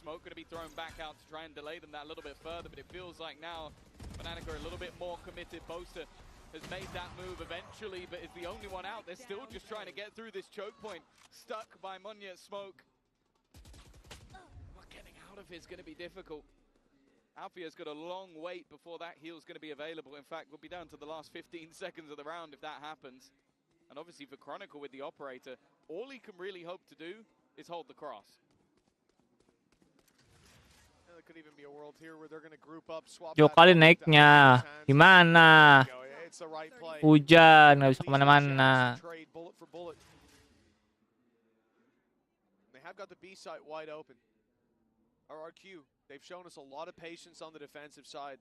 Smoke going to be thrown back out to try and delay them that a little bit further, but it feels like now Fnatic are a little bit more committed. Boaster has made that move eventually, but is the only one out. They're still just trying to get through this choke point. Stuck by Monya Smoke. Well, getting out of here is going to be difficult. Alfia's got a long wait before that heal's going to be available. In fact, we'll be down to the last 15 seconds of the round if that happens. And obviously for Chronicle with the operator, all he can really hope to do is hold the cross. There could even be a world here where they're going to group up, swap Jo kali naiknya. Gimana? It's the right play. Hujan, nggak bisa kemana-mana. Trade bullet for bullet. They have got the B site wide open. RRQ, they've shown us a lot of patience on the defensive side.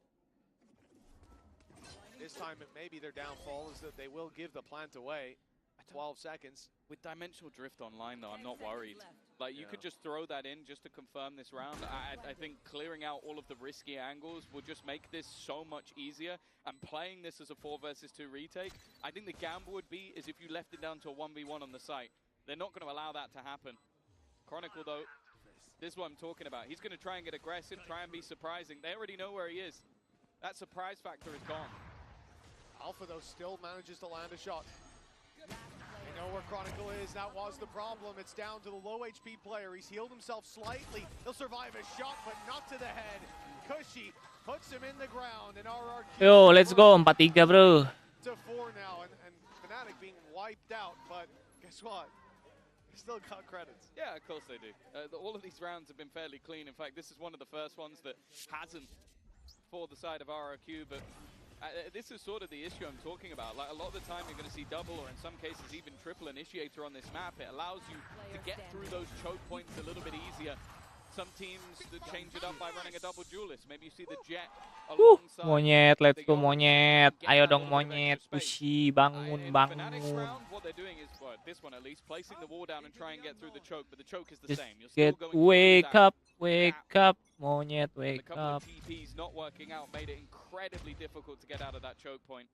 This time, maybe their downfall is that they will give the plant away. 12 seconds. With Dimensional Drift online, though, I'm not worried. Like, you could just throw that in just to confirm this round. I think clearing out all of the risky angles will just make this so much easier. And playing this as a 4 versus 2 retake, I think the gamble would be is if you left it down to a 1v1 on the site. They're not going to allow that to happen. Chronicle, though, this is what I'm talking about. He's going to try and get aggressive, try and be surprising. They already know where he is. That surprise factor is gone. Alpha, though, still manages to land a shot. They know where Chronicle is. That was the problem. It's down to the low HP player. He's healed himself slightly. He'll survive a shot, but not to the head. Cushy puts him in the ground, and RRQ. Yo, let's go 4-3, bro. To 4 now, and Fnatic being wiped out, but guess what? They still got credits. Yeah, of course they do. All of these rounds have been fairly clean. In fact, this is one of the first ones that hasn't for the side of RRQ, but this is sort of the issue I'm talking about. Like, a lot of the time you're going to see double or in some cases even triple initiator on this map. It allows you to get through those choke points a little bit easier. Some teams that change it up by running a double duelist. Maybe you see the Jet alongside. Monyet, let's go Monyet. Ayo dong Monyet. Pushi, bangun, Fnatic's bangun. round, what they're doing is, well, this one at least, placing the wall down and try and get through the choke, but the choke is the Just same. You're still going wake through that up, gap. Monyet, A wake couple up. of TPs not working out made it incredibly difficult to get out of that choke point.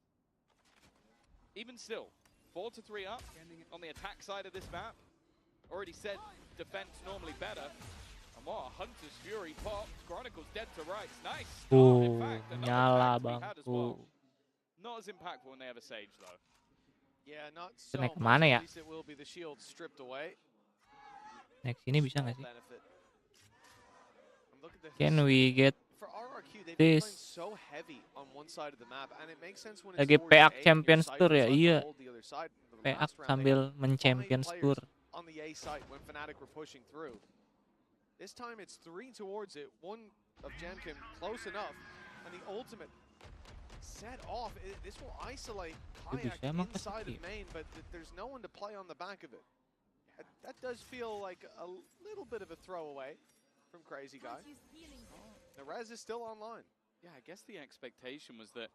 Even still, 4-3 up on the attack side of this map. Already said defense normally better. And what a Hunter's Fury pop. Chronicle's dead to rights. Nice start, in fact. Another nyala fact we had as well. bangku. Not as impactful when they have a Sage, though. Yeah, not so Naik much. kemana ya? At least it will be the shield stripped away. Next ini bisa nggak sih? Benefit. Look at the Can we get for RRQ, they've been this? playing so heavy on one side of the map, and it makes sense when it's Lagi towards PAK A and your Champions sight Tour is ya? on to Iya. hold the other side. The PAK last round, they sambil had men-Champions 5 Tour. players on the A side when Fnatic were pushing through. This time it's 3 towards it, 1 of Jamkin close enough, and the ultimate set off. This will isolate Kayak bisa emang inside of pasti. main, but there's no one to play on the back of it. That does feel like a little bit of a throwaway from Crazy Guy. The res is still online. Yeah, I guess the expectation was that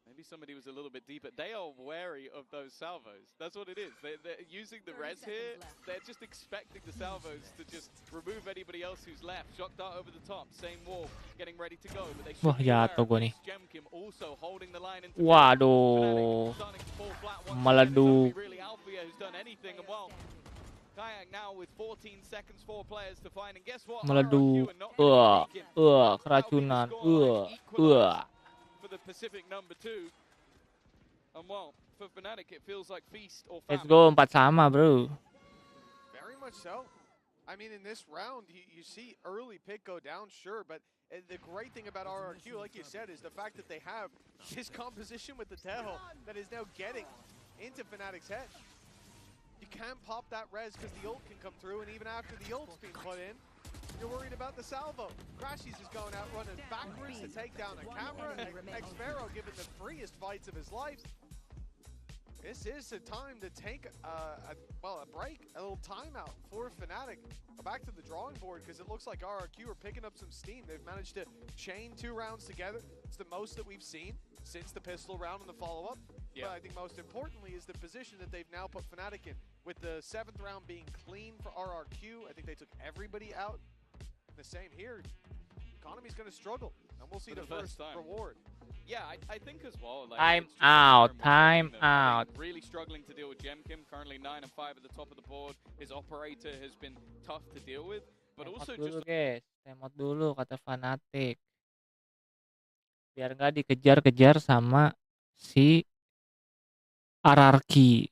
maybe somebody was a little bit deeper. They are wary of those salvos. That's what it is. They're using the res here. They're just expecting the salvos to just remove anybody else who's left. Shock dart over the top. Same wall. Getting ready to go. But they Wah, should be aware jatuh of gua this. nih. Gemkim also holding the line into Waduh. Fnatic starting to fall flat once Meleduk. again. It's not really Alfia who's done anything. And well, Kayak now with 14 seconds, 4 players to find. And guess what? Meleduk. RRQ are not gonna make it. Keracunan. For the Pacific number 2. And well, for Fnatic, it feels like feast or Let's famine. go 4-sama, bro. Very much so. I mean, in this round, you see early pick go down, sure, but the great thing about RRQ, like you said, is the fact that they have this composition with the Teho that is now getting into Fnatic's head. You can't pop that res because the ult can come through, and even after the ult's been put in, you're worried about the salvo. Crashies is going out running backwards to take down a camera. Xpharaoh giving the freest fights of his life. This is a time to take a break, a little timeout for Fnatic. Go back to the drawing board because it looks like RRQ are picking up some steam. They've managed to chain 2 rounds together. It's the most that we've seen since the pistol round and the follow-up. Yeah. But I think most importantly is the position that they've now put Fnatic in. With the 7th round being clean for RRQ, I think they took everybody out. The same here. Economy's going to struggle, and we'll see the first reward. Yeah, I think as well. Like, Time it's just out, more time thing that I out. think really struggling to deal with Jemkim. Currently 9 and 5 at the top of the board. His operator has been tough to deal with, but Temot also dulu just guys, temot dulu kata fanatik. Biar nggak dikejar-kejar sama si RRQ.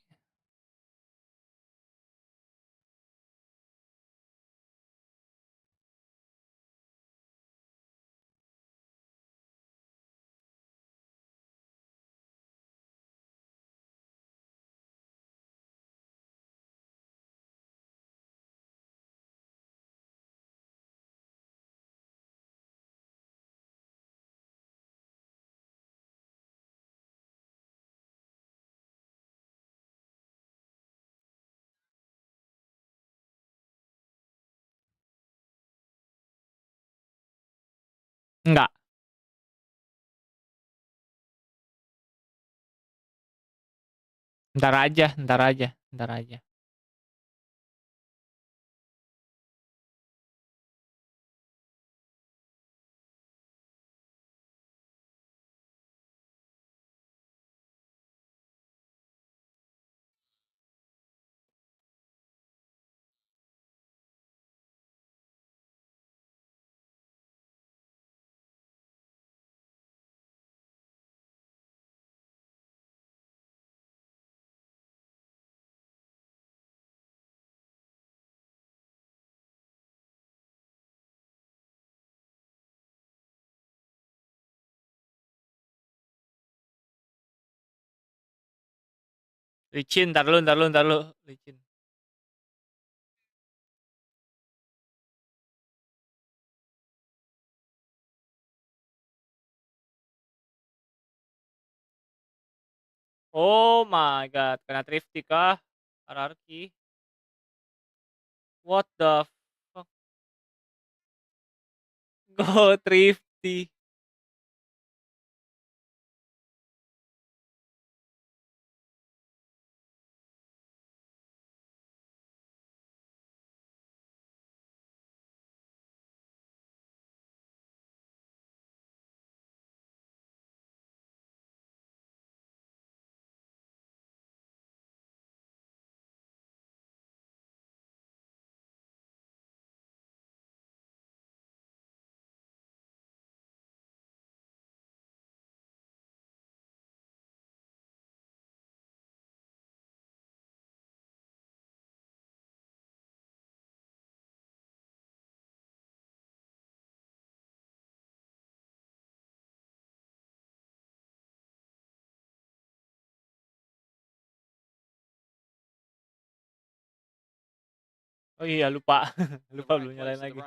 Enggak. Ntar aja, ntar aja, ntar aja. Licin, ntar lu, ntar lu, ntar lu. Licin. Oh my god, kena thrifty kah? RRQ. What the fuck? Go thrifty. Oh iya, lupa. Lupa belum nyalain lagi.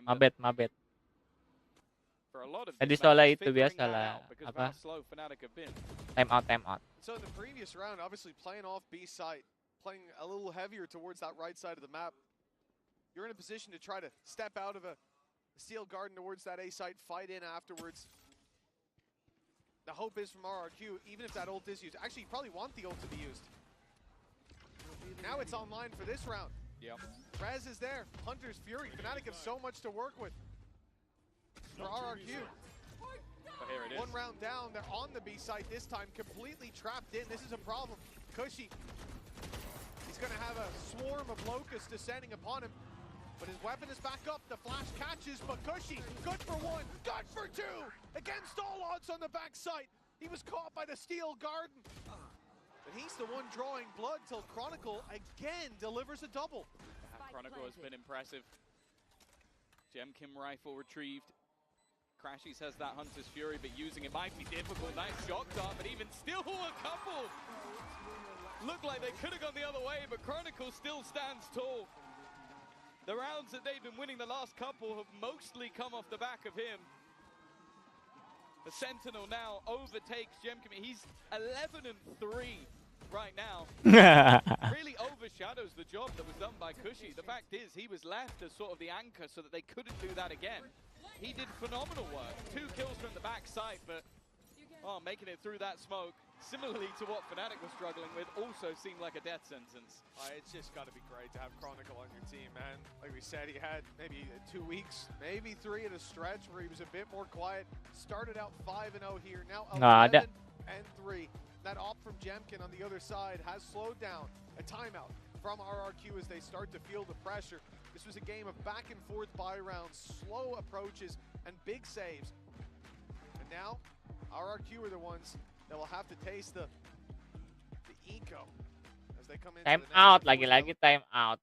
Mabet, mabet. Tadi soalnya itu biasalah. Apa? Time out, time out. So in the previous round, obviously playing off B side, playing a little heavier towards that right side of the map, you're in a position to try to step out of a steel garden towards that A site, fight in afterwards. The hope is from RRQ, even if that ult is used. Actually, you probably want the ult to be used. Now it's online for this round. Yep. Rez is there. Hunter's Fury. Fnatic have so much to work with. For RRQ. But here it is. One round down. They're on the B site this time, completely trapped in. This is a problem. Cushy. He's going to have a swarm of locusts descending upon him. But his weapon is back up. The flash catches, but Cushy, good for one, good for two. Against all odds on the back site. He was caught by the steel garden. But he's the one drawing blood till Chronicle again delivers a double. Chronicle has been impressive. Jemkim rifle retrieved. Crashies has that Hunter's Fury, but using it might be difficult. Nice shock dart, but even still a couple. Looked like they could have gone the other way, but Chronicle still stands tall. The rounds that they've been winning the last couple have mostly come off the back of him. The Sentinel now overtakes Jemkim. He's 11 and 3 right now. Really overshadows the job that was done by Cushy. The fact is, he was left as sort of the anchor so that they couldn't do that again. He did phenomenal work. 2 kills from the backside, but making it through that smoke. similarly to what Fnatic was struggling with, also seemed like a death sentence. It's just got to be great to have Chronicle on your team, man. Like we said, he had maybe 2 weeks, maybe 3 at a stretch where he was a bit more quiet. Started out 5-0 here, now 11-3. That op from Jemkin on the other side has slowed down. A timeout from RRQ as they start to feel the pressure. This was a game of back and forth buy rounds, slow approaches, and big saves. And now, RRQ are the ones that will have to taste the eco as they come into Time the out, next lagi-lagi time out.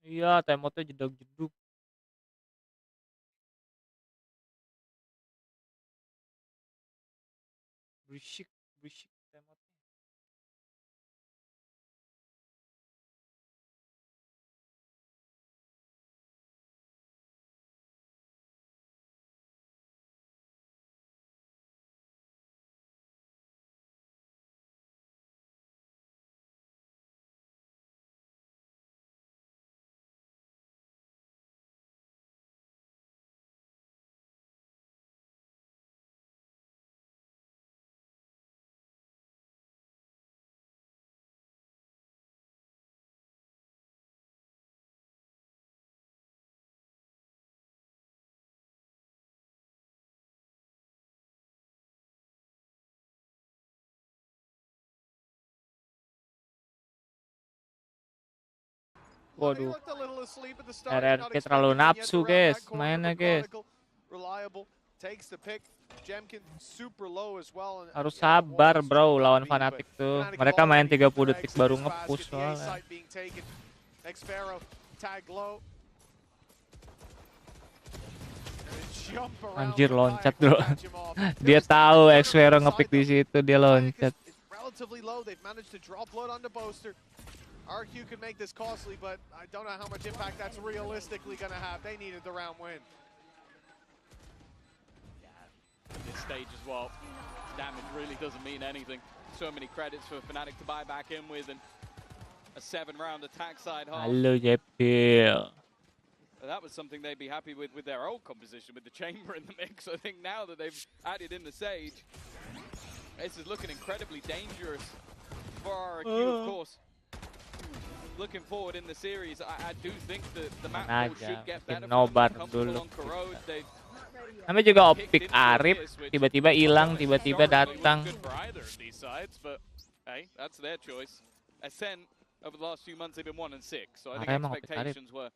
Iya, time outnya jeduk-jeduk. Berisik time out. Waduh, RRQ terlalu nafsu guys, mainnya guys. Harus sabar bro lawan Fnatic tuh. Mereka main 30 detik baru nge-push soalnya. Anjir loncat dulu. Dia tahu Xvero ngepick di situ, dia loncat. RQ could make this costly, but I don't know how much impact that's realistically going to have. They needed the round win. At this stage as well, damage really doesn't mean anything. So many credits for Fnatic to buy back in with, and a 7-round attack side half. Halo Jepil. That was something they'd be happy with their old composition, with the chamber in the mix. I think now that they've added in the Sage, this is looking incredibly dangerous for RRQ, of course. Looking forward in the series, I do think that the map should get better. Nobar dulu. Namanya juga opik Arif, tiba-tiba hilang, tiba-tiba datang. Hey, that's their choice. Ascent over the last few months they've been 1-6, so I think expectations were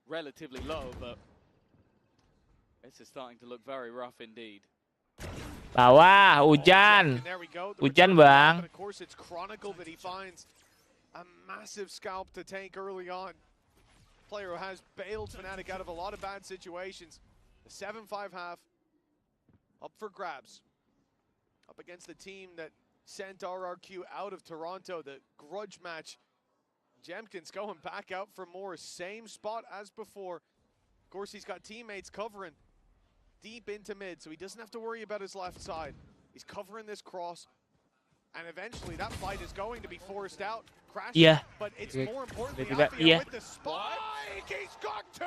relatively low, but this is starting to look very rough indeed. Bawah, hujan. Hujan, Bang. A massive scalp to tank early on. Player who has bailed Fnatic out of a lot of bad situations. The 7-5 half up for grabs. Up against the team that sent RRQ out of Toronto. The grudge match. Jemkin's going back out for more. Same spot as before. Of course, he's got teammates covering deep into mid, so he doesn't have to worry about his left side. He's covering this cross. And eventually that fight is going to be forced out. Iya. But it's more importantly Alfia with the spike. He's got 2.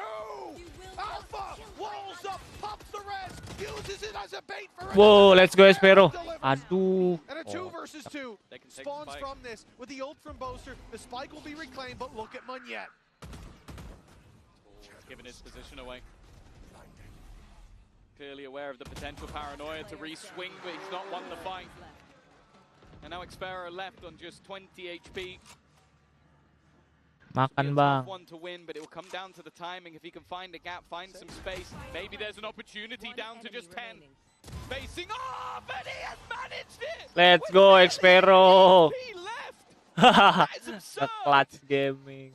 Alpha walls up, pops the res, uses it as a bait for. Wow, let's go Espero. Aduh. And a 2 versus 2 spawns from this with the ult from Boaster. The spike will be reclaimed, but look at Munyet. Giving his position away. Clearly aware of the potential paranoia to re-swing, but he's not won the fight. And now Xpero left on just 20 HP. Makan Bang. One to win, but it will come down to the timing. If he can find a gap, find some space, maybe there's an opportunity down to just 10. Facing off, and he has managed it! Let's go Xpero. He left! That is absurd! Clutch gaming.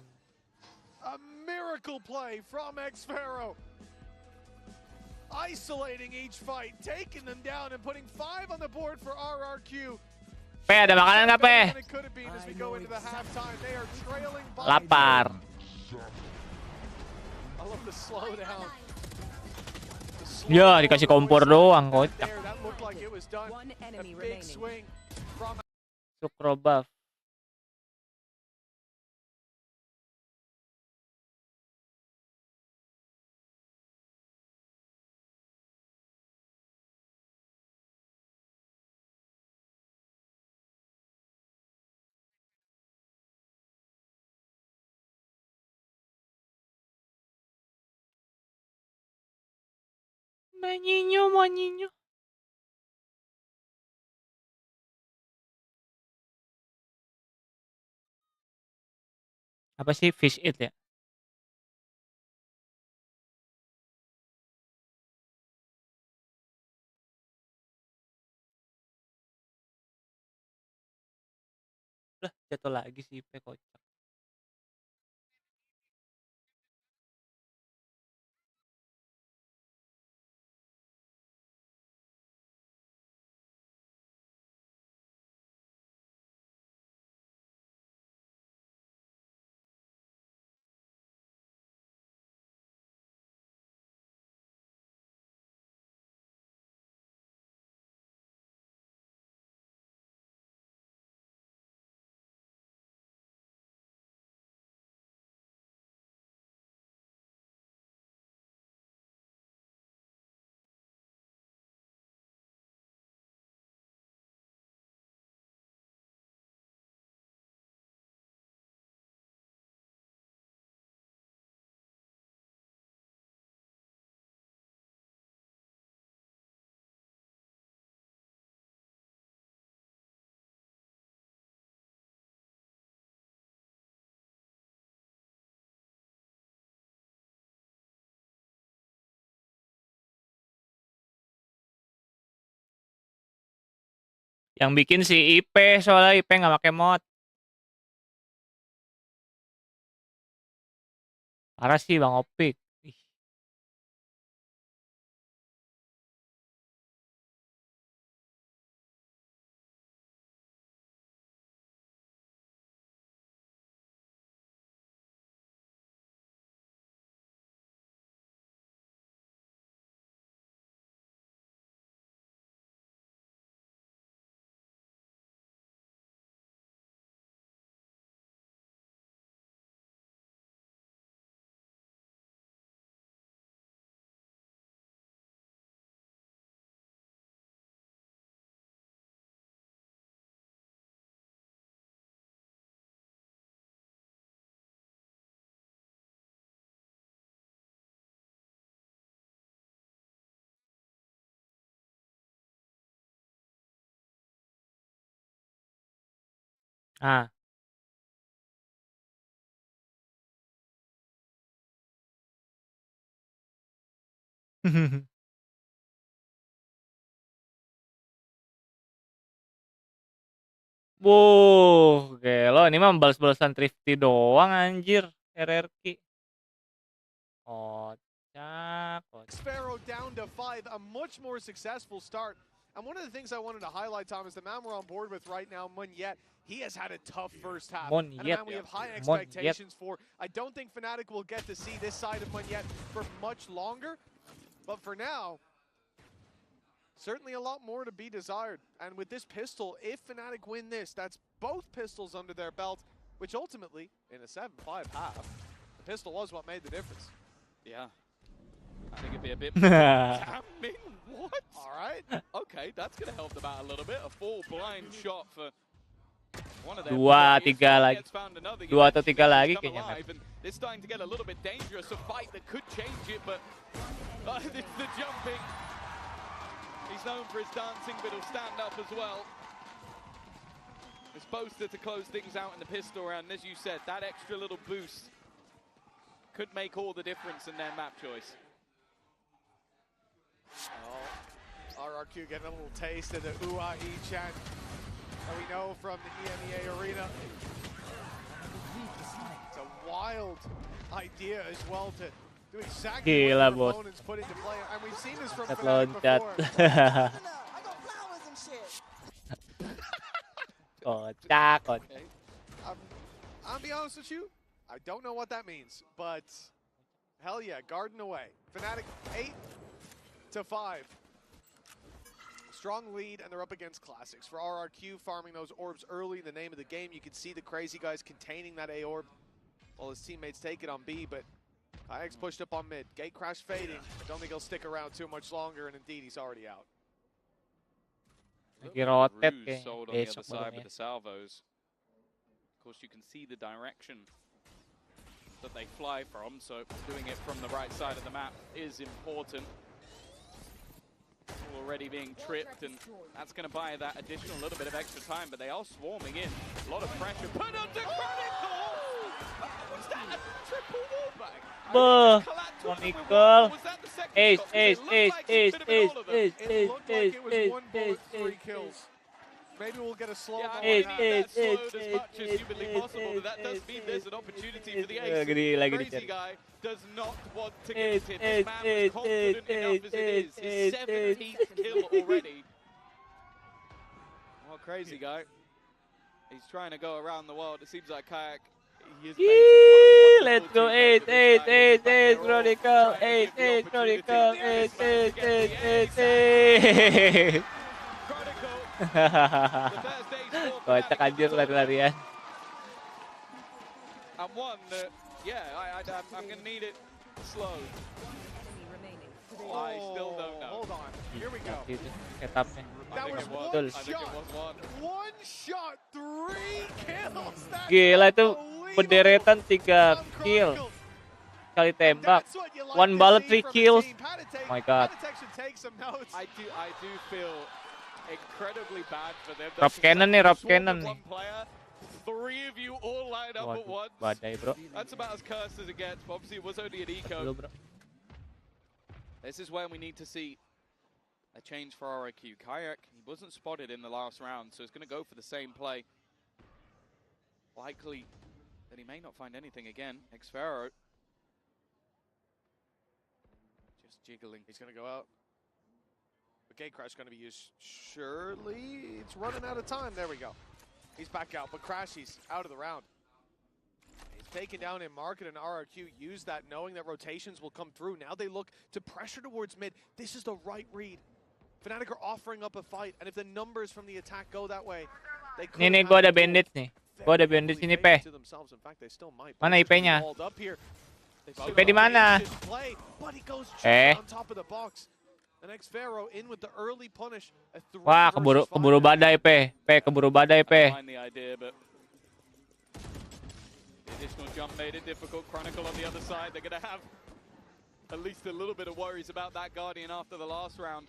A miracle play from Xpero. Isolating each fight, taking them down and putting 5 on the board for RRQ. Pe, ada makanan nggak, Pe? Lapar. Ya, dikasih kompor doang, kocak. like it was done. One A enemy big remaining. swing from Sukro buff. Manyinyo, manyinyo. Apa sih fish it ya? Lah, jatuh lagi si IP kocak. Yang bikin si IP soalnya IP nggak pakai mod. Parah sih Bang Opik. Ih. Ah. Gelo ini mah balas-balasan thrifty doang anjir, RRQ. Kocak, kocak. Sparrow down to 5, a much more successful start. And one of the things I wanted to highlight, Tom, is the man we're on board with right now, Munyet. He has had a tough first half. And a man we have high expectations for. I don't think Fnatic will get to see this side of Munyet for much longer. But for now, certainly a lot more to be desired. And with this pistol, if Fnatic win this, that's both pistols under their belt, which ultimately, in a 7-5 half, the pistol was what made the difference. Yeah. I think it'd be a bit more. Damn, what? All right. Okay, that's going to help them out a little bit. A full blind shot for one of them. Dua, tiga lagi. Dua atau tiga lagi kayaknya. It's starting to get a little bit dangerous. A fight that could change it, but it's the jumping. He's known for his dancing, but he'll stand up as well. It's Boaster to close things out in the pistol round. And as you said, that extra little boost could make all the difference in their map choice. Oh, RRQ getting a little taste of the UAE chant that we know from the EMEA arena. It's a wild idea as well to do exactly what the opponents put into play. And we've seen this from Fnatic before. Kocak, kocak. I'll be honest with you, I don't know what that means, but hell yeah, Garden away. Fnatic 8-5. strong lead, and they're up against Classics. For RRQ, farming those orbs early, the name of the game. You can see the crazy guys containing that A orb while his teammates take it on B, but Kayak's pushed up on mid. Gate crash fading. I don't think he'll stick around too much longer, and indeed, he's already out. Nag-rotate Ruse sold on the other side with the salvos. Of course, you can see the direction that they fly from, so doing it from the right side of the map is important. Already being tripped, and that's going to buy that additional little bit of extra time, but they are swarming in. A lot of pressure. Put under Chronicle! Was that a triple wallbang? Chronicle. Was that the second Ace, shot? ace, It looked ace, like he ace, could have been ace, all of them. ace, It ace, looked like ace, it was ace, 1 bullet, ace, 3 ace, kills. Maybe we'll get a slow Yeah, mo I on need that. that slowed ace, as much as humanly ace, possible, but that does ace, mean there's an opportunity for the ace. Lagi Crazy dicari. guy does not want to Ace, get him. ace, This man ace, was confident ace, enough as it is. ace, His ace, 17th kill already. Oh, crazy guy. He's trying to go around the world. It seems like Kayak, he is Yee, let's go 8, 8, 8, 8, Chronicle, 8, 8, Chronicle, 8, 8, 8, 8, 8. Kocak anjir lari-larian. And one that, yeah, I'm going to need it slow. Enemy remaining. I still don't know. Hold on. Here we go. Itu setupnya. That was Betul. one shot. One shot, 3 kills. That's Gila itu unbelievable penderetan 3 from kill. Chronicle. Sekali And tembak. that's what you like 1 to bullet, see 3 from a kills. team. Patek- Oh my God. Patek should take some notes. I do feel incredibly bad for them. Rob Cannon nih, Rob Cannon nih. 3 of you all lined up at Waduh, once. badai bro. That's about as cursed as it gets. But obviously, it was only an eco. Dulu bro. This is when we need to see a change for RRQ. Kayak, he wasn't spotted in the last round, so he's going to go for the same play. Likely that he may not find anything again. Xfero just jiggling. He's going to go out. The gate crash going to be used. Surely it's running out of time. There we go. He's back out, but Crashy's out of the round. He's taken down in market, and RRQ used that knowing that rotations will come through. Now they look to pressure towards mid. This is the right read. Fnatic are offering up a fight, and if the numbers from the attack go that way, they could Nih gua ada bandit nih. Gua ada bandit sini, Pe. Mana IP-nya? IP di mana? Wah, keburu badai, Pe. Keburu badai, Pe. Find the idea, but the additional jump made it difficult. Chronicle on the other side. They're going to have at least a little bit of worries about that Guardian after the last round.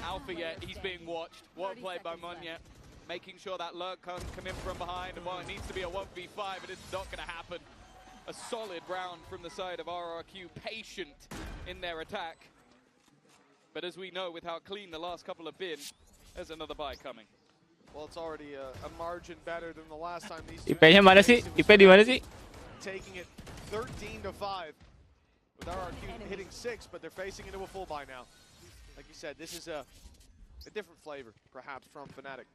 Alpha yet, he's being watched. What a play by Munya. Making sure that lurk can't come in from behind. And while it needs to be a 1v5, it is not going to happen. A solid round from the side of RRQ. Patient in their attack. But as we know, with how clean the last couple have been, there's another buy coming. Well, it's already a margin better than the last time these two. IP-nya mana sih? IP di mana sih? Taking it 13-5. With RRQ hitting 6, but they're facing into a full buy now. Like you said, this is a different flavor, perhaps, from Fnatic.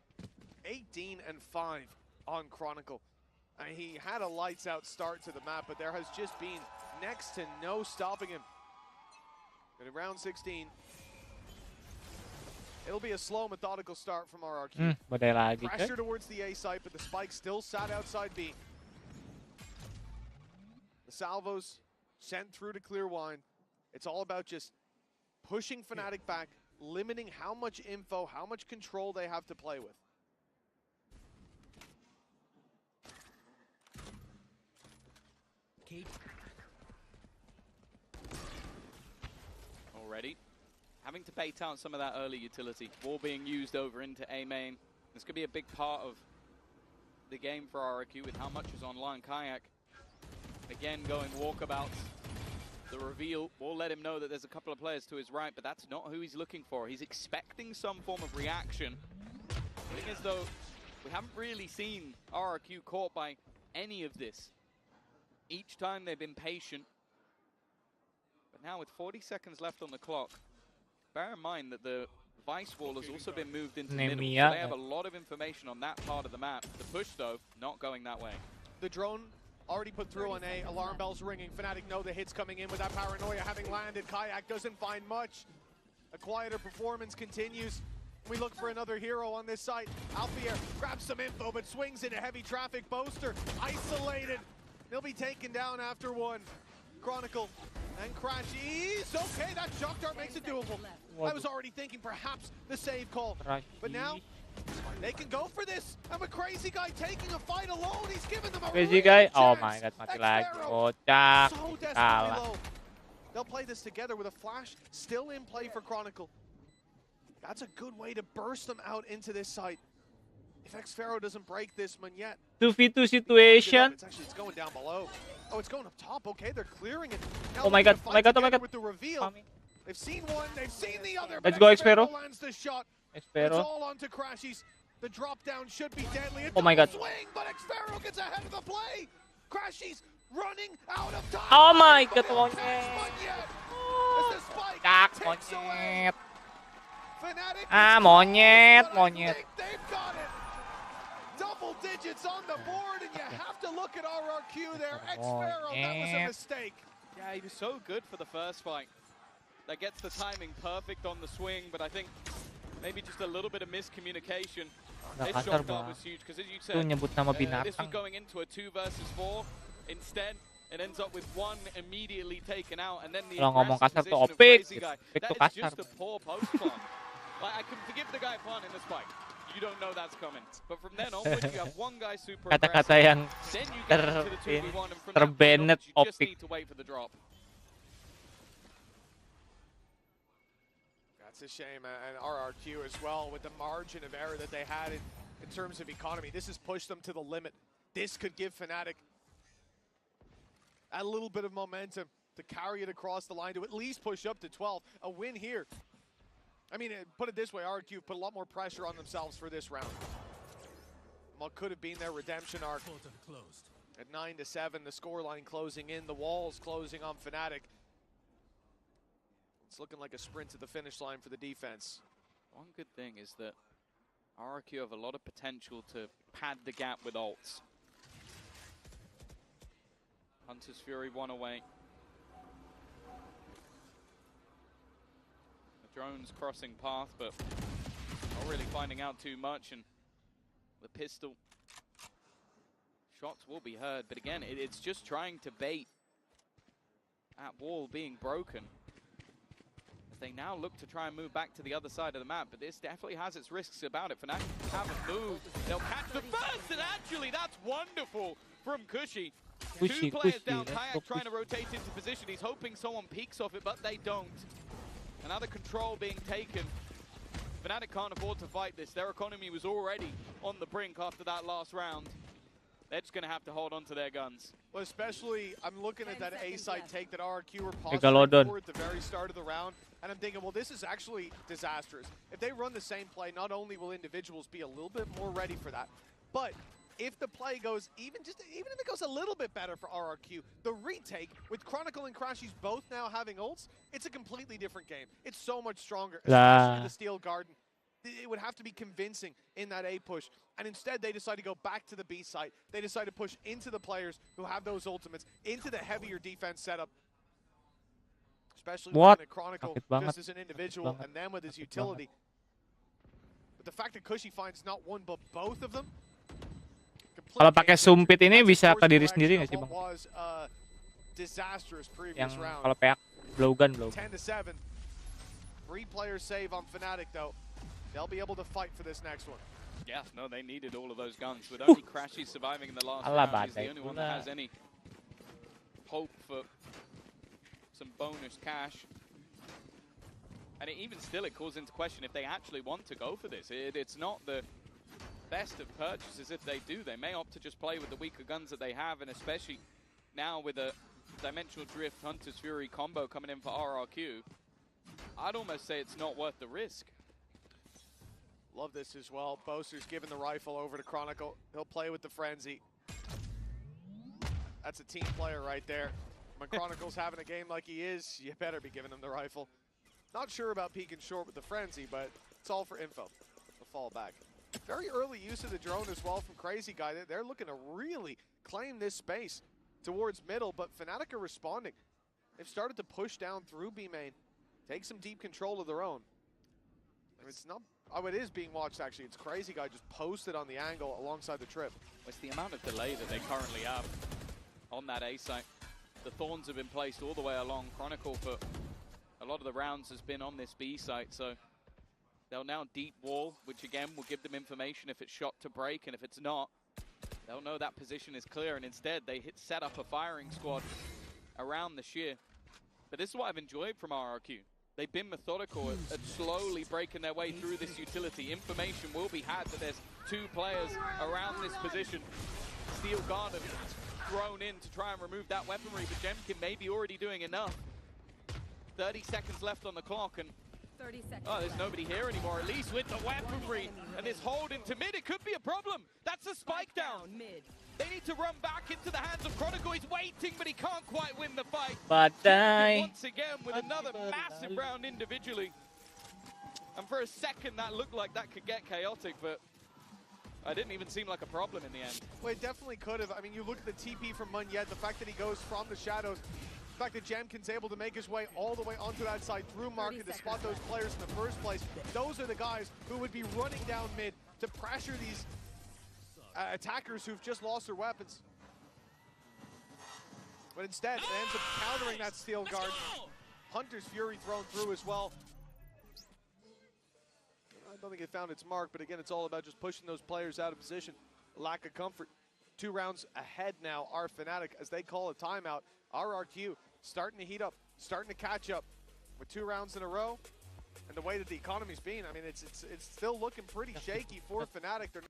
18-5 on Chronicle. He had a lights-out start to the map, but there has just been next to no stopping him. But in round 16, it'll be a slow, methodical start from RRQ. Badai lagi, coy. Pressure towards the A site, but the spike still sat outside B. The salvos sent through to clear wine. It's all about just pushing Fnatic back, limiting how much info, how much control they have to play with. Already having to bait out some of that early utility. Wall being used over into A main. This could be a big part of the game for RRQ with how much is online. Kayak, again, going walkabouts. The reveal will let him know that there's a couple of players to his right, but that's not who he's looking for. He's expecting some form of reaction. I think as though we haven't really seen RRQ caught by any of this. Each time they've been patient. But now with 40 seconds left on the clock, bear in mind that the Vice wall has also been moved into middle, so they have a lot of information on that part of the map. The push, though, not going that way. The drone already put through on A, alarm bells ringing. Fnatic know the hit's coming in with that paranoia having landed. Kayak doesn't find much. A quieter performance continues. We look for another hero on this site. Alfier grabs some info, but swings into heavy traffic. Boaster isolated. They'll be taken down after one. Chronicle and Crashies. Okay, that shock dart makes it doable. I was already thinking perhaps the save call. But now they can go for this. And with Crazy Guy taking a fight alone, he's giving them a Crazy Guy. real Oh chance. my god, mati That's lagi. Pharaoh. Kocak. So desperately Kalah. low. They'll play this together with a flash still in play for Chronicle. That's a good way to burst them out into this site. If X-Pharaoh doesn't break this one yet. 2v2 situation. It's going down below. Oh, it's going up top. Okay, they're clearing it. Oh my god, oh my god, oh my god. With the reveal. They've seen one, they've seen the other. Let's go, X-Pharaoh. Lands the shot. It's X-Pharaoh. all onto Crashies. The drop down should be deadly. Oh my god. Swing, but X-Pharaoh gets ahead of the play. Crashies running out of time. Oh my god, Monyet. monyet. As the spike Kocak, takes away. monyet. Fnatic Ah, is monyet, close, but I monyet. think they've got it. Double digits on the board, and you have to look at RRQ there. X-Pharaoh, that was a mistake. Yeah, he was so good for the first fight. That gets the timing perfect on the swing, but I think maybe just a little bit of miscommunication. Udah His kasar shot dart bang. was huge, because as you Tuh said, nyebut nama this was binatang. going into a 2 versus 4. Instead, it ends up with one immediately taken out, and then the Kalau ngomong aggressive kasar tuh position of opik, Crazy gitu. Guy. Opik That tuh is kasar. just a poor post plant. Like, I can forgive the guy plant in the spike. You don't know that's coming. But from then onwards, you have one guy super Kata-kata aggressive. yang Then you get into the 2v1, and from that point terbanet onwards, you just opik. need to wait for the drop. That's a shame, and RRQ as well, with the margin of error that they had in terms of economy. This has pushed them to the limit. This could give Fnatic a little bit of momentum to carry it across the line, to at least push up to 12. A win here. I mean, put it this way, RRQ put a lot more pressure on themselves for this round. What could have been their redemption arc. At 9-7, the scoreline closing in, the walls closing on Fnatic. It's looking like a sprint to the finish line for the defense. One good thing is that RRQ have a lot of potential to pad the gap with ults. Hunter's Fury 1 away. The drone's crossing path, but not really finding out too much, and the pistol shots will be heard, but again, it's just trying to bait that wall being broken. As they now look to try and move back to the other side of the map, but this definitely has its risks about it. Fnatic haven't moved. They'll catch the first, and actually that's wonderful from Cushy. Two players down, Kayak trying to rotate into position. He's hoping someone peeks off it, but they don't. Another control being taken. Fnatic can't afford to fight this. Their economy was already on the brink after that last round. They're just going to have to hold on to their guns. Well, especially, I'm looking at that A-side take that RRQ were Megalodon. posturing for at the very start of the round, and I'm thinking, well, this is actually disastrous. If they run the same play, not only will individuals be a little bit more ready for that, but if the play goes even if it goes a little bit better for RRQ, the retake with Chronicle and Crashies both now having ults, it's a completely different game. It's so much stronger, especially the Steel Garden. It would have to be convincing in that A push. And instead, they decide to go back to the B site. They decide to push into the players who have those ultimates, into the heavier defense setup. Especially when the Chronicle just as an individual and then with his utility. But the fact that Cushy finds not one but both of them. Kalau pakai sumpit ini bisa ke diri sendiri nggak sih, Bang? Disastrous Yang previous round. kalau peak blowgun. 10-7. 3-player save on Fnatic though. They'll be able to fight for this next one. Yeah, no, they needed all of those guns. With only Crashy surviving in the last Alah, round, he's the badai only one that pula. has any hope for some bonus cash. And even still, it calls into question if they actually want to go for this. It's not the best of purchases if they do. They may opt to just play with the weaker guns that they have, and especially now with a Dimensional Drift Hunter's Fury combo coming in for RRQ, I'd almost say it's not worth the risk. Love this as well. Boaster's giving the rifle over to Chronicle. He'll play with the Frenzy. That's a team player right there. When Chronicle's having a game like he is, you better be giving him the rifle. Not sure about peeking short with the Frenzy, but it's all for info. The fall back. Very early use of the drone as well from Crazy Guy. They're looking to really claim this space towards middle, but Fnatic are responding. They've started to push down through B main, take some deep control of their own. It's not. Oh, it is being watched actually. It's crazy. Guy just posted on the angle alongside the trip. It's the amount of delay that they currently have on that A site. The thorns have been placed all the way along. Chronicle for a lot of the rounds has been on this B site, so they'll now deep wall, which again will give them information if it's shot to break, and if it's not, they'll know that position is clear, and instead they set up a firing squad around the shear. But this is what I've enjoyed from RRQ. They've been methodical at slowly breaking their way through this utility. Information will be had that there's 2 players around this position. Steel Garden thrown in to try and remove that weaponry, but Jemkin may be already doing enough. 30 seconds left on the clock, and 30 seconds. oh, there's nobody here anymore, at least with the weaponry. And this hold into mid, it could be a problem. That's a spike down. Mid. They need to run back into the hands of Chronicle. He's waiting, but he can't quite win the fight. Badai. Once again with another massive round individually. And for a second, that looked like that could get chaotic, but it didn't even seem like a problem in the end. Well, it definitely could have. I mean, you look at the TP from Munyet, the fact that he goes from the shadows, the fact that Jamkin's able to make his way all the way onto that side through market to spot those players in the first place. Those are the guys who would be running down mid to pressure these attackers who've just lost their weapons. But instead, it ends up countering that steel guard. Hunter's Fury thrown through as well. I don't think it found its mark, but again, it's all about just pushing those players out of position. Lack of comfort. 2 rounds ahead now are Fnatic as they call a timeout. RRQ starting to heat up, starting to catch up with 2 rounds in a row. And the way that the economy's been, I mean, it's still looking pretty shaky for Fnatic. They're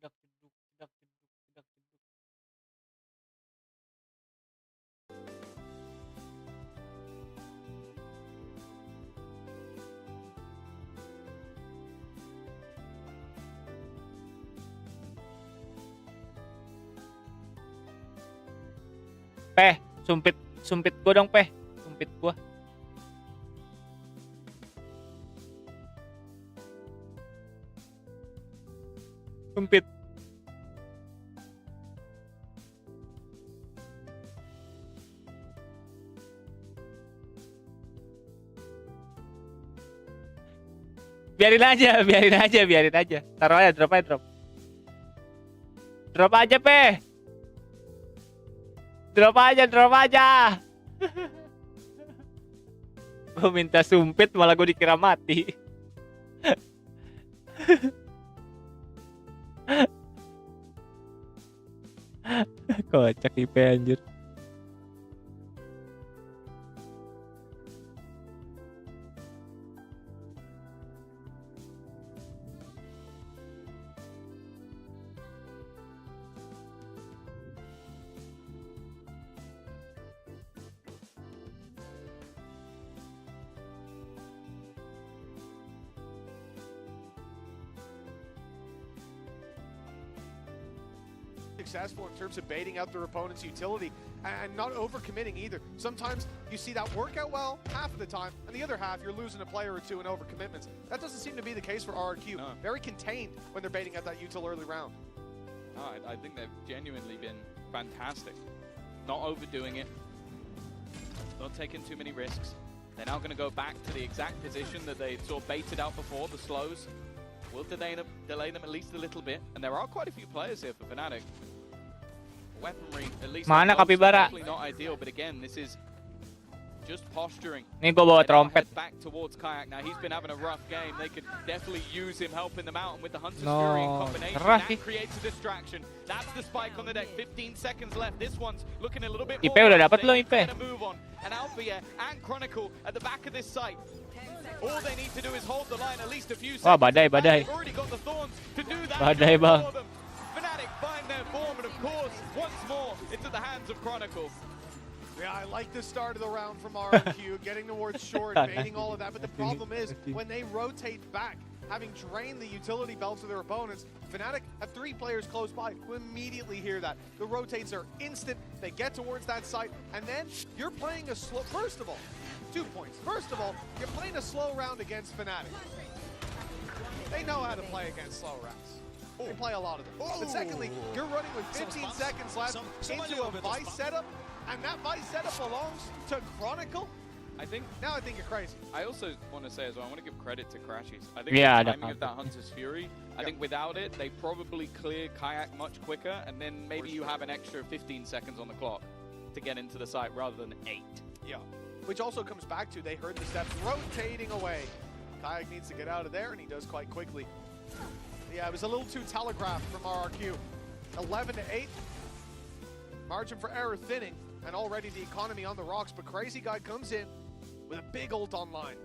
Peh, sumpit gua dong, Peh. Sumpit gua. Sumpit. Biarin aja. Taruh aja, drop. Drop aja, Peh. Drop aja. Gue minta sumpit malah gue dikira mati. Kocak IP anjir. successful in terms of baiting out their opponent's utility and not overcommitting either. Sometimes you see that work out well half of the time, and the other half you're losing a player or two in overcommitments. That doesn't seem to be the case for RRQ. No. Very contained when they're baiting out that util early round. I think they've genuinely been fantastic. Not overdoing it, not taking too many risks. They're now going to go back to the exact position that they sort of baited out before, the slows. Will delay them at least a little bit. And there are quite a few players here for Fnatic. Weaponry, at least Mana Capybara? definitely not ideal, but again, this is just posturing. Nih gua bawa They now trompet. head back towards Kayak. Now he's been having a rough game. They could definitely use him helping them out, and with the Hunter's No, Fury in combination, keras that sih. creates a distraction. That's the spike on the deck. 15 seconds left. This one's looking a little bit IP more. udah dapat belum, IP? Better move on. And Alpha and Chronicle at the back of this site. All they need to do is hold the line at least a few seconds. Wah, badai. They've already got the thorns to do that. Badai, for bang. them. Fnatic find their form, and of course, once more, it's at the hands of Chronicle. Yeah, I like the start of the round from RRQ, getting towards short, baiting all of that. But the problem is, when they rotate back, having drained the utility belts of their opponents, Fnatic have 3 players close by who immediately hear that. The rotates are instant, they get towards that site, and then you're playing a slow, first of all, 2 points. First of all, you're playing a slow round against Fnatic. They know how to play against slow rounds. They play a lot of them. But secondly, you're running with 15 seconds left into a Vice setup, and that Vice setup belongs to Chronicle. I think Now I think you're crazy. I also want to say as well, I want to give credit to Crashies. I think Yeah, the timing of definitely. that Hunter's Fury, I think without it, they probably clear Kayak much quicker, and then maybe you have an extra 15 seconds on the clock to get into the site rather than 8. Yeah. Which also comes back to they heard the steps rotating away. Kayak needs to get out of there, and he does quite quickly. Yeah, it was a little too telegraphed from RRQ. 11 to 8. Margin for error thinning, and already the economy on the rocks, but Crazy Guy comes in with a big ult online.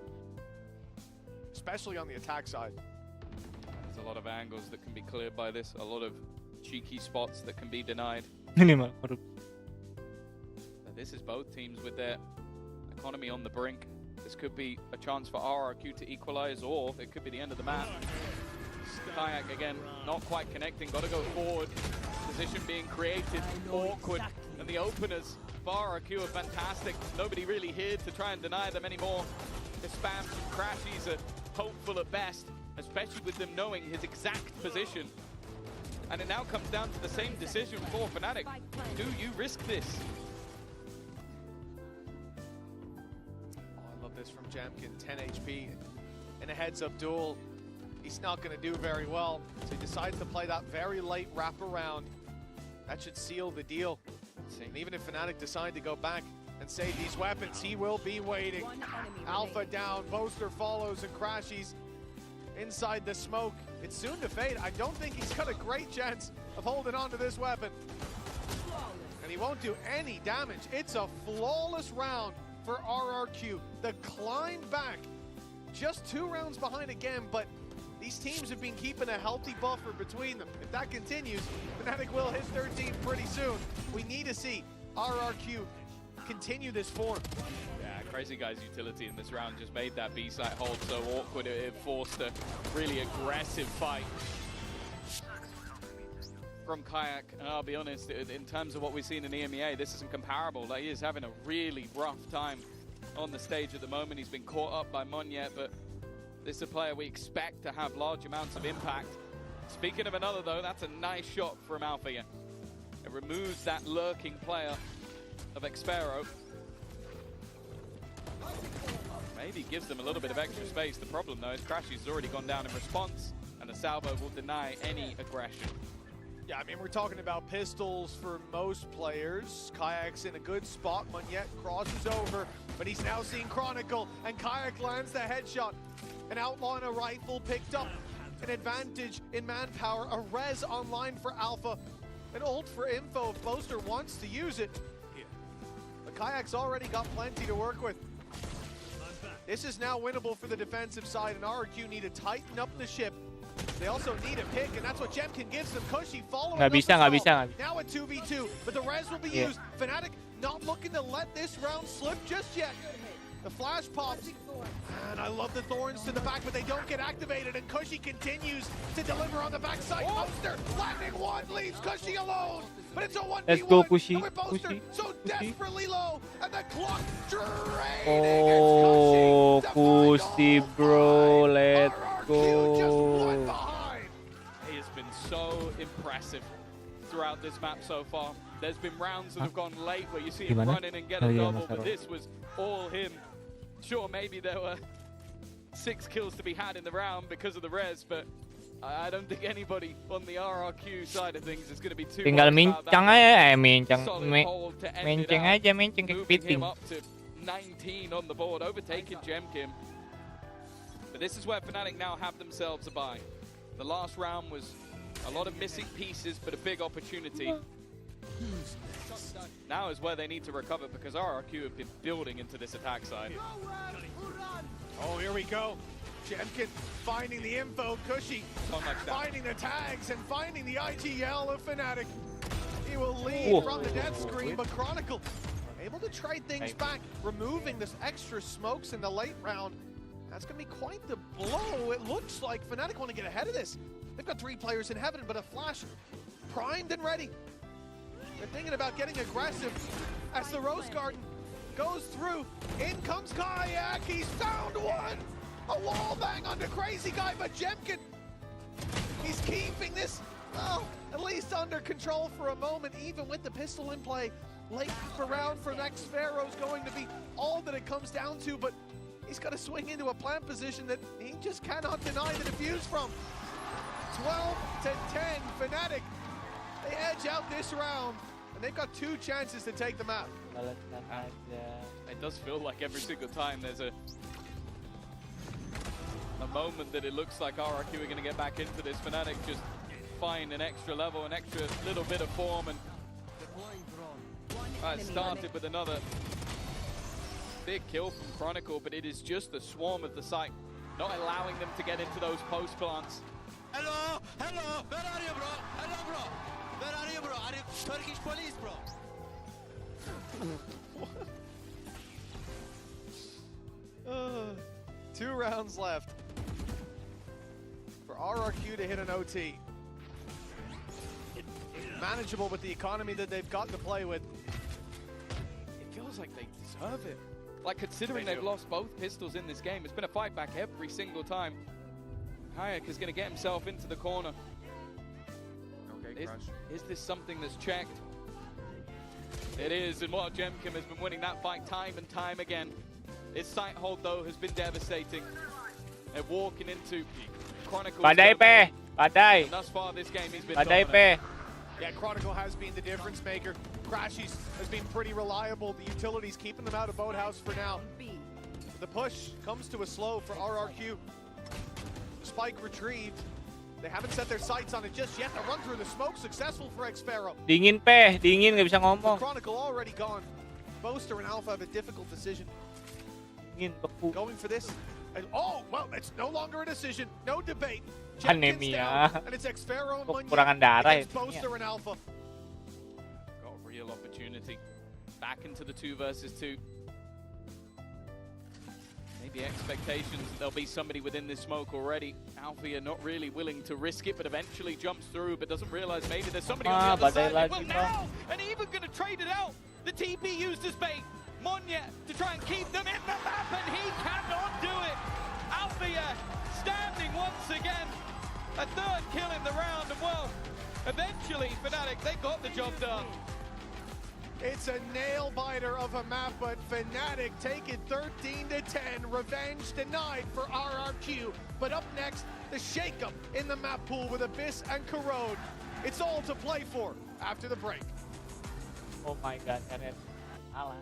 Especially on the attack side. There's a lot of angles that can be cleared by this, a lot of cheeky spots that can be denied. Minimal. But this is both teams with their economy on the brink. This could be a chance for RRQ to equalize, or it could be the end of the map. Kayak again, not quite connecting, got to go forward. Position being created, awkward, and the openers for RRQ are fantastic. Nobody really here to try and deny them anymore. The spams from Crashies are hopeful at best, especially with them knowing his exact position. And it now comes down to the same decision for Fnatic. Do you risk this? Oh, I love this from Jamkin, 10 HP. In a heads-up duel, he's not going to do very well. So he decides to play that very late wraparound. That should seal the deal. And even if Fnatic decide to go back and save these weapons, he will be waiting. Alpha down, Boaster follows, and Crashies inside the smoke. It's soon to fade. I don't think he's got a great chance of holding on to this weapon. And he won't do any damage. It's a flawless round for RRQ. The climb back, just 2 rounds behind again, but these teams have been keeping a healthy buffer between them. If that continues, Fnatic will hit 13 pretty soon. We need to see RRQ continue this form. Yeah, Crazy Guy's utility in this round just made that B-site hold so awkward. It forced a really aggressive fight from Kayak. And I'll be honest, in terms of what we've seen in EMEA, this isn't comparable. Like, he is having a really rough time on the stage at the moment. He's been caught up by Monyet, but this is a player we expect to have large amounts of impact. Speaking of another though, that's a nice shot from Alpha here. It removes that lurking player of Expero. Maybe gives them a little bit of extra space. The problem though is Crashy's already gone down in response, and the salvo will deny any aggression. Yeah, I mean, we're talking about pistols for most players. Kayak's in a good spot. Monyet crosses over, but he's now seeing Chronicle, and Kayak lands the headshot. An outlaw and a rifle picked up. An advantage in manpower. A res online for Alpha. An ult for info if Boaster wants to use it. But Kayak's already got plenty to work with. This is now winnable for the defensive side, and RRQ need to tighten up the ship. They also need a pick, and that's what Jemkin gives them. Cushy following up bisa. now a 2v2, but the res will be used. Fnatic not looking to let this round slip just yet. The flash pops, and I love the thorns to the back, but they don't get activated, and Cushy continues to deliver on the backside. Boaster landing one, leaves Cushy alone, but it's a 1v1. Let's go, Cushy. And with Boaster Cushy. so desperately low, and the clock draining. Oh, Cushy, bro, let's go. He has been so impressive throughout this map so far. There's been rounds that have gone late where you see him run in and get a double, but this was all him. Sure, maybe there were 6 kills to be had in the round because of the res, but I don't think anybody on the RRQ side of things is going to be too tinggal worried about mincang that. aja, Solid hold to end it mincang out, aja, mincang moving kepiting. him up to 19 on the board, overtaking Jemkin. But this is where Fnatic now have themselves a bye. The last round was a lot of missing pieces, but a big opportunity. Now is where they need to recover because RRQ have been building into this attack side. Oh, here we go. Jemkin finding the info, Cushy finding the tags and finding the ITL of Fnatic. He will lead from the death screen, but Chronicle able to trade things back, removing this extra smokes in the late round. That's going to be quite the blow. It looks like Fnatic want to get ahead of this. They've got 3 players in heaven, but a flash primed and ready. They're thinking about getting aggressive as the Rose Garden goes through. In comes Kayak. He's found one. A wall bang onto Crazy Guy, but Jemkin, he's keeping this, well, at least under control for a moment, even with the pistol in play. late round for next Pharaoh is going to be all that it comes down to, but he's got to swing into a plant position that he just cannot deny the defuse from. 12 to 10, Fnatic, they edge out this round, and they've got 2 chances to take the map. It does feel like every single time there's a moment that it looks like RRQ are going to get back into this, Fnatic just find an extra level, an extra little bit of form, and it started with another big kill from Chronicle, but it is just the swarm of the site, not allowing them to get into those post plants. Hello, where are you, bro? Hello, bro. Where are you, bro? Are you Turkish police, bro? 2 rounds left for RRQ to hit an OT. Manageable with the economy that they've got to play with. It feels like they deserve it. Like, considering they've lost both pistols in this game, it's been a fight back every single time. Hayek is going to get himself into the corner. Okay, is this something that's checked? It is, and while Jemkim has been winning that fight time and time again, his sight hold, though, has been devastating. They're walking into Chronicle. Badai. And thus far this game he's been dominant. Yeah, Chronicle has been the difference maker. Crashies has been pretty reliable. The utilities keeping them out of Boathouse for now. The push comes to a slow for RRQ. Spike retrieved. They haven't set their sights on it just yet. The run through the smoke successful for X-Pharaoh. Dingin, nggak bisa ngomong. Chronicle already gone. Boaster and Alpha have a difficult decision. Dingin, beku. Going for this. And, oh, well, it's no longer a decision. No debate. Anemia. And it's X-Pharaoh and Kekurangan darah against Boaster and Alpha. Got a real opportunity. Back into the 2 versus 2. Maybe expectations that there'll be somebody within this smoke already. Alfia not really willing to risk it, but eventually jumps through, but doesn't realize maybe there's somebody on the other side. Well, now, and even going to trade it out. The TP used as bait. Monya to try and keep them in the map, and he cannot do it. Alfia standing once again. A 3rd kill in the round, and well, eventually Fnatic, they got the job done. It's a nail biter of a map, but Fnatic take it 13 to 10. Revenge denied for RRQ. But up next, the shakeup in the map pool with Abyss and Corrode. It's all to play for after the break. Oh my god, keren. Alah.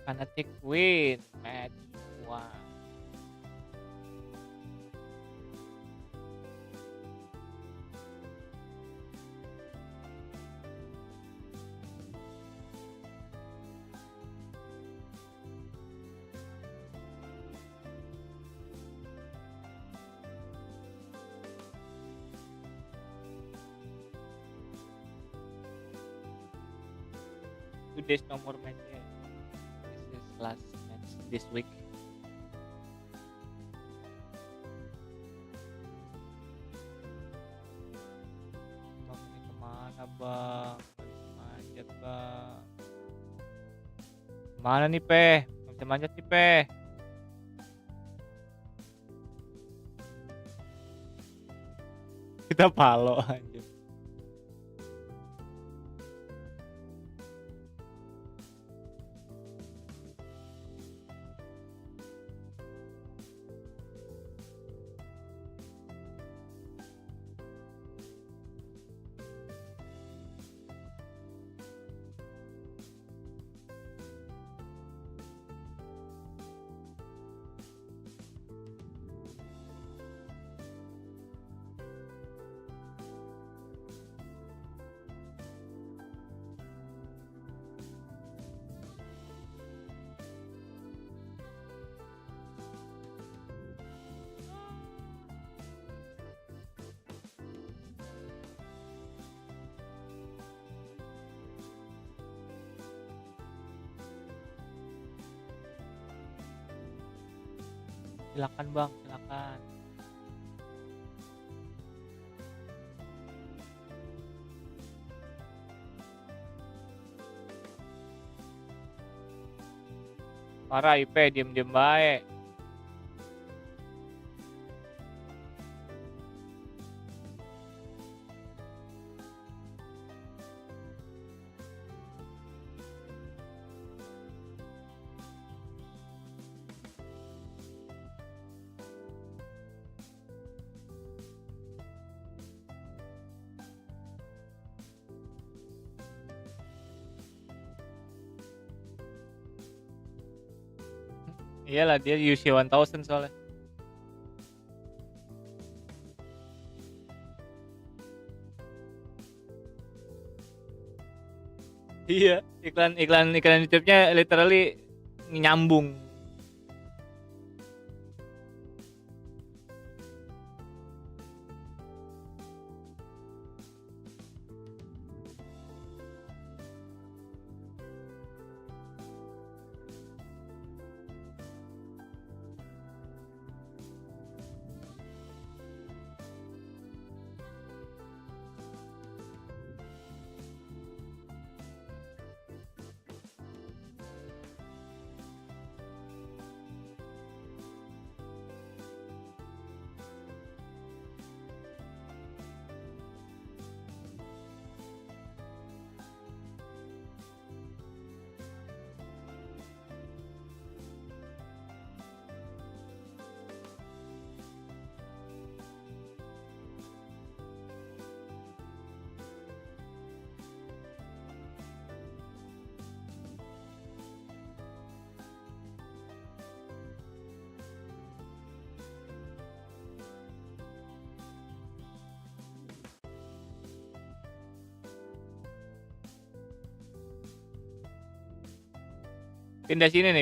Fnatic win match 1. Today's no more match. This is last match this week. Bang, ini kemana bang? Manjat bang. Mana nih Pe? Bisa manjat nih Pe? Kita palo anjir. Silakan bang, silakan. Parah IP, diem-diem baik. Iyalah dia UC 1000 soalnya. Iya, iklan YouTube-nya literally nyambung. Pindah sini nih.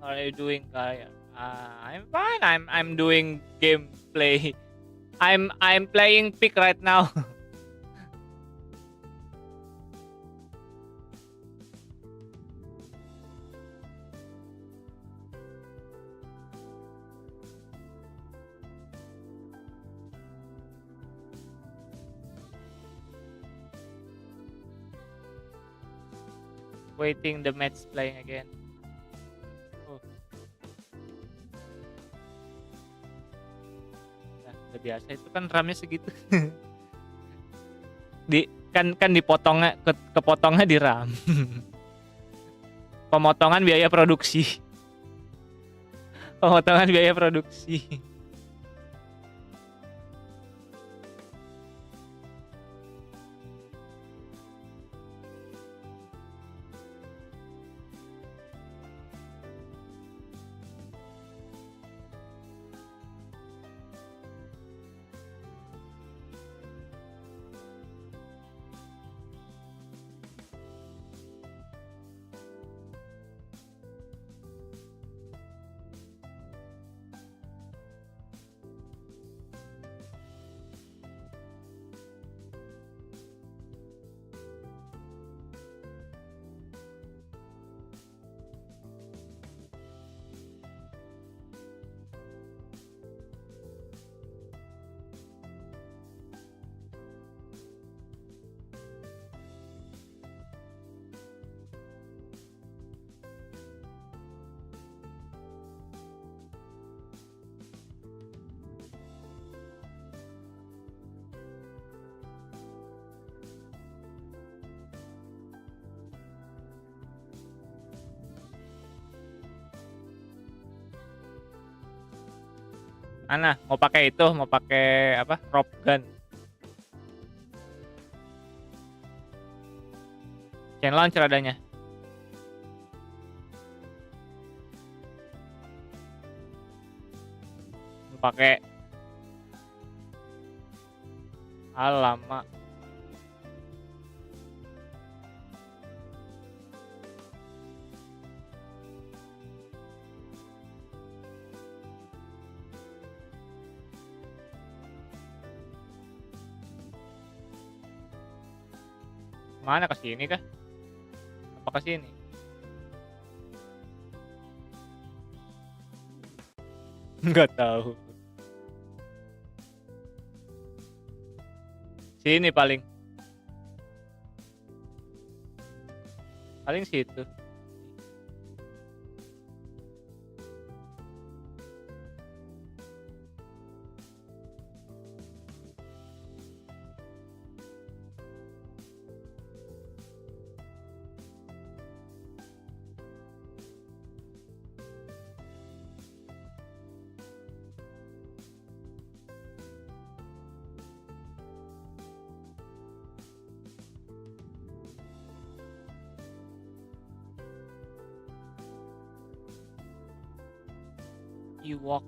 How are you doing, guys? I'm fine. I'm doing gameplay. I'm playing pick right now. Waiting the match playing again. Oh. Nah, udah biasa itu kan RAM-nya segitu. kan dipotongnya kepotongnya di RAM. Pemotongan biaya produksi. Mana? Mau pakai apa? Rope gun. Chain launcher adanya. Mau pakai. Alamak. Mana ke sini kah? Apa ke sini? Enggak tahu. Sini paling. Paling situ. Ewok.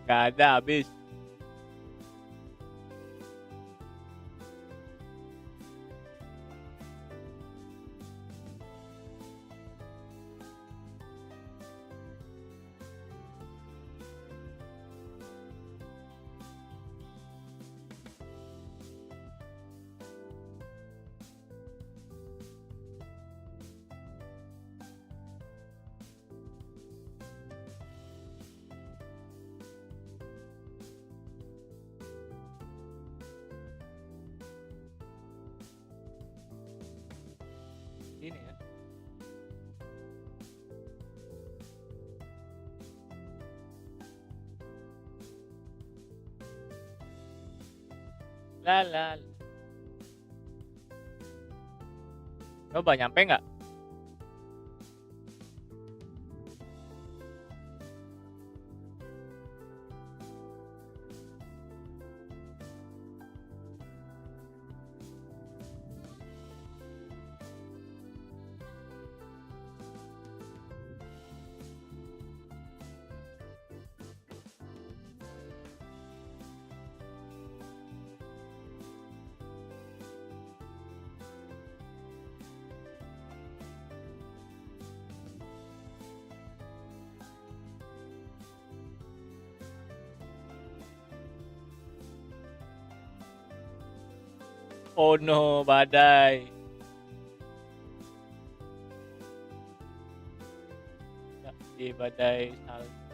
Gak ada habis. Ini ya. Lala. Coba nyampe nggak? Oh no, badai. Ya, di badai salju.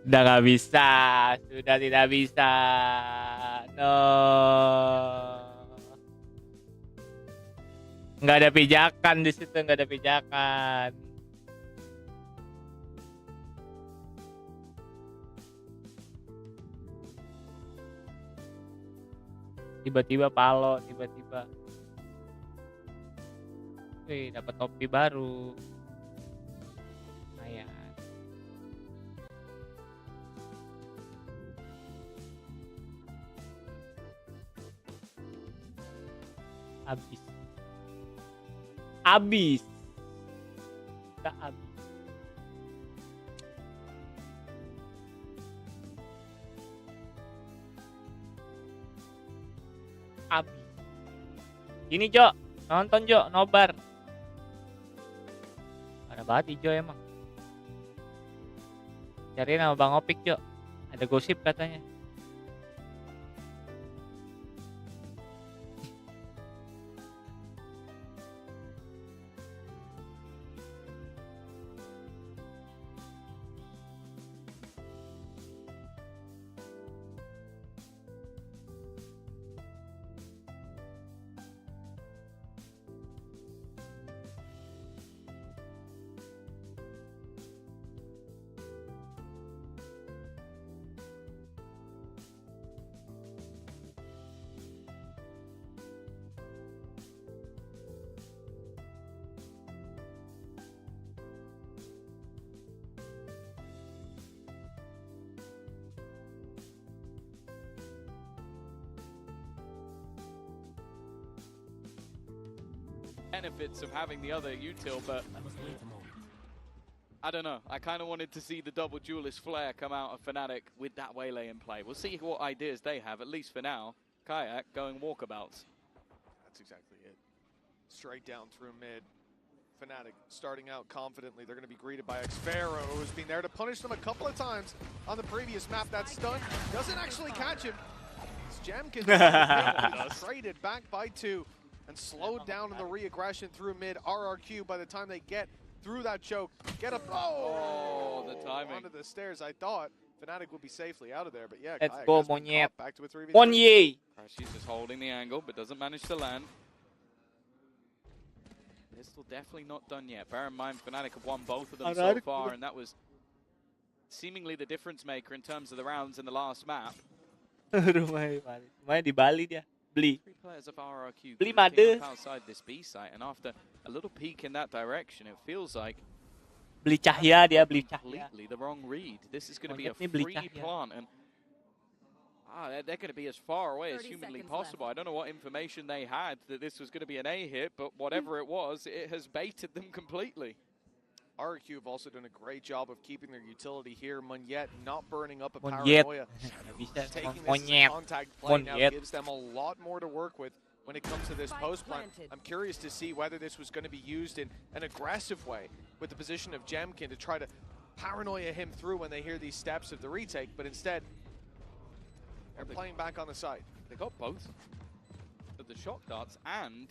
Udah nggak bisa, sudah tidak bisa. No, nggak ada pijakan di situ, nggak ada pijakan. Tiba-tiba palo, tiba-tiba. Wih, dapat topi baru. Lumayan. Habis. Tak habis. Habis. Ini Jok, nonton Jok, nobar. Ada banget hijau emang. Cari nama Bang Opik Jok. Ada gosip katanya. Benefits of having the other util, but I don't know. I kind of wanted to see the double duelist flare come out of Fnatic with that Waylay in play. We'll see what ideas they have, at least for now. Kayak going walkabouts. That's exactly it. Straight down through mid. Fnatic starting out confidently. They're going to be greeted by Xpharaoh, who's been there to punish them a couple of times on the previous map. That stun doesn't actually catch him. It's Jemkin traded back by 2 and slowed down in the re-aggression through mid. RRQ, by the time they get through that choke, get up. Oh, the timing. Onto the stairs. I thought Fnatic would be safely out of there, but yeah, Let's Kayak go, has been Monyet. caught back to a 3v3. Monye. She's just holding the angle, but doesn't manage to land. Pistol definitely not done yet. Bear in mind, Fnatic have won both of them so far, and that was seemingly the difference maker in terms of the rounds in the last map. Rumahnya di Bali dia. Beli. 3 players of RRQ Beli grouping made. up outside this B site, and after a little peek in that direction, it feels like Beli cahaya dia, beli cahaya. completely the wrong read. This is going to be a Monyet ni beli free cahaya. plant, and they're going to be as far away as 30 humanly seconds possible. I don't know what information they had that this was going to be an A hit, but whatever it was, it has baited them completely. RRQ have also done a great job of keeping their utility here. Monyet not burning up a Monyet. paranoia. Bisa Taking this as a Monyet. contact play now Monyet. gives them a lot more to work with when it comes to this post plant. I'm curious to see whether this was going to be used in an aggressive way with the position of Jemkin to try to paranoia him through when they hear these steps of the retake, but instead they're playing back on the side. They got both of the shock darts and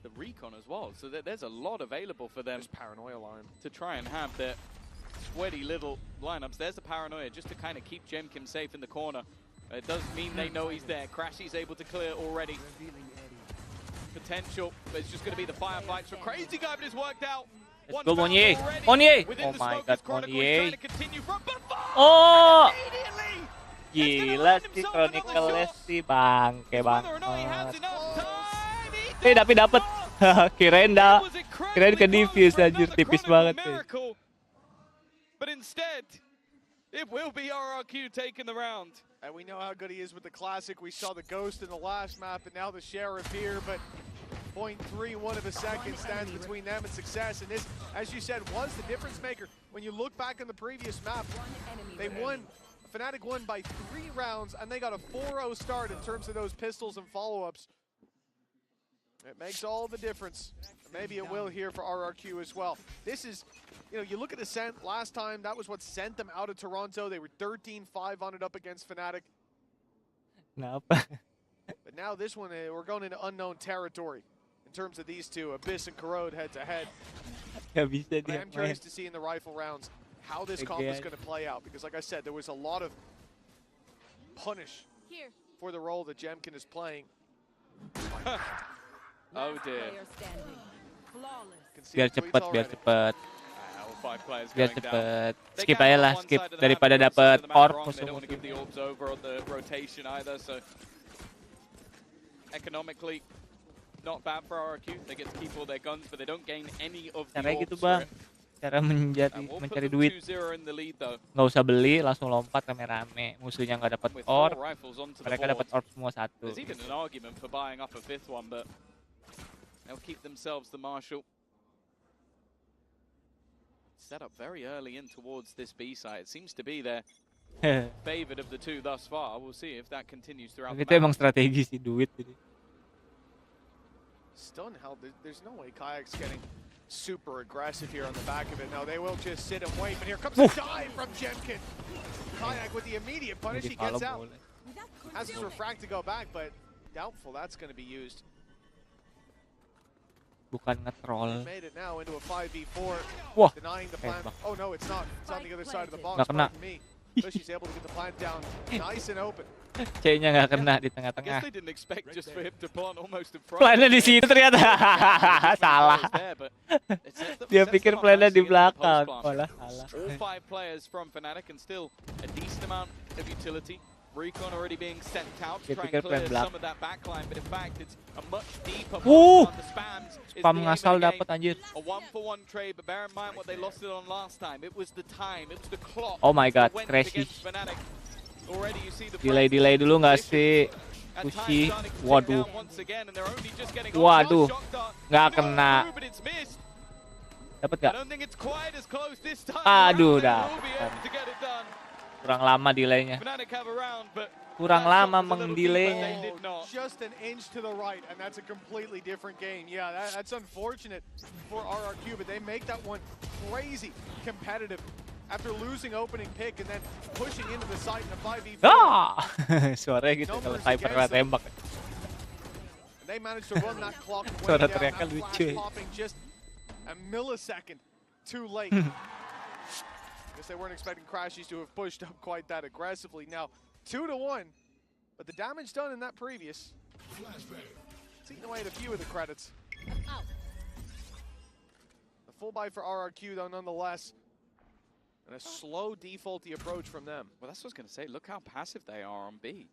the recon as well, so there's a lot available for them. There's paranoia line To try and have their sweaty little lineups. There's the paranoia just to kind of keep Jemkin safe in the corner. It does mean they know he's there. Crashy's able to clear already. Potential, but it's just going to be the firefights for Crazy Guy, but it's worked out. Let's go, Monye. Monye. Within Oh the my smoke, god, as Chronicles Monye. trying to continue from before. Oh, Immediately. gila si Chronicles si bangke Whether or not he has banget. enough time, Eh, he tapi does dapet. not. Kirain dah. It was Kirain ke incredibly defuse close for anjir, another tipis Chronicle banget tuh. miracle. But instead, it will be RRQ taking the round. And we know how good he is with the classic. We saw the Ghost in the last map, and now the Sheriff here, but 0.31 of a second stands between them and success. And this, as you said, was the difference maker. When you look back on the previous map, they won, Fnatic won by 3 rounds, and they got a 4-0 start in terms of those pistols and follow-ups. It makes all the difference. Maybe it will here for RRQ as well. This is, you know, you look at Ascent last time, that was what sent them out of Toronto. They were 13-5 on it up against Fnatic. Kenapa? But now this one, we're going into unknown territory in terms of these two, Abyss and Corrode head-to-head. Gak bisa But dia I'm main. curious to see in the rifle rounds how this comp is going to play out. Because like I said, there was a lot of punish for the role that Jemkin is playing. Oh dear. Player standing. Flawless. Can see Biar the tweets cepet, biar already. cepet. All 5 players Biar going down. cepet. They Skip can aja on lah, one skip. side of the map, Daripada on the other dapat side of the map orb wrong. They don't want to give the musuh-musuh. orbs over on the rotation either, so economically not bad for RRQ. They get to keep all their guns, but they don't gain any of the Caranya orbs gitu for bang. it. Cara And we'll put mencari them duit. 2-0 in the lead though. Nggak usah beli, langsung lompat rame-rame. Musuhnya nggak dapat With 4 orb, rifles onto the mereka board. dapat orb semua satu. There's even an argument for buying up a 5th one, but they'll keep themselves the marshal. Set up very early in towards this B side. It seems to be their favored of the two thus far. We'll see if that continues throughout the Itu emang map. strategi sih duit. Jadi. Stun held. There's no way Kayak's getting super aggressive here on the back of it. No, they will just sit and wait. But here comes a dive from Jemkin. Kayak with the immediate punish. Jadi He gets follow out. boleh. Has his refract to go back, but doubtful that's going to be used. Bukan nge-troll. Made it now into a 5v4. Wah, Denying the plan. tembak. Oh no, it's not. It's on the other side of the box. Nggak kena. Pardon me. But she's able to get the plant down nice and open. C-nya nggak kena di I guess tengah-tengah. they didn't expect just for him to plant almost in front. Plannya di situ ternyata. Salah. Dia pikir plannya di belakang. Malah salah. All 5 players from Fnatic and still a decent amount of utility. Recon already being sent out to Dia try pikir and clear plan some of that backline, but in fact it's a much deeper Wuh! on the spams. is Spam the aim of ngasal the game. dapat anjir. A 1-for-1 trade, but bear in mind what they lost it on last time. It was the time, it was the clock. Oh my god, that went Crashy. against Fnatic. Already you see the Delay dulu nggak sih? at times Pushi. starting to take Waduh. down once again, and they're only just getting Waduh. on. Shot dart. Nggak Goes kena. through, but it's missed. Dapat I nggak? don't think it's quite as close this time. Aduh, around. They dah. will be able to get it done. Kurang lama delaynya. Fnatic have a round, but Kurang that shot lama was a little deep, but mengdelaynya. they did not. Just an inch to the right, and that's a completely different game. Yeah, that's unfortunate for RRQ, but they make that one crazy competitive after losing opening pick and then pushing into the site in a 5v4. Ah! Suaranya gitu kalau Cypher kena tembak. And they managed to run that clock way Suara down. teriaknya That lucu. flash popping just a millisecond too late. Guess they weren't expecting Crashies to have pushed up quite that aggressively. Now, 2-1, but the damage done in that previous, it's eating away at a few of the credits. The full buy for RRQ, though, nonetheless, and a slow defaulty approach from them. Well, that's what I was going to say. Look how passive they are on B.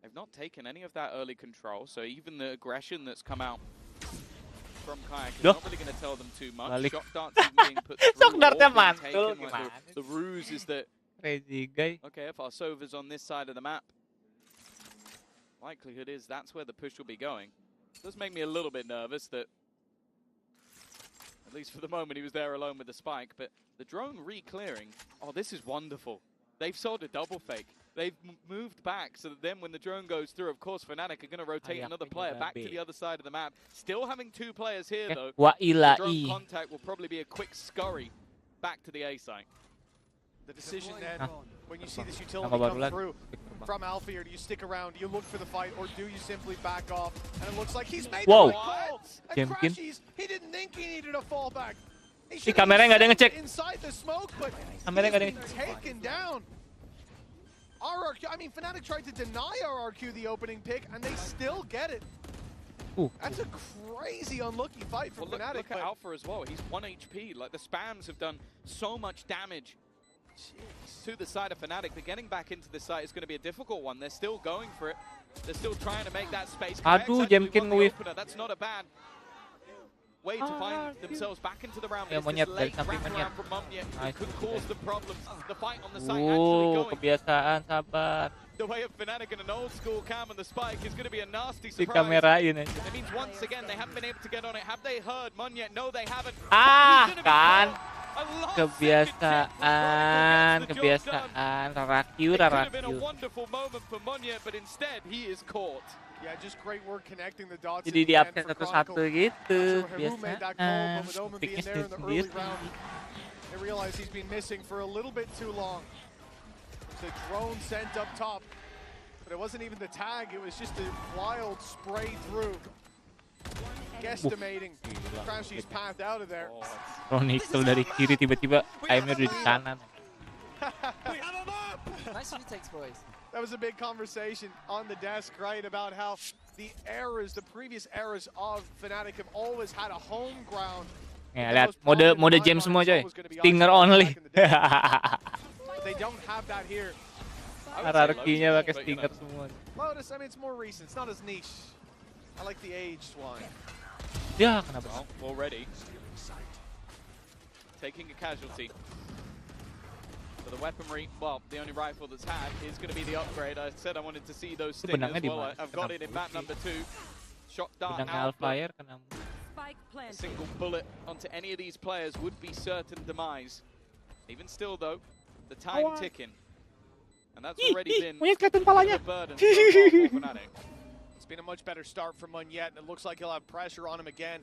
They've not taken any of that early control, so even the aggression that's come out from Kayak is not really going to tell them too much. Balik. Shock darts even being put through. Shock dartnya or being mantul, taken, like gimana the ruse is that, Crazy guy. okay, if our Sova's on this side of the map, likelihood is that's where the push will be going. It does make me a little bit nervous that, at least for the moment, he was there alone with the spike, but the drone re-clearing, oh, this is wonderful. They've sold a double fake. They've moved back so that then when the drone goes through, of course, Fnatic are going to rotate another player back to the other side of the map. Still having two players here, though. Wa The drone ilai. contact will probably be a quick scurry back to the A site. The decision then, when you see this utility Nama baru come lagi. through from Alpha here, do you stick around, do you look for the fight, or do you simply back off? And it looks like he's made Wow. the right call. And Jemkin. Crashies, he didn't think he needed a fallback. He Ih, should have kameranya nggak ada yang ngecek. inside the smoke, but Kameranya nggak ada he's yang been taken down. RRQ, I mean, Fnatic tried to deny RRQ the opening pick, and they still get it. That's a crazy unlucky fight for Well, Fnatic. look at Alpha as well. He's 1 HP. Like, the spams have done so much damage to the side of Fnatic. But getting back into the site is going to be a difficult one. They're still going for it. They're still trying to make that space. Aduh, Kayak's actually Jemkin won the nge-whiff. opener. That's not a bad way to find themselves back into the round. Ya, But it's this monyet dari late samping wraparound monyet. from Mumnya Nice. could cause them problems. The fight on the site actually going Kebiasaan, sabar. the way of Fnatic in an old school cam, and the spike is going to be a nasty Di surprise. kamerain aja. It means once again they haven't been able to get on it. Have they heard Munya? No, they haven't. Ah, He's gonna be kan. caught. A last Kebiasaan, second chip. Miracle gets the job done. kebiasaan. RRQ, It could have been a RRQ. wonderful moment for Munya, but instead he is caught. Yeah, just great work connecting the dots. Jadi at di the end absen for satu-satu Chronicle. gitu. Not sure who made that call, Kebiasaan. but with Omen being Piknya there in the early sendiri. round, they realize he's been missing for a little bit too long. The drone sent up top, but it wasn't even the tag, it was just a wild spray through. Guesstimating Crashy's path out of there. Chronicle dari kiri tiba-tiba aimnya udah di kanan. Nice retakes, boys. That was a big conversation on the desk, right, about how the eras, the previous eras of Fnatic have always had a home ground. Ya, lihat mode jam semua coy. Stinger only. But they don't have that here. RRQ-nya pakai stinger semua. Lotus, I mean, it's more recent. It's not as niche. I like the aged one. Ya, kenapa? Well, already taking a casualty. For the weaponry, well, the only rifle that's had is going to be the upgrade. I said I wanted to see those stingers benangnya di well. mana? I've got it in map number 2. Shock dart Benang out, but Alfire kena. Spike a planted. single bullet onto any of these players would be certain demise. Even still, though, the time ticking. And that's already been Monyet kelihatan palanya. a burden so far for Fnatic. It's been a much better start for Munyet, and it looks like he'll have pressure on him again.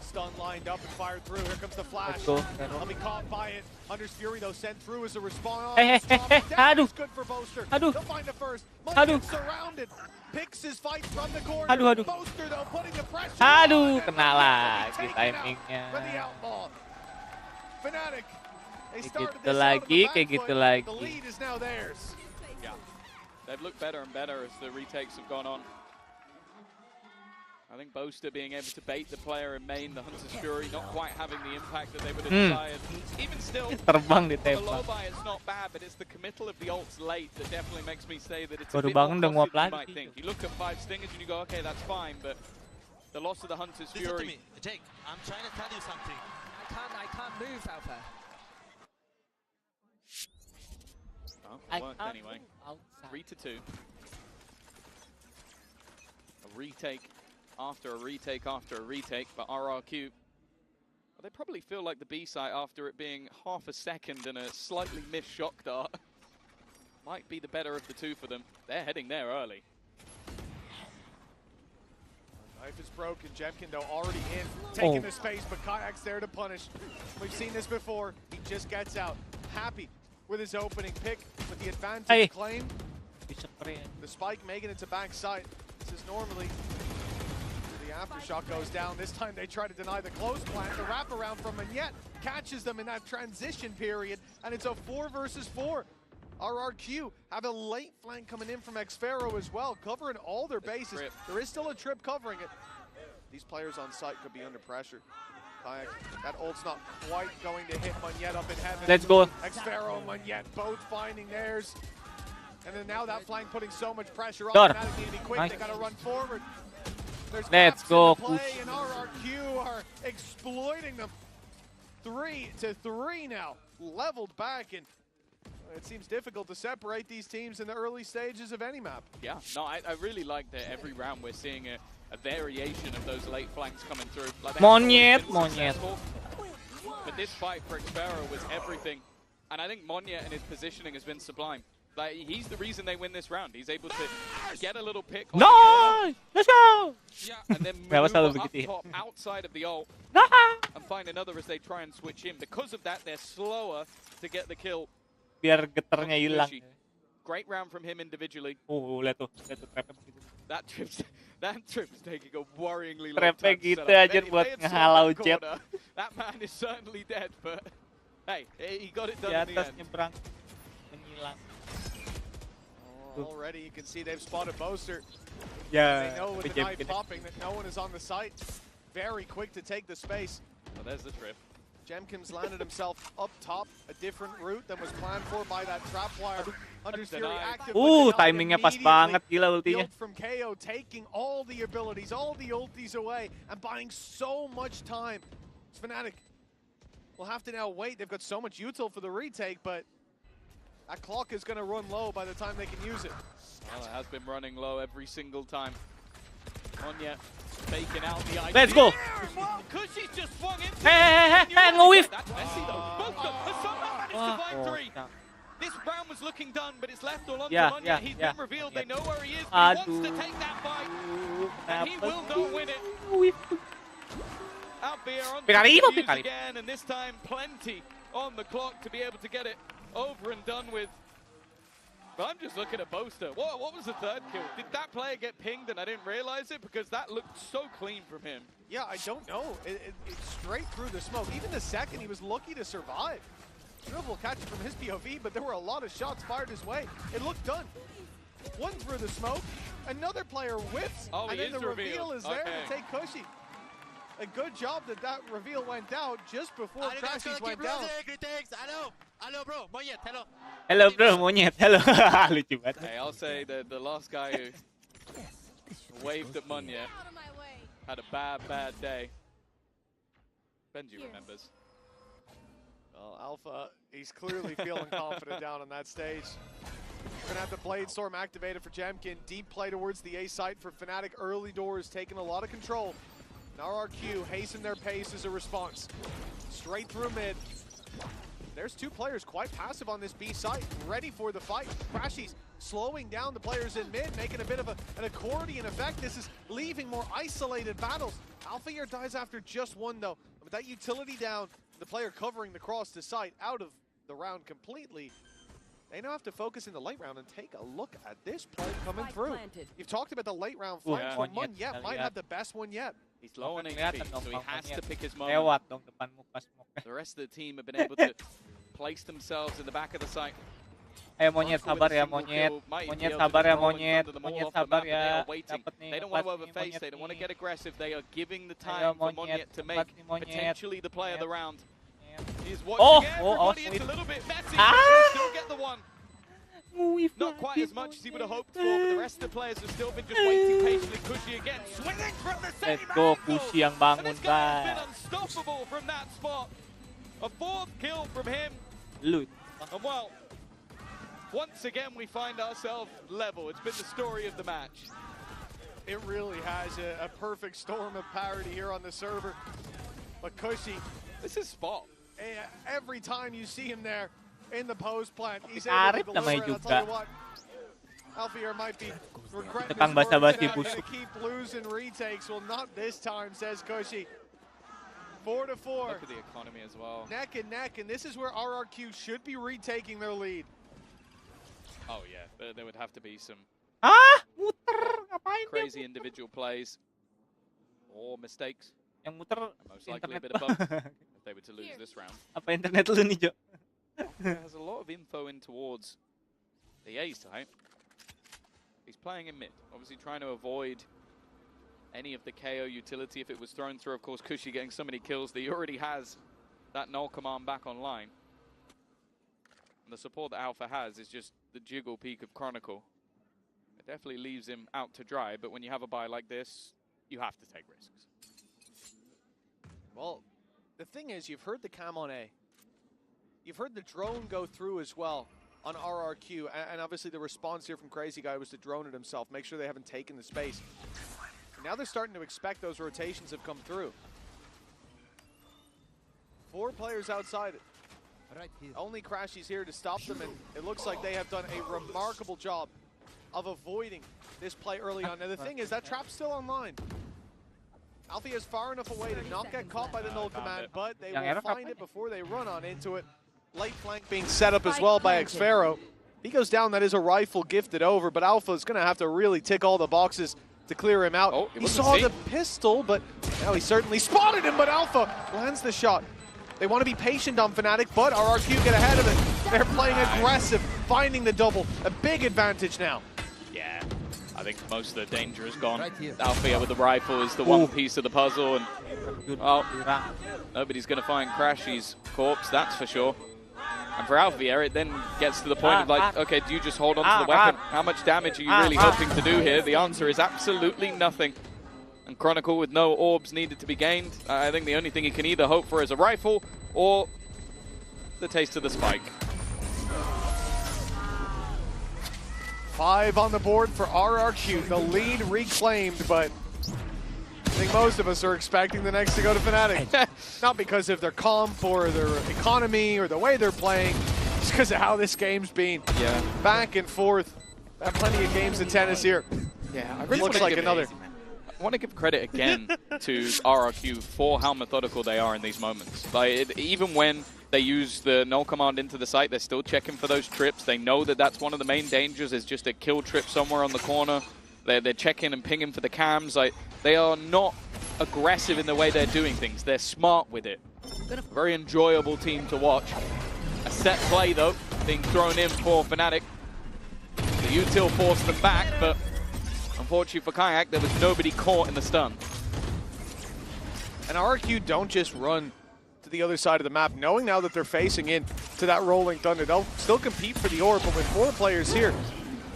Stun lined up and fired through. Here comes the flash. Let's go. I'll be caught by it. Hunter's Fury, though, sent through as a response. Aduh. Good for Boaster. Aduh. He'll find it first. Aduh. Munyet surrounded. Picks his fight from the corner. Aduh. Boaster, though, putting the pressure Aduh, on. kena lagi Taken out timingnya. for the outlaw. Fnatic. They Kayak started gitu this out on lagi, the back kayak gitu foot. lagi. The lead is now theirs. Yeah, they've looked better and better as the retakes have gone on. I think Boaster being able to bait the player in main, the Hunter's Fury, not quite having the impact that they would have desired. Even still, Terbang the ditembak. low buy is not bad, but it's the committal of the ults late that definitely makes me say that it's a Baru bit more bangun udah costly nguap than you might lagi. think. You look at 5 stingers and you go, okay, that's fine, but the loss of the Hunter's Listen to Fury. me, Jake. I'm trying to tell you something. I can't move, Alpha. Oh, it worked anyway. 3 to 2. A retake after a retake after a retake, but RRQ They probably feel like the B site after it being half a second and a slightly missed shock dart might be the better of the two for them. They're heading there early. Knife is broken. Jemkin, though, already in, taking the space, but Kayak's there to punish. We've seen this before. He just gets out. Happy with his opening pick, with the advantage claim. The spike making it to backside. This is normally the aftershock goes down. This time they try to deny the close plant. The wraparound from Manette catches them in that transition period, and it's a 4 versus 4. RRQ have a late flank coming in from Xfero as well, covering all their bases. There is still a trip covering it. These players on site could be under pressure. Kayak, that ult's not quite going to hit Manette up in heaven. Let's go. Xfero and Manette both finding theirs. And then now that flank putting so much pressure on Done. Fnatic need to be quick. Nice. They got to run forward. There's Let's gaps go, in the play, and RRQ are exploiting them. 3-3 now, leveled back, and it seems difficult to separate these teams in the early stages of any map. Yeah, no, I really like that every round we're seeing a variation of those late flanks coming through. Like Monyet. But this fight for Xfero was everything. And I think Monyet and his positioning has been sublime. Like, he's the reason they win this round. He's able to get a little pick. No! Let's go! Yeah, and then move up top outside of the ult and find another as they try and switch in. Because of that, they're slower to get the kill. Biar getarnya hilang. Great round from him individually. Lihat tuh trapnya begitu. That trip's taking a worryingly long Trapnya time to gitu set up. aja buat ngehalau jet. That man is certainly dead, but hey, he got it done Di in the atas end. nyebrang menghilang. Already you can see they've spotted Boaster. Ya, They know with the knife popping that no one is on the site. Very quick to take the space. Oh, there's the trip. Jemkin's landed himself up top, a different route than was planned for by that trapwire. Hunter's Fury active. Timingnya pas banget, gila ultinya. From KO, taking all the abilities, all the ultis away, and buying so much time. Fnatic will have to now wait. They've got so much util for the retake, but that clock is going to run low by the time they can use it. Well, it has been running low every single time. Monyet faking out the idea. Let's go. Because she's just swung into Hey, nge-whiff. That's messy though. Both of them have somehow managed to find three. This round was looking done, but it's left all on to Monyet. He's been revealed. They know where he is. But he wants to take that fight. And he will not win it. Out here on the again, and this time plenty on the clock to be able to get it over and done with. But I'm just looking at Boaster. What was the third kill? Did that player get pinged and I didn't realize it? Because that looked so clean from him. Yeah, I don't know. It's straight through the smoke. Even the second, he was lucky to survive. Dribble will catch it from his POV, but there were a lot of shots fired his way. It looked done. One through the smoke, another player whips, and then the reveal is there to take Cushy. A good job that that reveal went out just before Crashies went down. Hello, bro. Monyet, hello. Hello, bro. Monyet, hello. Lucu banget. Hey, I'll say that the last guy who waved at Monyet had a bad day. Benji remembers. Well, Alpha, he's clearly feeling confident down on that stage. Gonna have the Blade Storm activated for Jemkin. Deep play towards the A site for Fnatic. Early doors taking a lot of control. And RRQ hasten their pace as a response. Straight through mid. There's two players quite passive on this B site, ready for the fight. Crashies slowing down the players in mid, making a bit of an accordion effect. This is leaving more isolated battles. Alpha here dies after just one though. With that utility down, the player covering the cross to site out of the round completely. They now have to focus in the late round and take a look at this play coming through. You've talked about the late round fight. Monyet might have the best one yet. He's low on HP, so he has to pick his moment. Lewat dong depanmu pas smoke. The rest of the team have been able to place themselves in the back of the site. Ayo Monyet, sabar ya Monyet. Monyet, sabar ya Monyet. Monyet, sabar ya. Dapat nih. They don't want to overface, they don't want to get aggressive. They are giving the time for Monyet to make potentially the play of the round. He's watching everybody, it's a little bit messy, but he'll still get the one. Not quite as much as he would have hoped for, but the rest of the players have still been just waiting patiently. Cushy again, swinging from the same Let's go, angle. Cushy yang bangun, And this guy has been unstoppable from that spot. A fourth kill from him. Loot. And well, once again we find ourselves level. It's been the story of the match. It really has a perfect storm of parity here on the server. But Cushy This is Spot. Every time you see him there in the post plant, he's able to deliver. And I'll tell you what, Alfier might be regretting his words and having to keep losing retakes. Well, not this time, says Koshi. 4-4. Look at the economy as well. Neck and neck, and this is where RRQ should be retaking their lead. Oh yeah, there would have to be some Muter, ngapain dia? crazy individual plays or mistakes. Yang muter Most likely a internet bit of lo. both if they were to lose this round. Apa internet lu nih, Jo? Has a lot of info in towards the A side. He's playing in mid, obviously trying to avoid any of the KO utility if it was thrown through. Of course, Kushi getting so many kills that he already has that null command back online. And the support that Alpha has is just the jiggle peak of Chronicle. It definitely leaves him out to dry, but when you have a buy like this, you have to take risks. Well, the thing is, you've heard the cam on A. You've heard the drone go through as well on RRQ, and obviously the response here from Crazy Guy was to drone it himself, make sure they haven't taken the space. Now they're starting to expect those rotations have come through. 4 players outside. Only Crashy's here to stop them, and it looks like they have done a remarkable job of avoiding this play early on. Now the thing is, that trap's still online. Alfie is far enough away to not get caught by the null command, but they will find it before they run on into it. Late flank being set up as well by Xfero. He goes down, that is a rifle gifted over, but Alpha is going to have to really tick all the boxes to clear him out. He saw the pistol, but now he certainly spotted him, but Alpha lands the shot. They want to be patient on Fnatic, but RRQ get ahead of it. They're playing aggressive, finding the double. A big advantage now. Yeah, I think most of the danger is gone. Alfia with the rifle is the one piece of the puzzle, and well, nobody's going to find Crashy's corpse, that's for sure. And for Alfia, it then gets to the point of like, okay, do you just hold on to the weapon? How much damage are you really hoping to do here? The answer is absolutely nothing. And Chronicle with no orbs needed to be gained. I think the only thing he can either hope for is a rifle or the taste of the spike. 5 on the board for RRQ. The lead reclaimed, but I think most of us are expecting the next to go to Fnatic. Not because of their comp or their economy or the way they're playing, just because of how this game's been. Yeah. Back and forth. Had plenty of games of tennis here. Yeah, I really looks like another. I want to give credit again to RRQ for how methodical they are in these moments. Like, even when they use the null command into the site, they're still checking for those trips. They know that that's one of the main dangers, is just a kill trip somewhere on the corner. They're checking and pinging for the cams. Like, they are not aggressive in the way they're doing things. They're smart with it. Very enjoyable team to watch. A set play, though, being thrown in for Fnatic. The util forced them back, but unfortunately for Kayak, there was nobody caught in the stun. And RRQ don't just run to the other side of the map, knowing now that they're facing in to that rolling thunder. They'll still compete for the orb, but with 4 players here,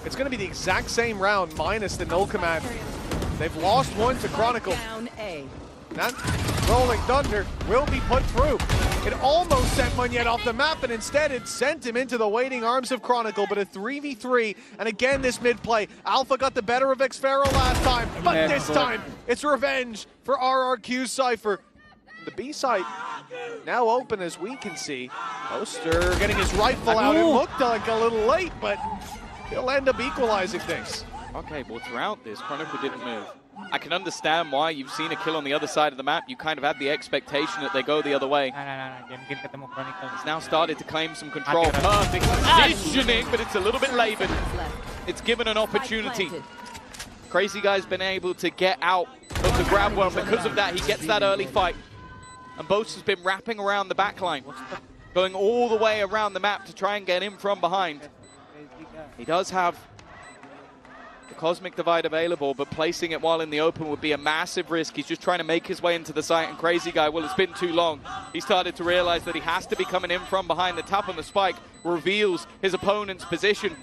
it's going to be the exact same round minus the null command. They've lost one to Chronicle. That rolling thunder will be put through. It almost sent Munyet off the map, and instead it sent him into the waiting arms of Chronicle, but a 3v3, and again this mid-play. Alpha got the better of Xfero last time, but this time it's revenge for RRQ's Cypher. The B site now open, as we can see. Oster getting his rifle out. It looked like a little late, but he'll end up equalizing things. Okay, well, throughout this, Chronicle didn't move. I can understand why. You've seen a kill on the other side of the map. You kind of had the expectation that they go the other way. It's now started to claim some control. Perfect positioning, but it's a little bit labored. It's given an opportunity. Crazy Guy's been able to get out of the grab well. Because of that, he gets that early fight. And Bose has been wrapping around the backline, going all the way around the map to try and get in from behind. He does have the Cosmic Divide available, but placing it while in the open would be a massive risk. He's just trying to make his way into the site, and Crazy Guy, well, it's been too long. He started to realize that he has to be coming in from behind. The tap on the spike reveals his opponent's position.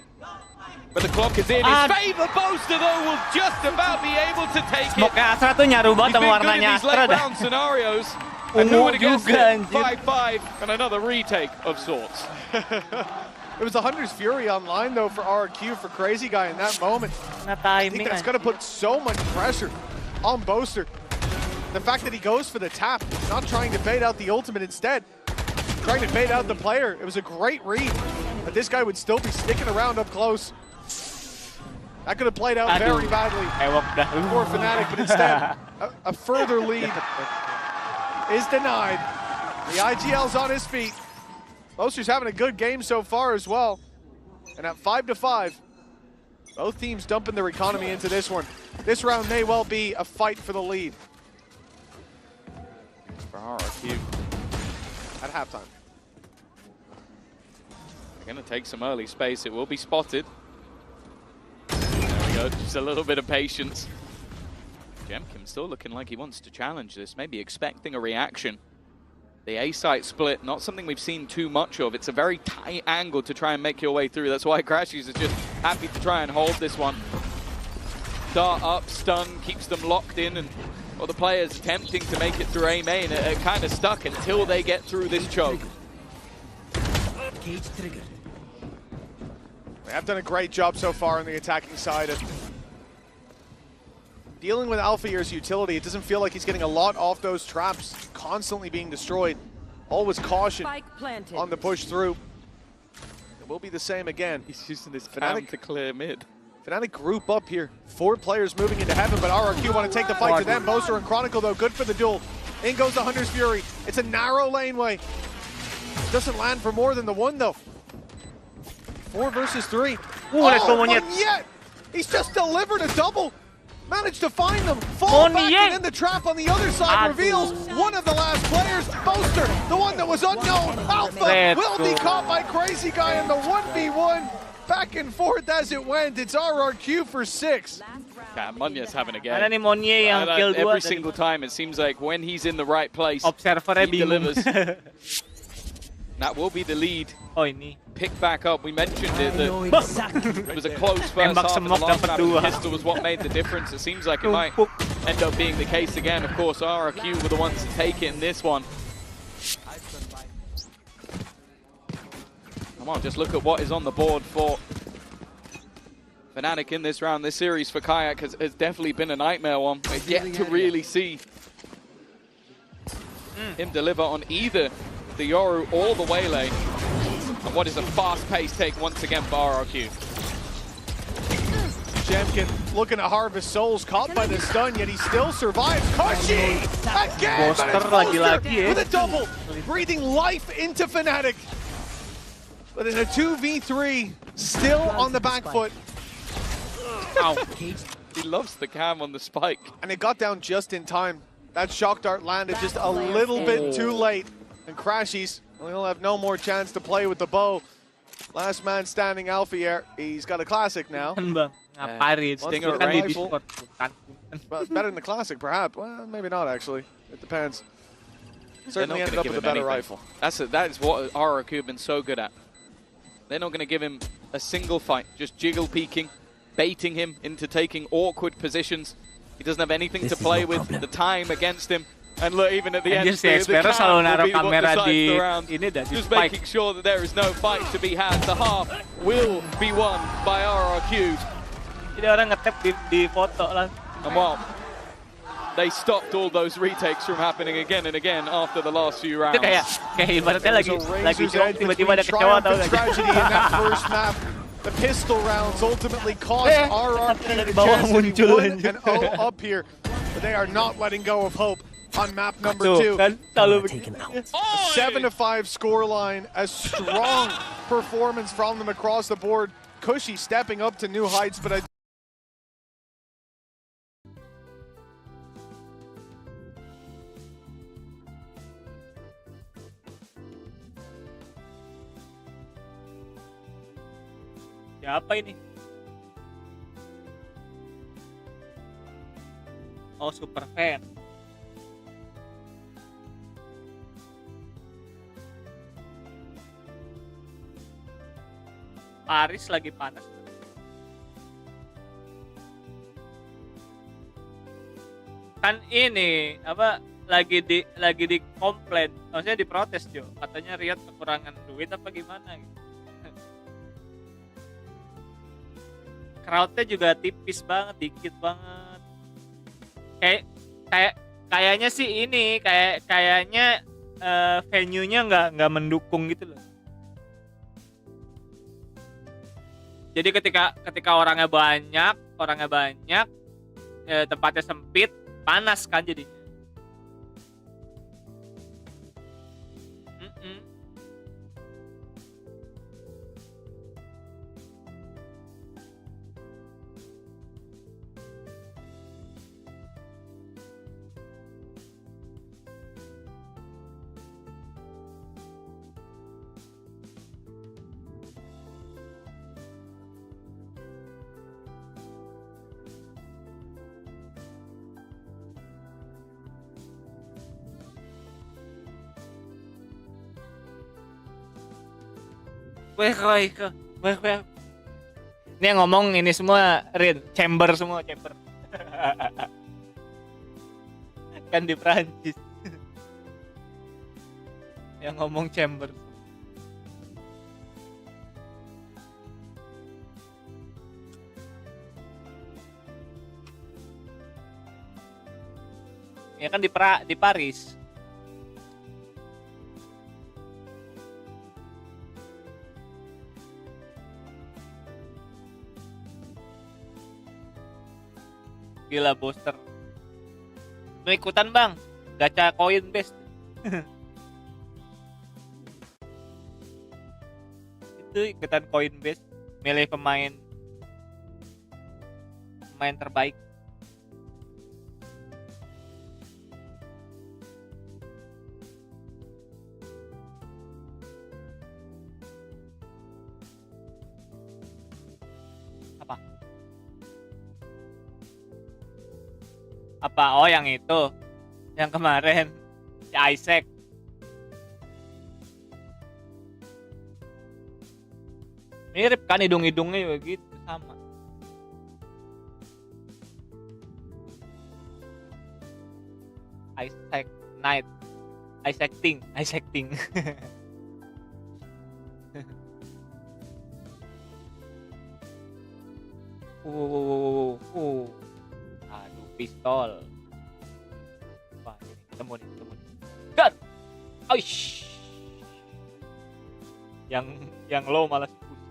But the clock is in his favor. Boaster, though, will just about be able to take it. Astra tuh nyaru banget sama warnanya Astra dah. Round scenarios. And who would have guessed it? 5-5 and another retake of sorts. It was the Hunter's Fury online, though, for RRQ, for Crazy Guy in that moment. I think that's going to put so much pressure on Boaster. The fact that he goes for the tap, not trying to bait out the ultimate instead, trying to bait out the player. It was a great read, but this guy would still be sticking around up close. That could have played out very badly for Fnatic, but instead, a further lead is denied. The IGL's on his feet. Boaster's having a good game so far as well. And at 5-5, both teams dumping their economy into this one. This round may well be a fight for the lead. For RRQ. At halftime. They're going to take some early space. It will be spotted. There we go. Just a little bit of patience. Jemkin still looking like he wants to challenge this, maybe expecting a reaction. The A-site split, not something we've seen too much of. It's a very tight angle to try and make your way through. That's why Crashies is just happy to try and hold this one. Dart up, stun, keeps them locked in, and well, the players attempting to make it through A main are kind of stuck until they get through this choke. They have done a great job so far on the attacking side of dealing with Alpha Year's utility. It doesn't feel like he's getting a lot off those traps, constantly being destroyed. Always caution on the push through. It will be the same again. He's using this Fnatic to clear mid. Fnatic group up here. 4 players moving into heaven, but RRQ want to take the fight to them. Boaster and Chronicle, though, good for the duel. In goes the Hunter's Fury. It's a narrow laneway. Doesn't land for more than the one, though. 4 versus 3. Yet! He's just delivered a double. Managed to find them. Fall back, and then the trap on the other side reveals one of the last players. Boaster, the one that was unknown. Alpha will be caught by Crazy Guy in the 1v1. Back and forth as it went. It's RRQ for 6. Yeah, Munya's having a game. Mana ni Monye yang kill 2 every single time, it seems like when he's in the right place, Observer he delivers. That will be the lead. Oh, ini. Pick back up. We mentioned it that it was a close first half of the last map, and pistol was what made the difference. It seems like it might end up being the case again. Of course, RRQ were the ones to take it in this one. Come on, just look at what is on the board for Fnatic in this round. This series for Kayak has definitely been a nightmare one. We've yet to really see him deliver on either the Yoru or the Waylay. And what is a fast-paced take once again for RRQ. Jemkin looking to harvest souls, caught by the stun, yet he still survives. Koshi! Again! But it's Boaster with a double, breathing life into Fnatic. But in a 2v3, still on the back foot. Ow. He loves the cam on the spike. And it got down just in time. That shock dart landed just a little bit too late. And Crashies will have no more chance to play with the bow. Last man standing, Alpha Year. He's got a classic now. Stinger rifle. Well, better than the classic, perhaps. Well, maybe not, actually. It depends. Certainly ended up with a better rifle. That is what RRQ have been so good at. They're not going to give him a single fight. Just jiggle peeking, baiting him into taking awkward positions. He doesn't have anything to play with. The time against him. And look, even at the end, si Expero selalu naruh kamera di ini dah di spike. Making sure that there is no fight to be had. The half will be won by RRQ. Jadi orang ngetap di foto lah. And well, they stopped all those retakes from happening again and again after the last few rounds. Itu kayak ibaratnya lagi jong tiba-tiba ada kecoa tau gak? Tragedy in that first map. The pistol rounds ultimately cost RRQ the chance to be 1-0 up here. But they are not letting go of hope. On map number 2, a 7-5 scoreline, a strong performance from them across the board. Cushy stepping up to new heights, but Siapa ini? Oh, super fan. Paris lagi panas. Kan ini apa lagi di komplain, maksudnya diprotes Jo. Katanya Riot kekurangan duit apa gimana gitu. Crowdnya juga tipis banget, dikit banget. Kayak kayaknya sih ini kayaknya venue-nya nggak mendukung gitu loh. Jadi ketika orangnya banyak, tempatnya sempit, panas kan jadinya. Ini yang ngomong ini semua chamber semua. Kan di Prancis. Yang ngomong chamber. Ya kan di Paris. Gila booster. Mau ikutan bang? Gacha koin best. Itu ikutan koin best. Milih pemain terbaik. Apa? Oh yang itu. Yang kemarin. Si Isaac. Mirip kan hidung-hidungnya juga gitu. Sama. Isaac Knight. Isaac Ting. Aduh, pistol. Wah, ini ketemu nih. God. Aish. Yang low malah push.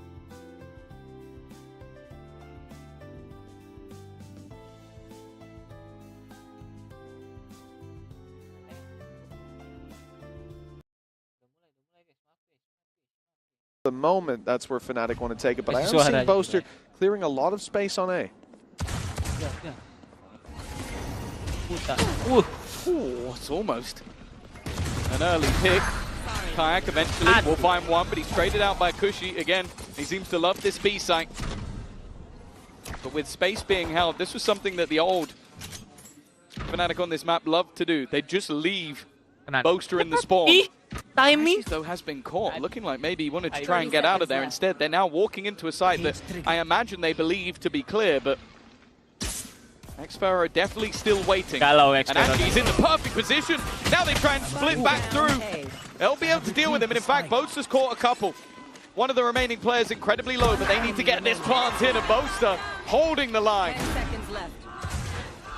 The moment, that's where Fnatic want to take it, but I am seeing Boaster clearing a lot of space on A. Ooh, it's almost an early pick. Kayak eventually will find one, but he's traded out by Kushi again. He seems to love this B site. But with space being held, this was something that the old Fnatic on this map loved to do. They just leave Boaster in the spawn. Timing though has been caught, looking like maybe he wanted to try and get out of there. Instead, they're now walking into a site that I imagine they believe to be clear, but Xpero are definitely still waiting. And actually, he's in the perfect position. Now they try and split back through. They'll be able to deal with him, and in fact, Boaster's caught a couple. One of the remaining players incredibly low, but they need to get this plant in, and Boaster holding the line. 10 seconds left.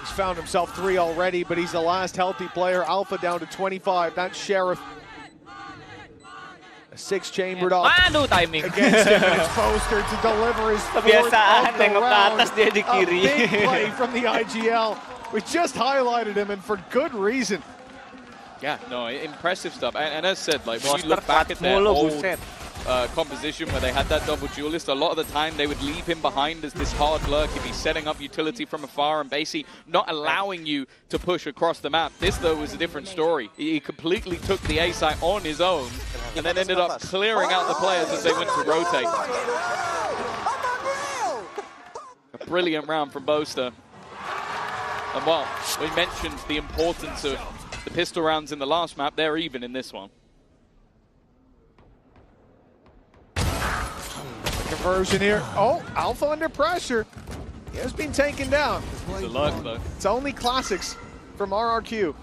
He's found himself 3 already, but he's the last healthy player. Alpha down to 25. That's Sheriff. A 6-chambered off timing against him, and it's Boaster to deliver his 4th of the round. A big play from the IGL. We just highlighted him, and for good reason. Yeah, no, impressive stuff. And as said, like when you look back at their old composition where they had that double duelist, a lot of the time they would leave him behind as this hard lurk if he's setting up utility from afar and basically not allowing you to push across the map. This, though, was a different story. He completely took the A site on his own and then ended up clearing out the players as they went to rotate. A brilliant round from Boaster. And while we mentioned the importance of the pistol rounds in the last map, they're even in this one. Conversion here. Oh, Alpha under pressure. He has been taken down. It's a lurk, though. It's only classics from RRQ.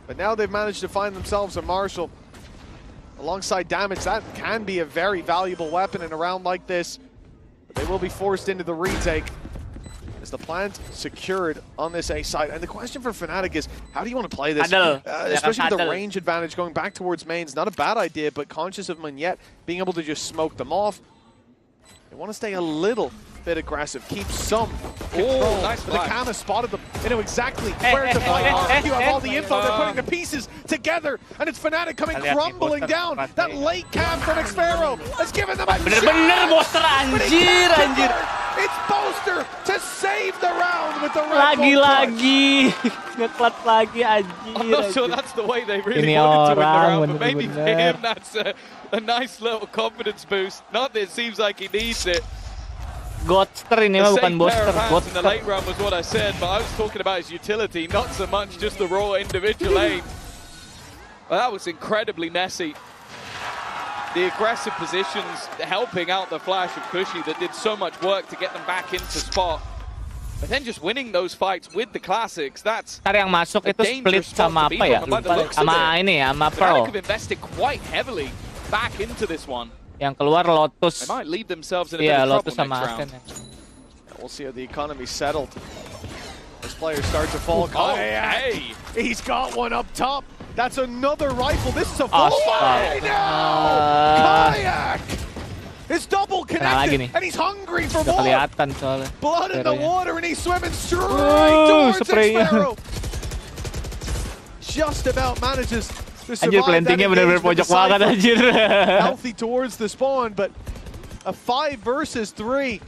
But now they've managed to find themselves a Marshall. Alongside damage, that can be a very valuable weapon in a round like this. But they will be forced into the retake. Is the plant secured on this A side? And the question for Fnatic is, how do you want to play this? Especially with the range advantage going back towards mains. Not a bad idea, but conscious of Munyet being able to just smoke them off. They want to stay a little bit aggressive, keep some control. Nice but the Cam has spotted them. They know exactly where to fight. You have all the info. They're putting the pieces together, and it's Fnatic coming crumbling down. That late Cam from Xfero has given them a Bener-bener Boster, anjir, anjir. It's Boster to save the round with the Lagi-lagi. Ngeklat lagi, anjir. I'm not sure that's the way they really Ini wanted to win the orang, round, but maybe for bener-bener. him that's a nice little confidence boost. Not that it seems like he needs it. Godster ini The mah bukan same pair Boster, of hands in the Godster. late round was what I said, but I was talking about his utility, not so much just the raw individual aim. Well, that was incredibly messy. The aggressive positions helping out the flash of Cushy that did so much work to get them back into spot. But then just winning those fights with the classics, that's Ntar yang masuk itu split sama apa ya? Lupa. Sama ini ya, sama Pearl. Fnatic have invested quite heavily back into this one. Yang keluar Lotus. They might leave themselves in a bit Iya, of Lotus trouble sama next Ascen. round. We'll see how the economy settled. As players start to fall. Oh, hey! He's got one up top. That's another rifle. This is a full Aspas. no! Kayak! It's double lagi connected, nih. and he's hungry for Udah more. kelihatan soalnya. Blood in the Spray-nya. water, and he's swimming straight towards spray-nya. Xfero. Just about manages to Anjir, survive that plantingnya bener-bener engagement. pojok banget, anjir. Healthy towards the spawn, but a 5 versus 3.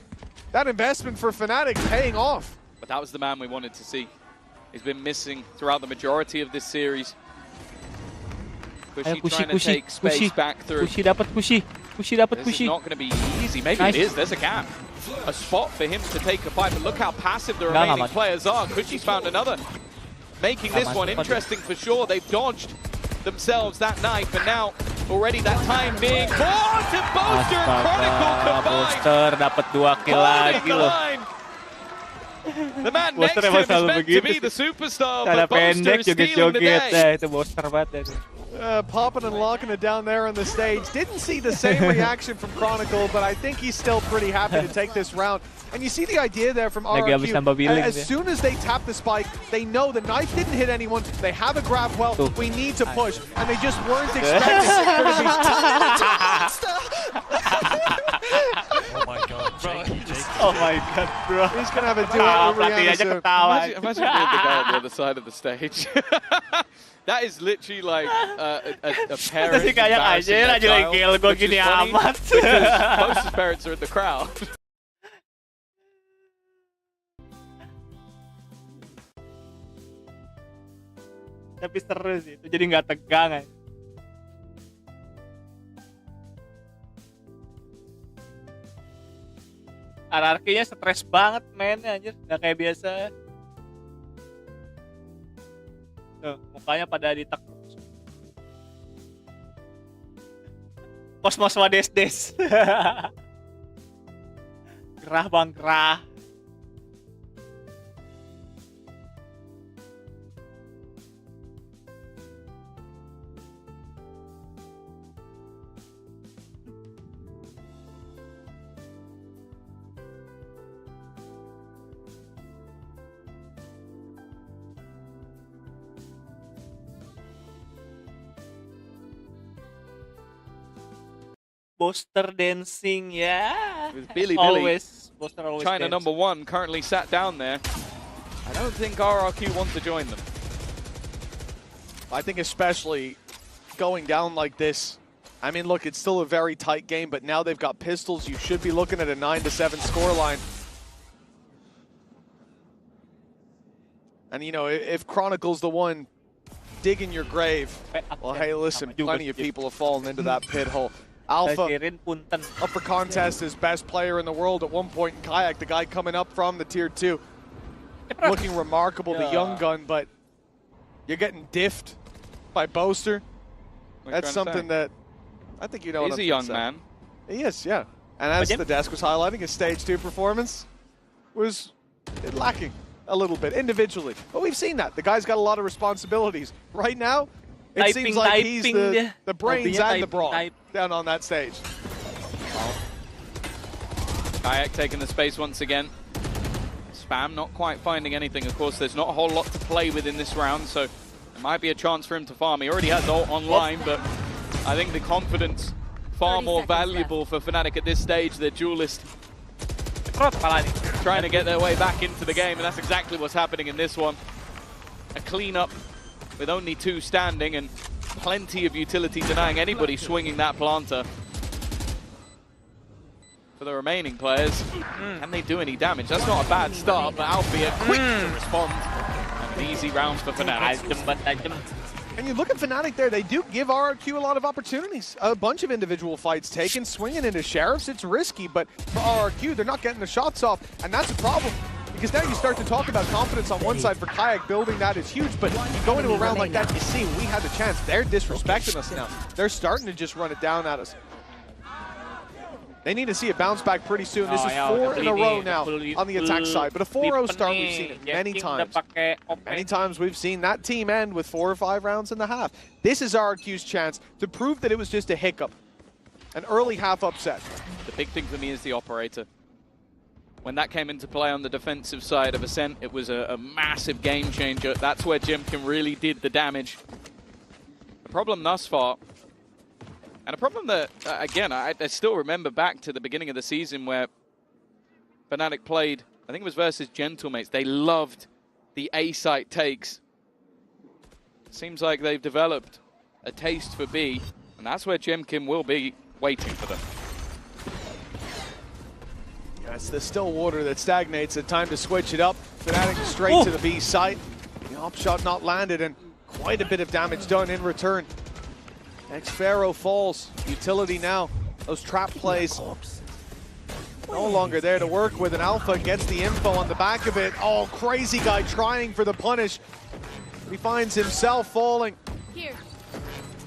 That investment for Fnatic paying off. But that was the man we wanted to see. He's been missing throughout the majority of this series. Ayo, Cushy Cushy, trying to Cushy, take space Cushy. back through. Cushy dapat Cushy. Cushy dapat This is Cushy. not going to be easy. Maybe Nice. it is. There's a gap. A spot for him to take a fight. But look how passive the Nggak remaining maju. players are. Cushy's found another. Making Nggak this maju, one maju. interesting for sure. They've dodged themselves that knife. And now already that time being bought and Boster and Chronicle Astaga, combined. Boster dapat 2 kill Holding lagi the loh. line. The man next Boster to him emang is selalu meant to begitu be sih. the superstar, Cara but Boster pendek is stealing the joget-joget. day. Nah, itu Boster banget. Popping and locking it down there on the stage. Didn't see the same reaction from Chronicle, but I think he's still pretty happy to take this round. And you see the idea there from Lagi habis RRQ. nambah billing As dia. soon as they tap the spike, they know the knife didn't hit anyone. They have a grab well. Tuh. We need to push. And they just weren't expecting it to be. Oh my god, Jakey. Oh my god, bro. He's going to have a do Ah, it with pelatih Rihanna aja soon. ketawa. Imagine being the guy on the other side of the stage. That is literally like a parent Masih kayak embarrassing aja, their aja lagi child, kill gue which is gini funny amat. because most of his parents are in the crowd. Tapi seru sih, itu jadi nggak tegang. RRQ-nya stres banget mainnya anjir, nggak kayak biasa. Tuh, mukanya pada ditekuk. Kosmos Wades-des. Gerah bang, gerah. Boster dancing, yeah. With Billy Always, Boster always China dancing. #1 currently sat down there. I don't think RRQ want to join them. I think especially going down like this. I mean, look, it's still a very tight game, but now they've got pistols. You should be looking at a 9-7 scoreline. And, you know, if Chronicle's the one digging your grave, well, hey, listen, plenty of people have fallen into that pit hole. Alpha Kirin punten. up for contest as best player in the world at one point in Kayak, the guy coming up from the tier 2. Looking remarkable, the young gun, but you're getting diffed by Boster. That's something that I think you know He's what I'm a young saying. man. He is, yeah. And as the desk was highlighting, his stage 2 performance was lacking a little bit individually. But we've seen that. The guy's got a lot of responsibilities. Right now, it seems like he's the brains and the brawn down on that stage. Kayak taking the space once again. spam, not quite finding anything. Of course, there's not a whole lot to play with in this round, so it might be a chance for him to farm. He already has ult online, but I think the confidence far more valuable for Fnatic at this stage. They're duelist trying to get their way back into the game, and that's exactly what's happening in this one. A cleanup with only 2 standing and plenty of utility denying anybody swinging that planter. For the remaining players, can they do any damage? That's not a bad start, but Alfia quick to respond. And an easy round for Fnatic. And you look at Fnatic there, they do give RRQ a lot of opportunities. A bunch of individual fights taken, swinging into Sheriffs, it's risky, but for RRQ, they're not getting the shots off, and that's a problem. Because now you start to talk about confidence on one side for Kayak, building that is huge, but you go into a round like that, you see, we had the chance. They're disrespecting us now. They're starting to just run it down at us. They need to see a bounce back pretty soon. This is 4 in a row now on the attack side, but a 4-0 start, we've seen it many times. Many times we've seen that team end with 4 or 5 rounds in the half. This is RRQ's chance to prove that it was just a hiccup, an early half upset. The big thing for me is the operator. When that came into play on the defensive side of Ascent, it was a massive game changer. That's where Jimkin really did the damage. The problem thus far, and a problem that, again, I still remember back to the beginning of the season where Fnatic played, I think it was versus Gentlemates. They loved the A-site takes. Seems like they've developed a taste for B, and that's where Jimkin will be waiting for them. It's the still water that stagnates. It's time to switch it up. Fnatic straight to the B site. The op shot not landed, and quite a bit of damage done in return. X-Pharaoh falls. Utility now. Those trap plays no longer there to work with, and Alpha gets the info on the back of it. Oh, crazy guy trying for the punish. He finds himself falling. Here.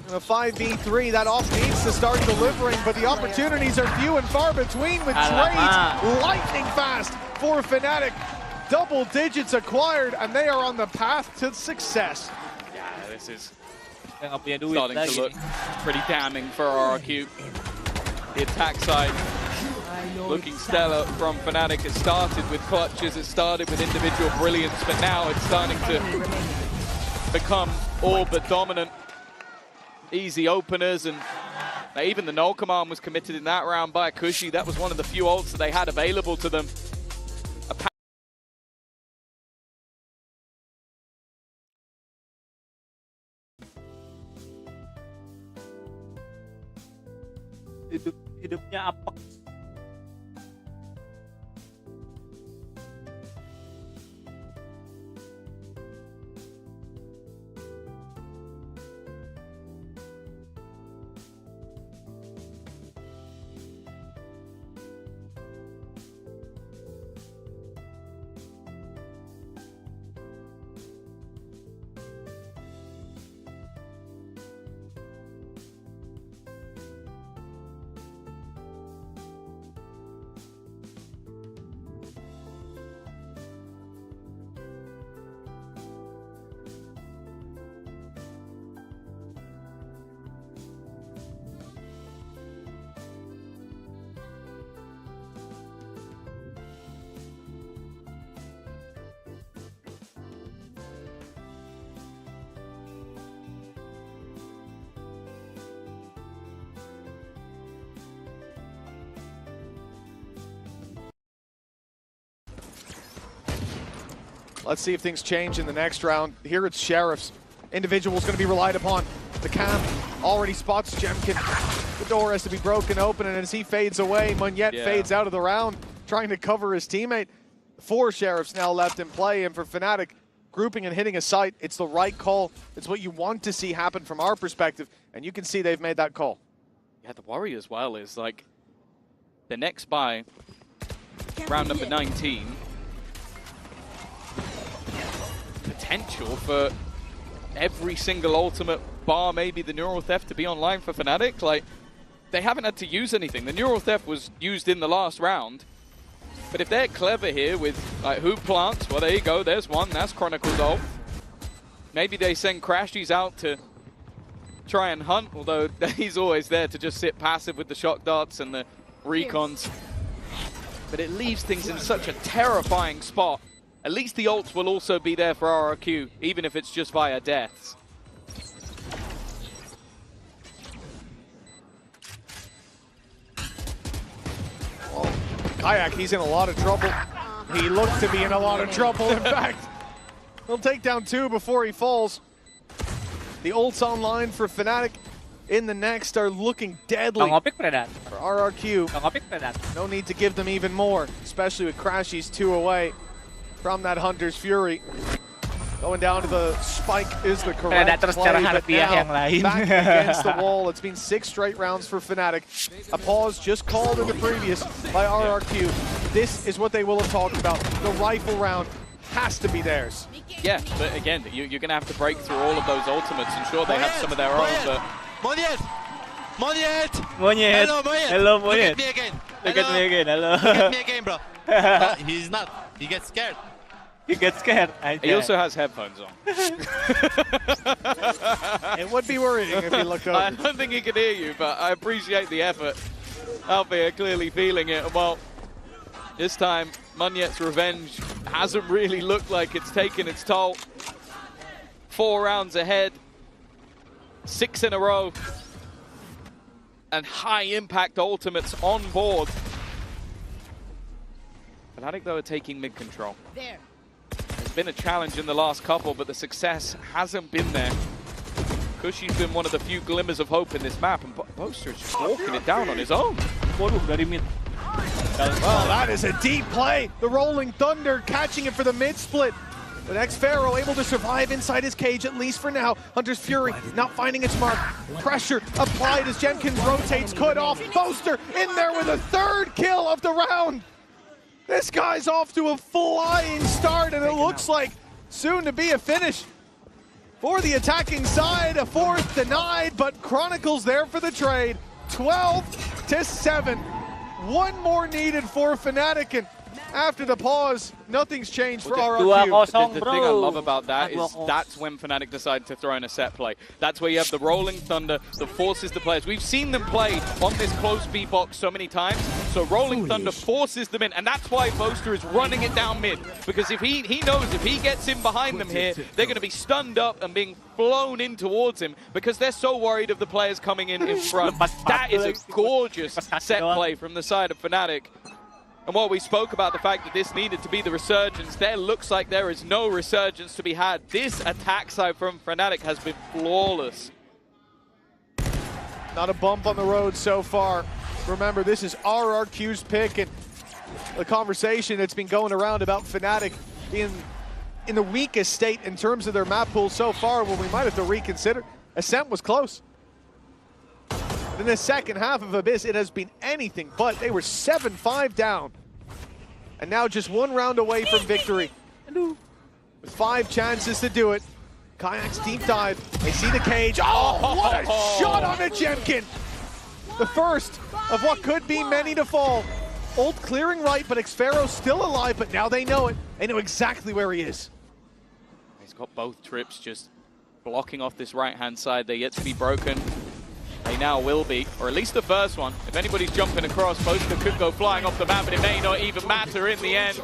In a 5v3, that off needs to start delivering, but the opportunities are few and far between with trades lightning fast for Fnatic. Double digits acquired, and they are on the path to success. Yeah, this is starting to look pretty damning for RRQ. The attack side looking stellar from Fnatic. It started with clutches, it started with individual brilliance, but now it's starting to become all but dominant. Easy openers, and even the null command was committed in that round by Kushi. That was one of the few ults that they had available to them. Hidupnya apek. Let's see if things change in the next round. Here it's Sheriffs. Individual's going to be relied upon. The cam already spots Jemkin. The door has to be broken open, and as he fades away, Munyet fades out of the round, trying to cover his teammate. 4 Sheriffs now left in play, and for Fnatic, grouping and hitting a site, it's the right call. It's what you want to see happen from our perspective, and you can see they've made that call. Yeah, the worry as well is, like, the next buy, round number 19, potential for every single ultimate bar maybe the Neural Theft to be online for Fnatic. Like, they haven't had to use anything. The Neural Theft was used in the last round, but if they're clever here with like Hoop Plants, well, there you go, there's one, that's Chronicle's ult. Maybe they send Crashies out to try and hunt, although he's always there to just sit passive with the shock darts and the recons. But it leaves things in such a terrifying spot at least the ults will also be there for RRQ, even if it's just via deaths. Well, Kayak, he's in a lot of trouble. He looks to be in a lot of trouble. In fact, he'll take down 2 before he falls. The ults online for Fnatic in the next are looking deadly for RRQ. No need to give them even more, especially with Crashies 2 away from that Hunter's Fury. Going down to the spike is the correct play, but now back against the wall. It's been 6 straight rounds for Fnatic. A pause just called in the previous by RRQ. This is what they will have talked about. The rifle round has to be theirs. Yeah, but again, you're going to have to break through all of those ultimates, and sure, they have some of their own, but... Monyet! Monyet! Monyet! Hello, Monyet! Hello, Look Monyet! at me again! Look at me again, hello! Look at me again, bro! He's not. He gets scared. He gets scared. He also has headphones on. It would be worrying if he looked over. I don't think he can hear you, but I appreciate the effort. Alfie clearly feeling it. Well, this time, Monyet's revenge hasn't really looked like it's taken its toll. 4 rounds ahead, 6 in a row, and high-impact ultimates on board. Fnatic, though, are taking mid-control. There's been a challenge in the last couple, but the success hasn't been there. Cushy's been one of the few glimmers of hope in this map, and Boaster's just walking it down on his own. Well, that is a deep play. The Rolling Thunder catching it for the mid-split. But X-Pharaoh able to survive inside his cage, at least for now. Hunter's Fury not finding its mark. Pressure applied as Jenkins rotates. Cut off. Boaster in there with a 3rd kill of the round. This guy's off to a flying start, and it looks like soon to be a finish. For the attacking side, a 4th denied, but Chronicles there for the trade. 12-7. 1 more needed for Fnatic, and after the pause, nothing's changed for RRQ. The thing I love about that is that's when Fnatic decide to throw in a set play. That's where you have the Rolling Thunder that forces the players. We've seen them play on this close B box so many times, so Rolling Thunder forces them in, and that's why Boaster is running it down mid, because if he knows if he gets in behind them here, they're going to be stunned up and being flown in towards him because they're so worried of the players coming in front. That is a gorgeous set play from the side of Fnatic. And while we spoke about the fact that this needed to be the resurgence, there looks like there is no resurgence to be had. This attack side from Fnatic has been flawless. Not a bump on the road so far. Remember, this is RRQ's pick, and the conversation that's been going around about Fnatic being in the weakest state in terms of their map pool so far, well, we might have to reconsider. Ascent was close. In the second half of Abyss, it has been anything but. They were 7-5 down. And now just 1 round away from victory. With 5 chances to do it. Kayak's deep dive. They see the cage. Oh, what a shot on a Jemkin! The first of what could be many to fall. Ult clearing right, but X-Pharaoh still alive, but now they know it. They know exactly where he is. He's got both trips just blocking off this right-hand side. They're yet to be broken. They now will be, or at least the first one. If anybody's jumping across, Boaster could go flying off the map, but it may not even matter in the end.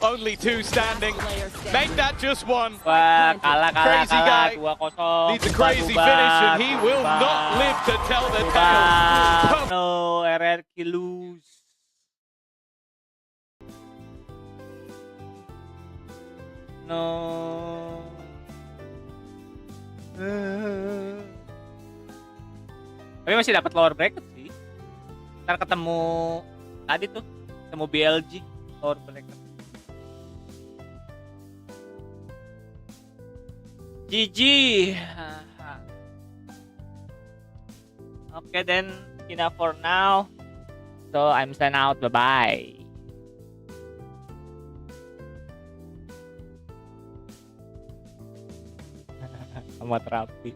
Only 2 standing. Make that just 1. Wah, Crazy guy 2-0. needs a crazy finish, and he will not live to tell the tale. No, RRQ lose. No. Tapi masih dapat lower bracket sih. Ntar ketemu tadi tuh, ketemu BLG lower bracket. GG. Okay then, enough for now. So I'm sign out. Bye bye. Amat rapi.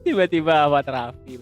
Tiba-tiba amat rapi.